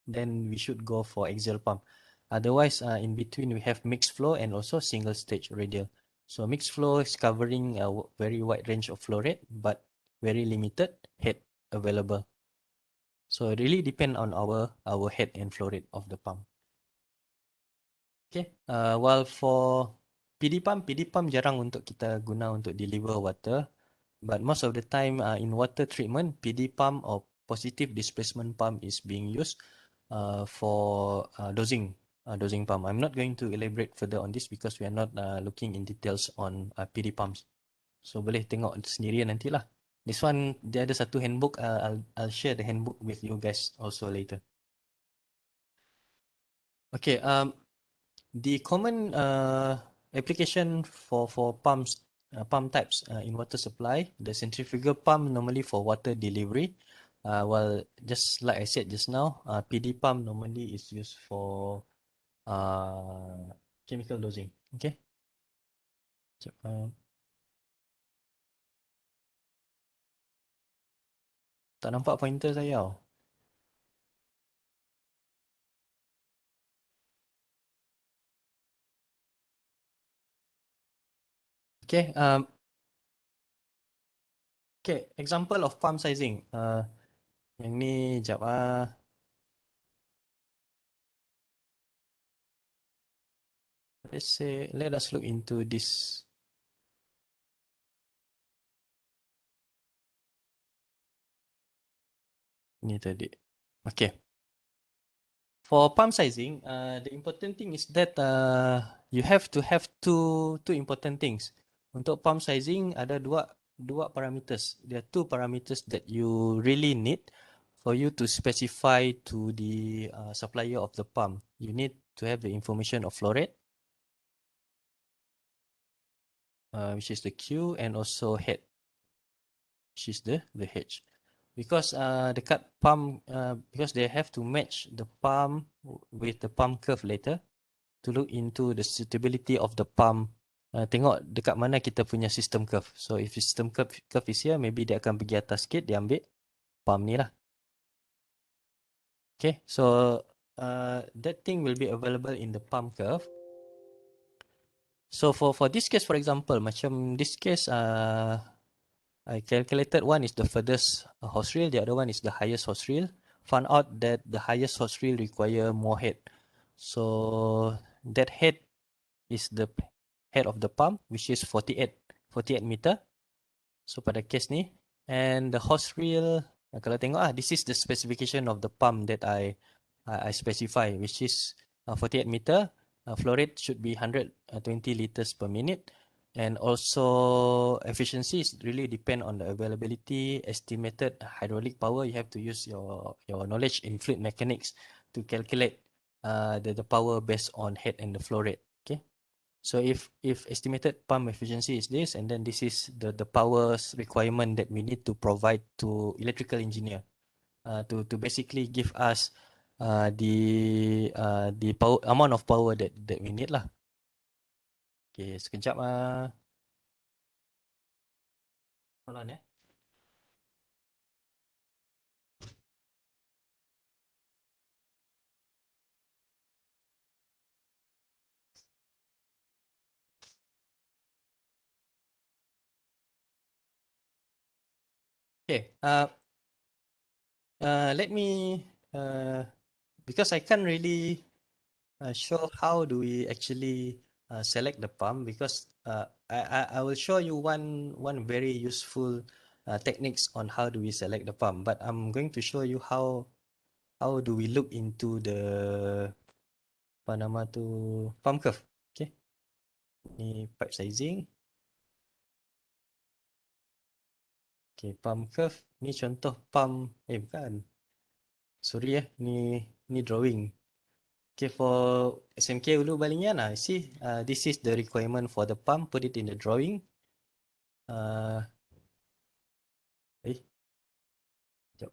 A: then we should go for axial pump. Otherwise, in between we have mixed flow and also single stage radial. So mixed flow is covering a very wide range of flow rate, but very limited head available. So it really depend on our head and flow rate of the pump. Okay, while for PD pump jarang untuk kita guna untuk deliver water. But most of the time in water treatment, PD pump or positive displacement pump is being used for dosing pump. I'm not going to elaborate further on this because we are not looking in details on PD pumps. So boleh tengok sendiri nantilah. This one, dia ada satu handbook. I'll share the handbook with you guys also later. Okay, the common application for pumps, pump types in water supply, the centrifugal pump normally for water delivery. Well, just like I said just now, PD pump normally is used for chemical dosing. Okay. Tak nampak pointer saya. Okay. Okay. Example of pump sizing. Yang ni jap let us look into this. Ni tadi. Okay. For pump sizing, the important thing is that you have to have two important things. Untuk pump sizing ada dua parameters. There are two parameters that you really need for you to specify to the supplier of the pump. You need to have the information of flow rate, which is the Q, and also head, which is the H. Because dekat pump, because they have to match the pump with the pump curve later to look into the suitability of the pump. Tengok dekat mana kita punya system curve. So if system curve is here, maybe dia akan pergi atas sikit, dia ambil pump ni lah. Okay, so that thing will be available in the pump curve. So for this case, for example, macam this case, I calculated one is the furthest hose reel, the other one is the highest hose reel. Found out that the highest hose reel require more head. So that head is the head of the pump, which is 48 meter. So pada case ni, and the hose reel, kalau tengok this is the specification of the pump that I specify, which is 48 meter. Flow rate should be 120 liters per minute. And also efficiency is really depend on the availability, estimated hydraulic power. You have to use your knowledge in fluid mechanics to calculate the power based on head and the flow rate. Okay. So if estimated pump efficiency is this, and then this is the powers requirement that we need to provide to electrical engineer to basically give us the power amount of power that we need lah. Okay, sekejap hold on. Okay. Let me because I can't really show how do we actually select the pump, because I will show you one very useful techniques on how do we select the pump, but I'm going to show you how do we look into the apa nama tu pump curve. Okay, ni pipe sizing. Okay, pump curve ni contoh pump bukan, sorry ni drawing. Okay, for SMK Ulu Balingan, see, this is the requirement for the pump. Put it in the drawing. Sekejap.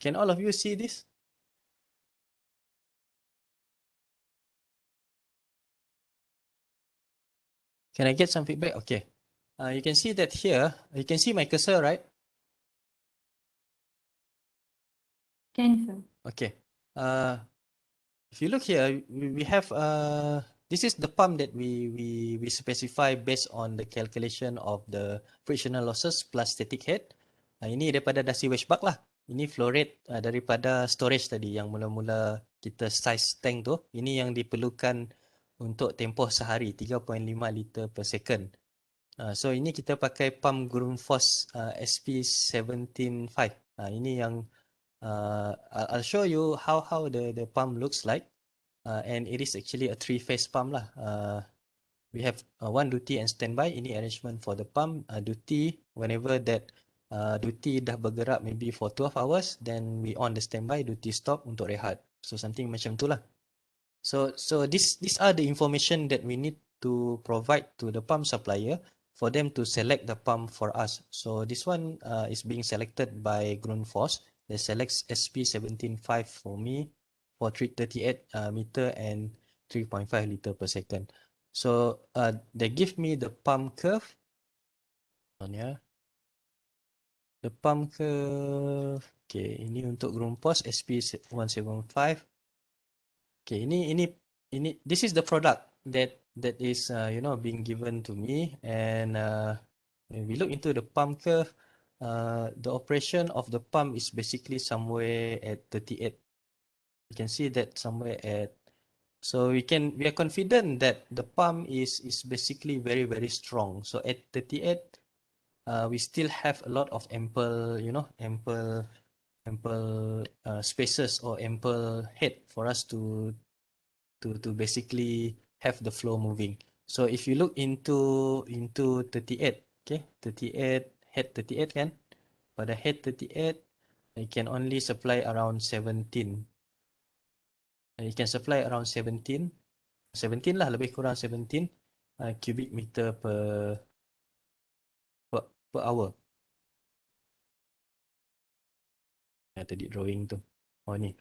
A: Can all of you see this? Can I get some feedback? Okay. You can see that here. You can see my cursor, right?
B: Can, sir.
A: Okay. If you look here, we have this is the pump that we specify based on the calculation of the frictional losses plus static head. Ini daripada dasi washback lah. Ini flow rate daripada storage tadi yang mula-mula kita size tank tu. Ini yang diperlukan untuk tempoh sehari 3.5 liter per second. So ini kita pakai pump Grundfos SP175. Ini yang I'll show you how the pump looks like, and it is actually a three-phase pump lah. We have one duty and standby. Ini arrangement for the pump. Duty whenever that duty dah bergerak maybe for 12 hours, then we on the standby. Duty stop untuk rehat. So something macam tu lah. So these are the information that we need to provide to the pump supplier for them to select the pump for us. So this one is being selected by Grundfos. They select SP175 for me for 338 meter and 3.5 liter per second. So they give me the pump curve. The pump curve. Okay, ini untuk Grundfos SP175. Okay, ini this is the product that is being given to me, and when we look into the pump curve, the operation of the pump is basically somewhere at 38. You can see that somewhere at, so we are confident that the pump is basically very, very strong. So at 38, we still have a lot of ample spaces or ample head for us to basically have the flow moving. So if you look into 38, okay, 38 head 38 kan, pada head 38 you can only supply around 17. You can supply around 17 lah, lebih kurang 17 cubic meter per hour. Tadi drawing tu. Oh ni.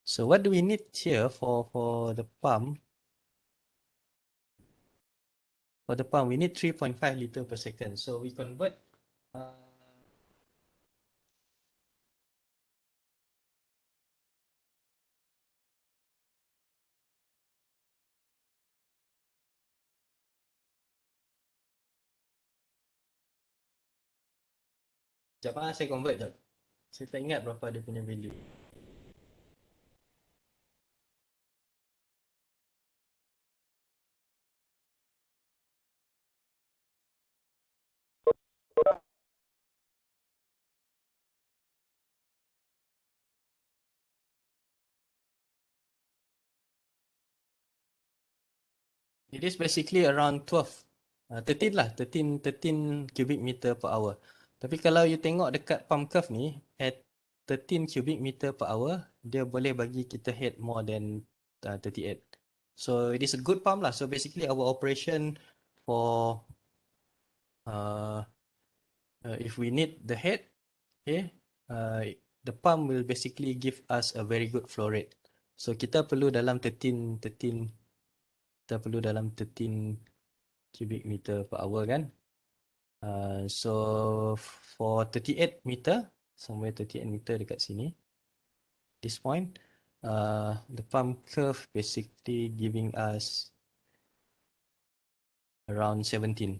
A: So what do we need here for the pump? For the pump, we need 3.5 liter per second. So we convert Sekejap saya convert jap. Saya tak ingat berapa dia punya value. It is basically around 12. 13 lah, 13 cubic meter per hour. Tapi kalau you tengok dekat pump curve ni, at 13 cubic meter per hour, dia boleh bagi kita head more than 38. So it is a good pump lah. So basically our operation for if we need the head, okay, the pump will basically give us a very good flow rate. So kita perlu dalam 13 kita perlu dalam 13 cubic meter per hour kan. So for 38 meter, somewhere 38 meter dekat sini, this point, the pump curve basically giving us around 17.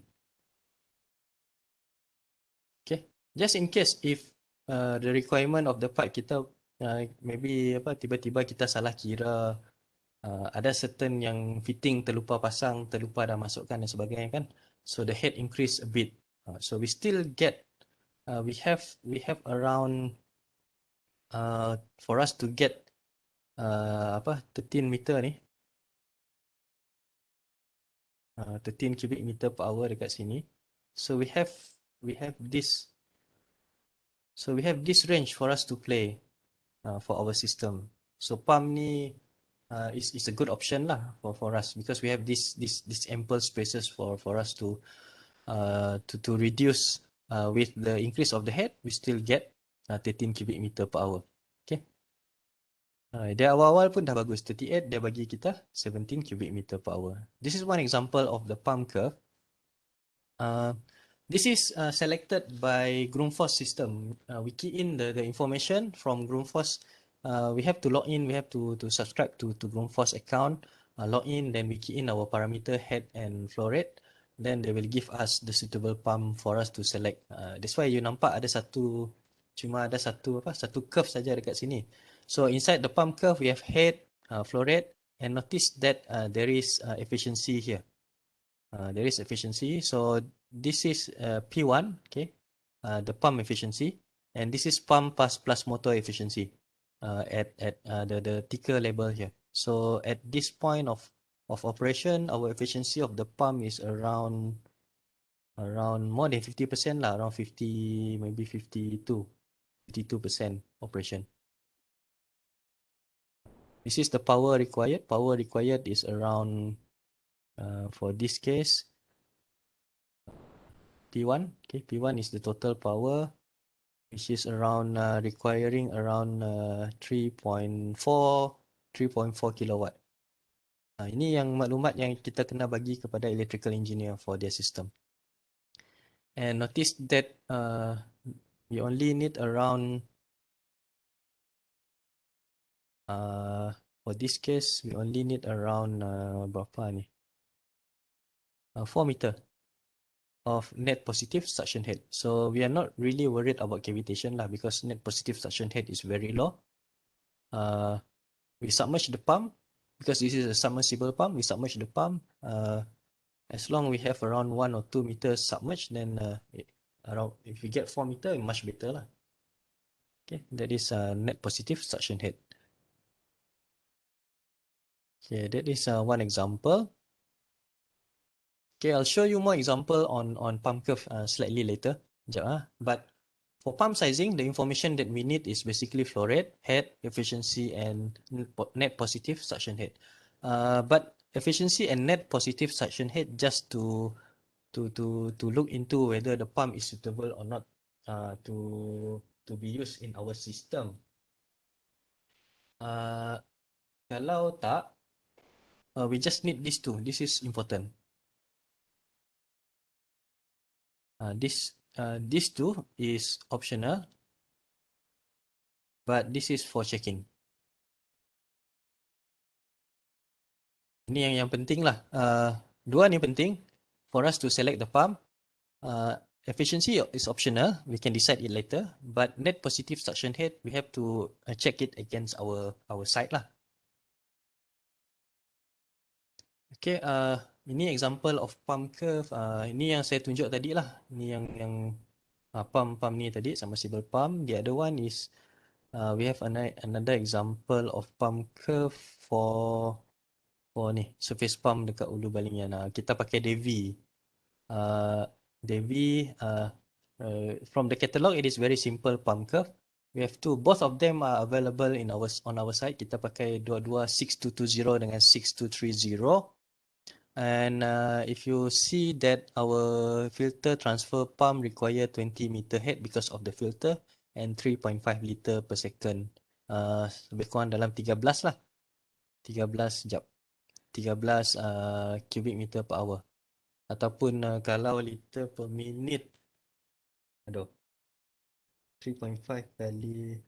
A: Okay, just in case if the requirement of the pipe kita maybe tiba-tiba kita salah kira, ada certain yang fitting terlupa pasang, terlupa dah masukkan dan sebagainya kan. So the head increase a bit. So we still get we have around for us to get 13 meter ni, 13 cubic meter per hour dekat sini. So we have this, so we have this range for us to play for our system. So pump ni is a good option lah for us because we have this ample spaces for us to reduce with the increase of the head, we still get 13 cubic meter per hour. Okay. Dia awal-awal pun dah bagus, 38 dia bagi kita 17 cubic meter per hour. This is one example of the pump curve. This is selected by Grundfos system. We key in the information from Grundfos. We have to log in, we have to subscribe to Grundfos account, log in, then we key in our parameter head and flow rate. Then they will give us the suitable pump for us to select. That's why you nampak ada satu curve saja dekat sini. So inside the pump curve we have head, flow rate, and notice that there is efficiency here. There is efficiency. So this is P1, okay, the pump efficiency, and this is pump plus motor efficiency at the ticker label here. So at this point of operation, our efficiency of the pump is around more than 50% lah, around 50, maybe 52% operation. This is the power required. Power required is around for this case P1. Okay, P1 is the total power, which is around requiring around 3.4 kilowatt. Ini yang maklumat yang kita kena bagi kepada electrical engineer for their system. And notice that we only need around for this case we only need around berapa ni? 4 meter of net positive suction head. So we are not really worried about cavitation lah because net positive suction head is very low. We submerge the pump because this is a submersible pump. We submerge the pump. As long we have around 1 or 2 meters submerged, then around if we get 4 meter, much better lah. Okay, that is net positive suction head. Okay, that is one example. Okay, I'll show you more example on pump curve slightly later. But for pump sizing, the information that we need is basically flow rate, head, efficiency, and net positive suction head. But efficiency and net positive suction head just to look into whether the pump is suitable or not to be used in our system. Kalau tak, we just need these two. This is important. These two is optional, but this is for checking. Ini yang penting lah. Dua ni penting for us to select the pump. efficiency is optional. We can decide it later. But net positive suction head, we have to check it against our side lah. Okay, ini example of pump curve. Ini yang saya tunjuk tadi lah. Ini yang pump ni tadi, submersible pump. The other one is we have another example of pump curve for ni surface pump dekat Ulu Balingan. Kita pakai Devi. Devi from the catalog, it is very simple pump curve. We have two. Both of them are available on our site. Kita pakai dua-dua 6220 dengan 6230. And if you see that our filter transfer pump require 20 meter head because of the filter and 3.5 liter per second. Lebih kurang dalam 13 lah. 13 cubic meter per hour. Ataupun kalau liter per minit. 3.5 kali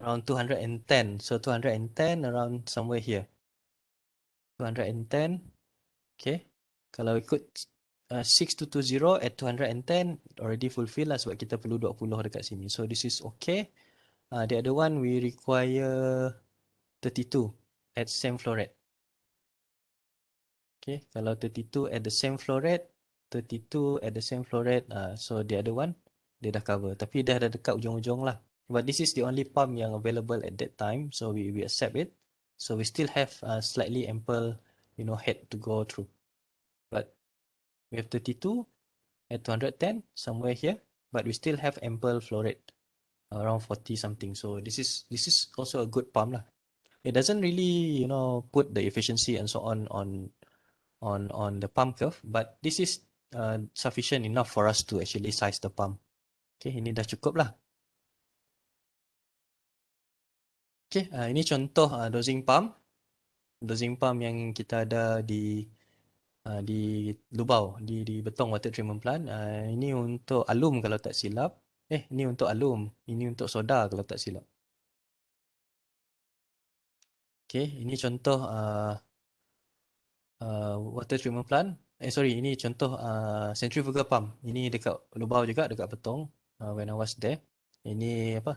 A: around 210. So 210 around somewhere here. 210. Okay. Kalau ikut 6220 at 210 already fulfill lah sebab kita perlu 20 dekat sini. So this is okay. The other one we require 32 at same flow rate. Okay. Kalau 32 at the same flow rate, 32 at the same flow rate. So the other one dia dah cover. Tapi dah ada dekat ujung-ujung lah. But this is the only pump yang available at that time. So we accept it. So we still have slightly ample head to go through. But we have 32 at 210 somewhere here, but we still have ample flow rate around 40 something. So this is also a good pump lah. It doesn't really put the efficiency and so on the pump curve, but this is sufficient enough for us to actually size the pump. Okay, ini dah cukup lah. Okay, ini contoh dosing pump. Dosing pump yang kita ada di Lubao, di Betong Water Treatment Plant. Ini untuk alum kalau tak silap. Ini untuk alum. Ini untuk soda kalau tak silap. Okay, ini contoh water treatment plant. Ini contoh centrifugal pump. Ini dekat Lubao juga, dekat Betong. When I was there. Ini apa?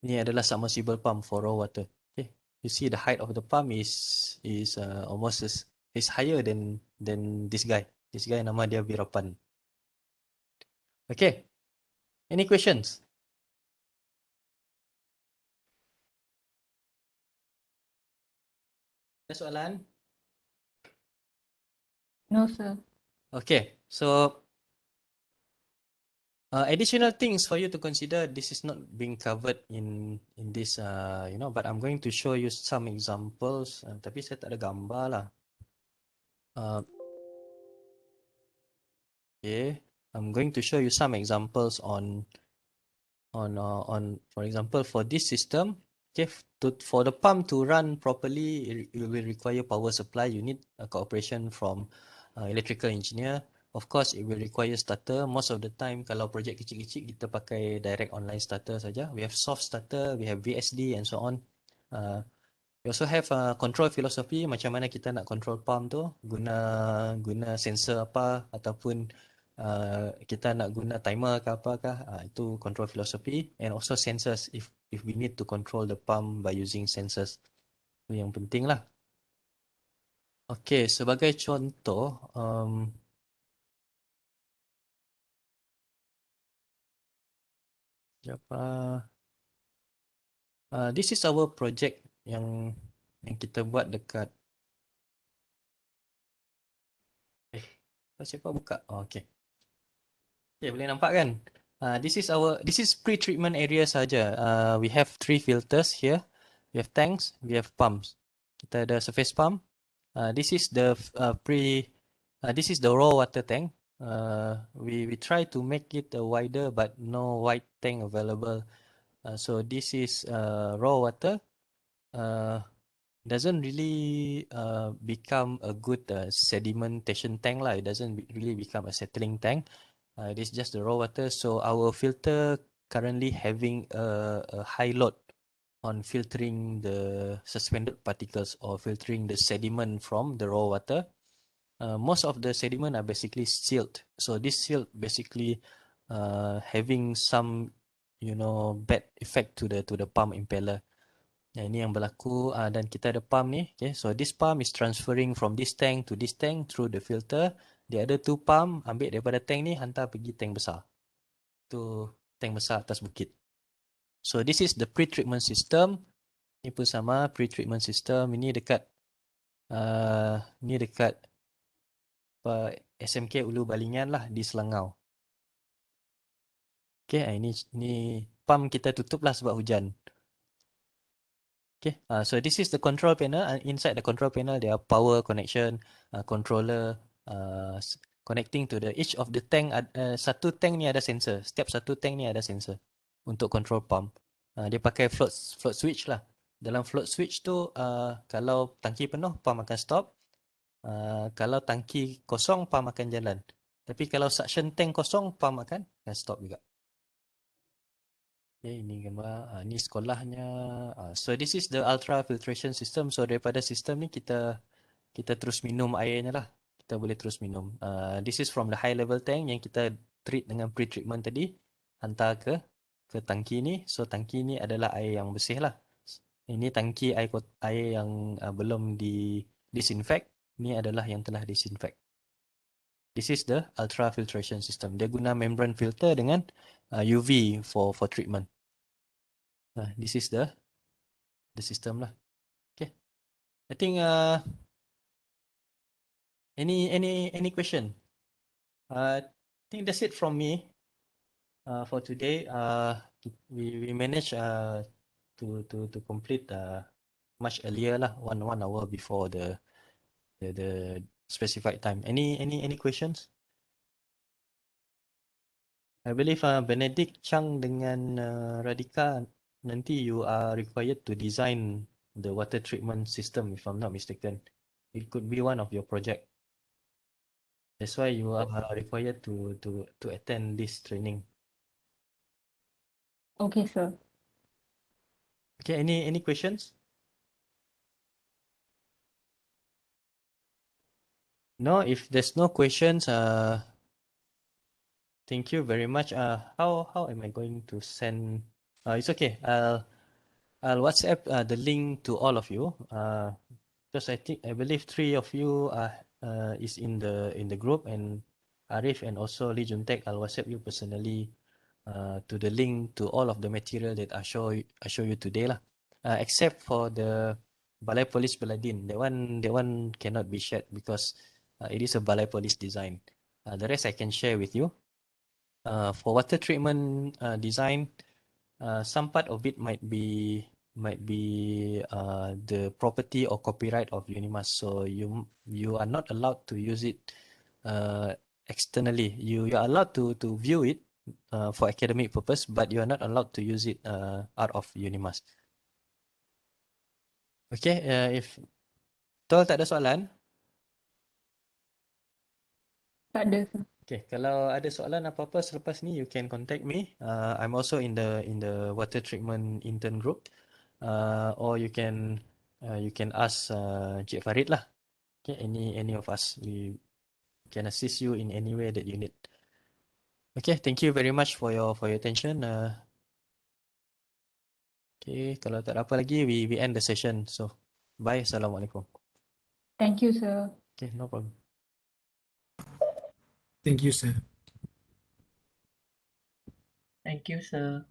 A: Ini adalah submersible pump for raw water. Okay, you see the height of the pump is almost is higher than this guy. This guy nama dia Virapan. Okay. Any questions? Ada soalan?
B: No, sir.
A: Okay. So additional things for you to consider. This is not being covered in this but I'm going to show you some examples. Tapi saya tak ada gambar lah. Okay, I'm going to show you some examples on for example for this system. Okay, for the pump to run properly, it will require power supply. You need a cooperation from electrical engineer. Of course, it will require starter. Most of the time, kalau projek kecil-kecil, kita pakai direct online starter saja. We have soft starter, we have VSD and so on. We also have control philosophy, macam mana kita nak control pump tu, guna sensor apa ataupun kita nak guna timer ke apakah, itu control philosophy, and also sensors if we need to control the pump by using sensors. Itu yang penting lah. Okay, sebagai contoh, this is our project yang kita buat dekat siapa buka? Okay. Okay, boleh nampak kan? This is pre-treatment area saja. We have 3 filters here. We have tanks, we have pumps. Kita ada surface pump. This is the this is the raw water tank. We try to make it wider, but no wide tank available. So this is raw water. Doesn't really become a good sedimentation tank lah. It doesn't really become a settling tank. It is just the raw water. So our filter currently having a high load on filtering the suspended particles or filtering the sediment from the raw water. most of the sediment are basically silt. So this silt basically having some bad effect to the pump impeller. Ini yang berlaku dan kita ada pump ni. Okay, so this pump is transferring from this tank to this tank through the filter. The other two pump ambil daripada tank ni hantar pergi tank besar. Tu tank besar atas bukit. So this is the pre-treatment system. Ini pun sama pre-treatment system. Ini dekat SMK Ulu Balingan lah di Selangau. Okay, ini pump kita tutup lah sebab hujan. Okay, so this is the control panel. Inside the control panel, there are power connection, controller, connecting to each of the tank. Satu tank ni ada sensor. Setiap satu tank ni ada sensor untuk control pump. Dia pakai float switch lah. Dalam float switch tu, kalau tangki penuh, pump akan stop. Kalau tangki kosong, pump akan jalan. Tapi kalau suction tank kosong, pump akan stop juga. Okay, ini gambar, ni sekolahnya. So this is the ultra filtration system. So daripada sistem ni kita terus minum airnya lah. Kita boleh terus minum. This is from the high level tank yang kita treat dengan pre-treatment tadi. Hantar ke tangki ni. So tangki ni adalah air yang bersih lah. Ini tangki air yang belum disinfect. Ni adalah yang telah disinfect. This is the ultra filtration system. Dia guna membrane filter dengan UV for treatment. This is the system lah. Okay. I think any question? I think that's it from me for today. We managed to complete much earlier lah, 1 hour before the specified time. Any questions? I believe Benedict Chang dengan Radhika, nanti you are required to design the water treatment system if I'm not mistaken. It could be one of your project. That's why you are required to attend this training.
B: Okay, sir.
A: Okay, any questions? No, if there's no questions, thank you very much. How am I going to send? It's okay. I'll WhatsApp the link to all of you. Because I believe 3 of you is in the group, and Arif and also Lee Juntek, I'll WhatsApp you personally to the link to all of the material that I show you today lah. Except for the Balai Polis Peladin. That one cannot be shared because it is a Balai Polis design. The rest I can share with you. For water treatment design, some part of it might be the property or copyright of Unimas. So you are not allowed to use it externally. You are allowed to view it for academic purpose, but you are not allowed to use it out of Unimas. Okay, if Tol tak ada soalan?
B: Tak ada, sir.
A: Okay, kalau ada soalan apa-apa selepas ni, you can contact me. I'm also in the water treatment intern group. Or you can ask Cik Farid lah. Okay, any of us, we can assist you in any way that you need. Okay, thank you very much for your attention. Okay, kalau tak ada apa lagi, we end the session. So, bye. Assalamualaikum.
B: Thank you, sir.
A: Okay, no problem.
E: Thank you, sir.
C: Thank you, sir.